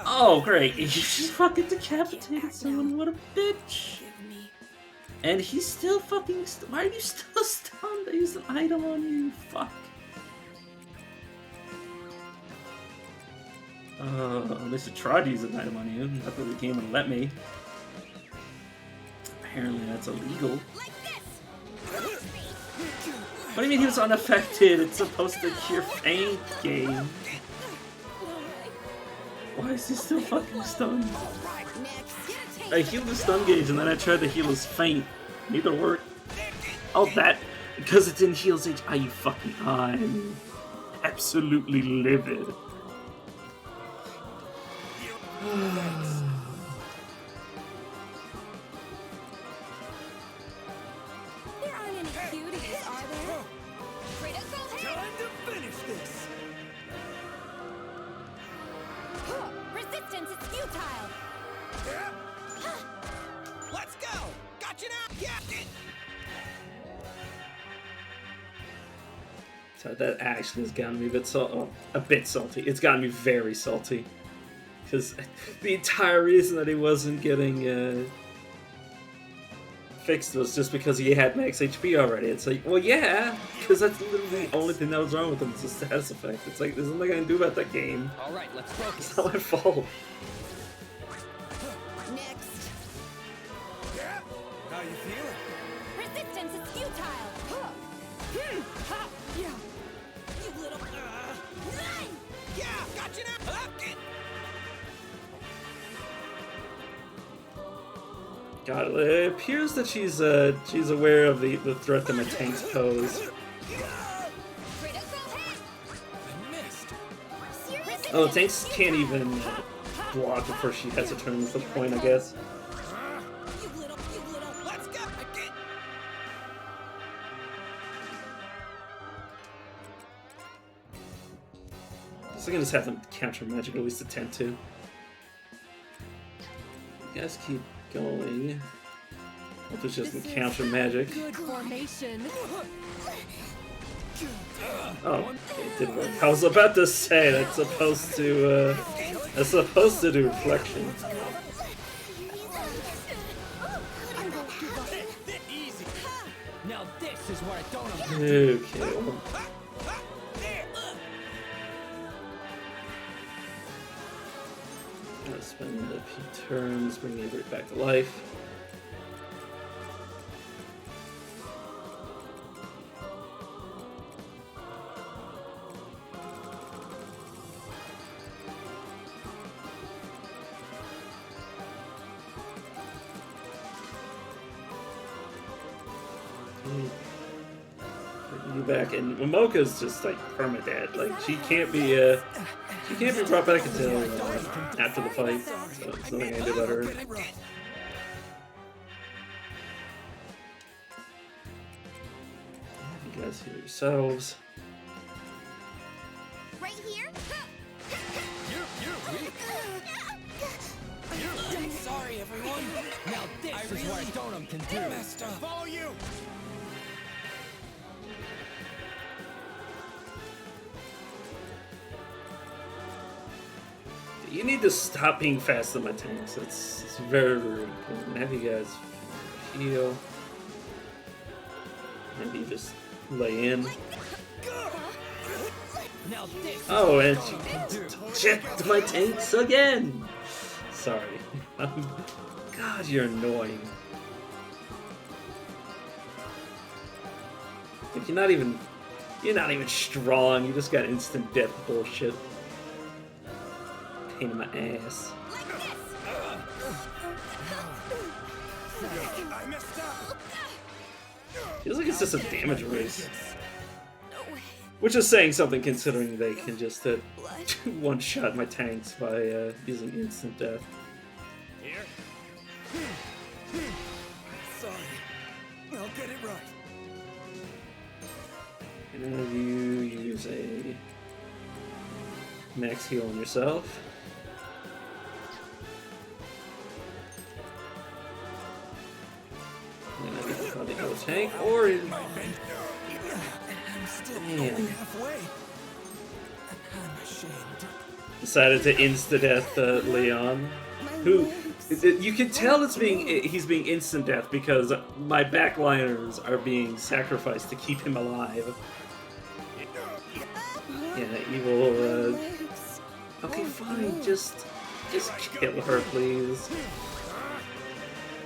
Oh great! You just fucking decapitated someone. What a bitch! And he's still fucking. Why are you still stunned? I used an item on you. Fuck. At least I tried to use an item on you. Not that the game would let me. Apparently that's illegal. What do you mean he was unaffected? It's supposed to cure faint, game. Why is he still fucking stunned? I healed his stun gauge and then I tried to heal his faint. Neither worked. Oh, that. Because it didn't heal H. Are you fucking. I'm absolutely livid. There aren't any cuties, are there? Time to finish this! Resistance is futile. Let's go! Gotcha now! Yeah! So that actually has gotten me a bit salty. It's gotten me very salty. Because the entire reason that he wasn't getting fixed was just because he had max HP already. It's like, well, yeah, because that's literally the only thing that was wrong with him. It's a status effect. It's like, there's nothing I can do about that game. All right, let's focus. It's not my fault. Next. Yeah? How you feeling? Resistance is futile. Yeah. You little. Yeah, gotcha now. God, it appears that she's aware of the threat that my tanks pose. Oh, the tanks can't even block before she has a turn. That's the point, I guess. Let's go. So I can just have them counter magic, or at least attempt to. You guys keep going. Hope there's just some counter magic. Good formation. Oh, it did work. I was about to say that's supposed to do reflection. Easy. Now this is where I don't. Okay. Well. Gotta spend a few turns, bring Avery back to life. You back, and Momoka's just like permadead. Like she can't be brought back until after the fight. So there's nothing I can do about her. You guys heal yourselves. Right here. You're weak. I'm sorry, everyone. Now this is what Donum can do. Follow you. You need to stop being fast on my tanks. It's very, very important. Have you guys heal. Maybe just lay in. Oh, and she checked my tanks again! Sorry. God, you're annoying. Like, you're not even strong, you just got instant death bullshit. Pain in my ass. Feels like it's just a damage race. Which is saying something considering they can just one-shot my tanks by using instant death. Here. Sorry. I'll get it right. And you use a max heal on yourself. And then you can the other tank, or man. Decided to insta-death Leon, who you can tell he's being instant-death because my backliners are being sacrificed to keep him alive. Yeah, evil. Okay, fine. Just kill her, please.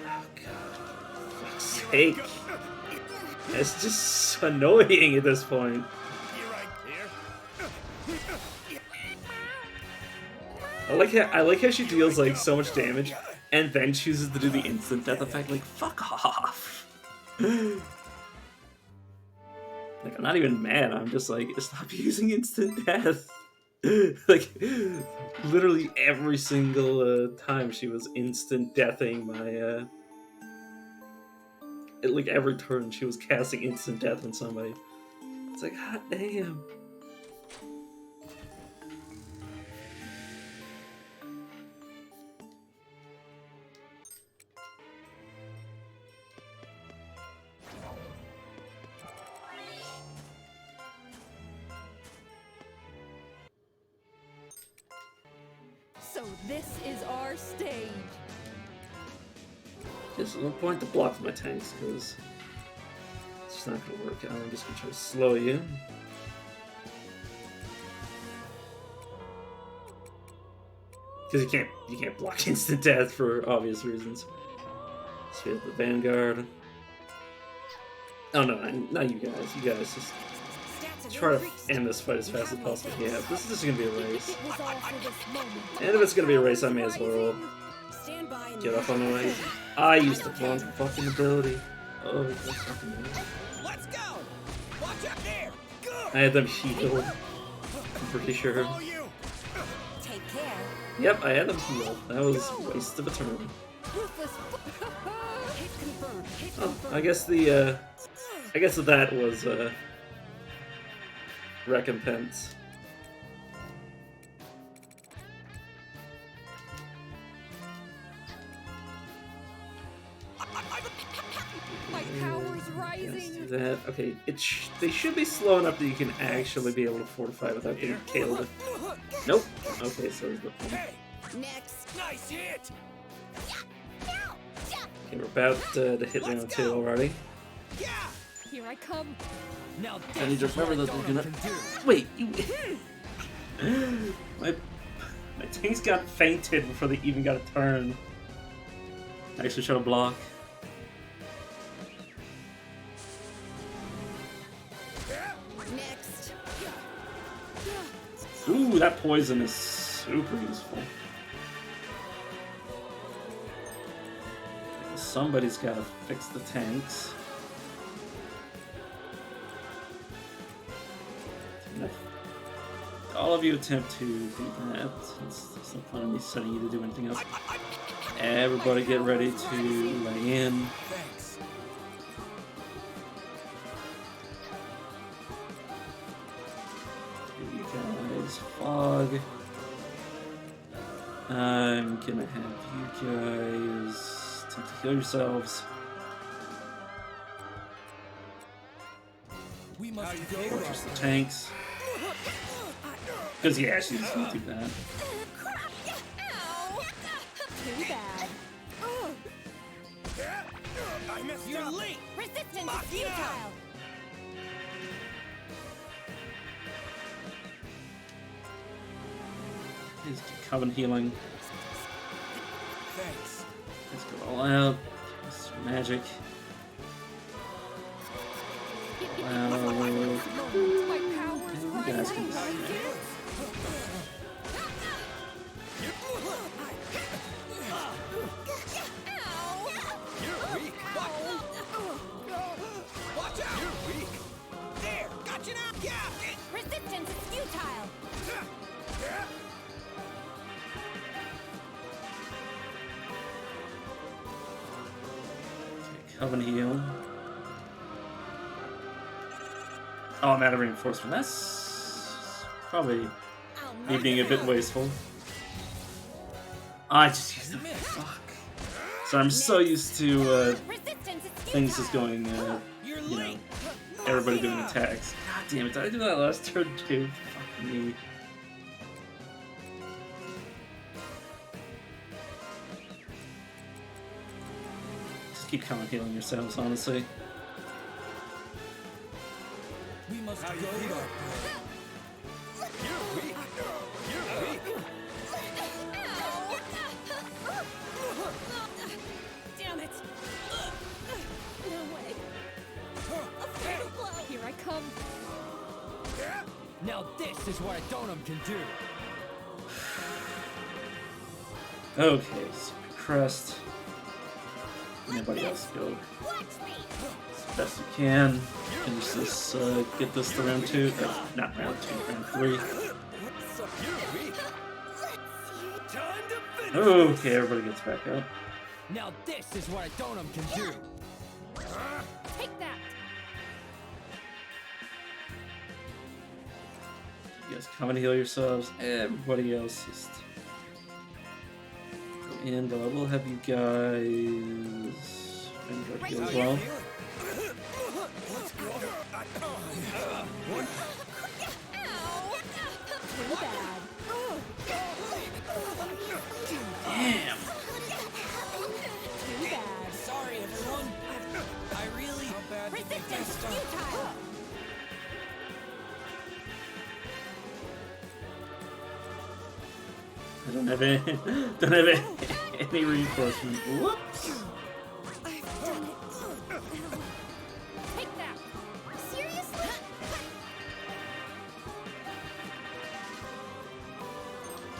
Oh God, for fuck's sake! It's just annoying at this point. I like how she deals like so much damage and then chooses to do the instant death effect. Like, fuck off. Like, I'm not even mad. I'm just like, stop using instant death. Like, literally every single time she was instant deathing my like every turn she was casting instant death on somebody. It's like, hot damn. So this is our stage. There's no point to block my tanks because it's just not gonna work out. I'm just gonna try to slow you. Because you can't block instant death for obvious reasons. So we have the Vanguard. Oh no, not you guys. You guys just try to end this fight as fast as possible. Yeah, this is just gonna be a race. And if it's gonna be a race, I may as well get up on the way. I used the wrong fucking ability. Oh, that's fucking amazing. Let's go. Watch out there. I had them healed. I'm pretty sure. Take care. Yep, I had them healed. That was a waste of a turn. Oh, I guess that was recompense. My power's rising. That okay? They should be slow enough that you can actually be able to fortify without getting killed. Nope. Okay, so there's the point. Next. Nice hit. Okay, we're about to hit round 2 already. Here I come. Now I need to remember that they're gonna. Wait, you. my tanks got fainted before they even got a turn. I actually should have blocked. Next. Ooh, that poison is super useful. Somebody's gotta fix the tanks. All of you attempt to do that. It's no fun in me setting you to do anything else. Everybody get ready to lay in. Thanks. You guys fog. I'm gonna have you guys attempt to heal yourselves. We must go. Fortress the tanks. Because yeah, she's gonna do that. bad. I messed You're up. late. Resistance is Machina! futile. He's Coven healing. Thanks. Let's go all out. It's magic. Wow. My powers You rise guys can up. You're weak. Watch out. You're weak. There. Gotcha now. Yeah. Resistance is futile. Coven heal. Oh, I'm out of reinforcement. That's probably me being a bit wasteful. I just used the fuck. So I'm so used to things just going, you know, everybody doing attacks. God damn it! Did I do that last turn too? Fuck me. Just keep coming healing yourselves, honestly. We must go. You're weak. You're weak. Damn it. No way. A fatal blow. Here I come. Now this is what a donum can do. Okay, so crest. Nobody else go. As best you can. Finish this, get this to round 2. Not round 2, round 3. Okay, everybody gets back up. Now this is what a donum can do. Take that. You guys come and heal yourselves. Everybody else just go in, though I will have you guys go heal as well. Too bad. Damn! Too bad. Sorry, everyone. I really. How bad did they Resistance is mess up? futile. I don't have any reinforcement. Whoops! I've done it. Take that. Seriously?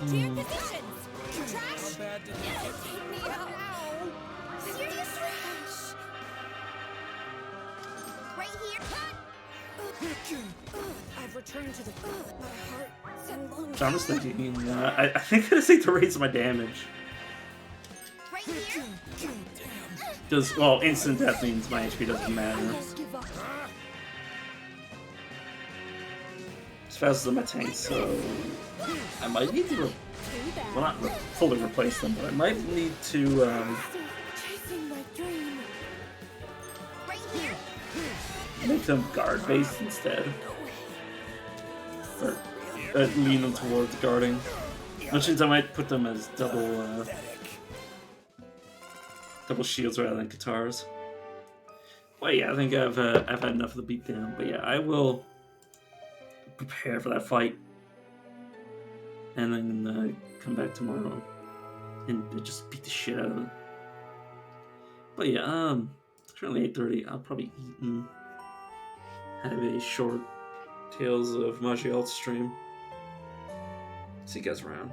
To your positions. Trash. How bad did Take me out. Ow. Serious trash. Right here. I've returned to the my heart and lungs. So I'm just thinking, I think I just need to raise my damage. Right here. Because, well, instant death means my HP doesn't matter. Give up. As fast as my tank, so I might need to, Too bad. well, not fully replace them, but I might need to Chasing my dream. Right here. make them guard based instead, or lean them towards guarding. Which means I might put them as double shields rather than guitars. Well, yeah, I think I've had enough of the beatdown. But yeah, I will prepare for that fight, and then come back tomorrow and just beat the shit out of it. But yeah, it's currently 8:30. I'll probably eat and have a short Tales of Magialt stream. See you guys around.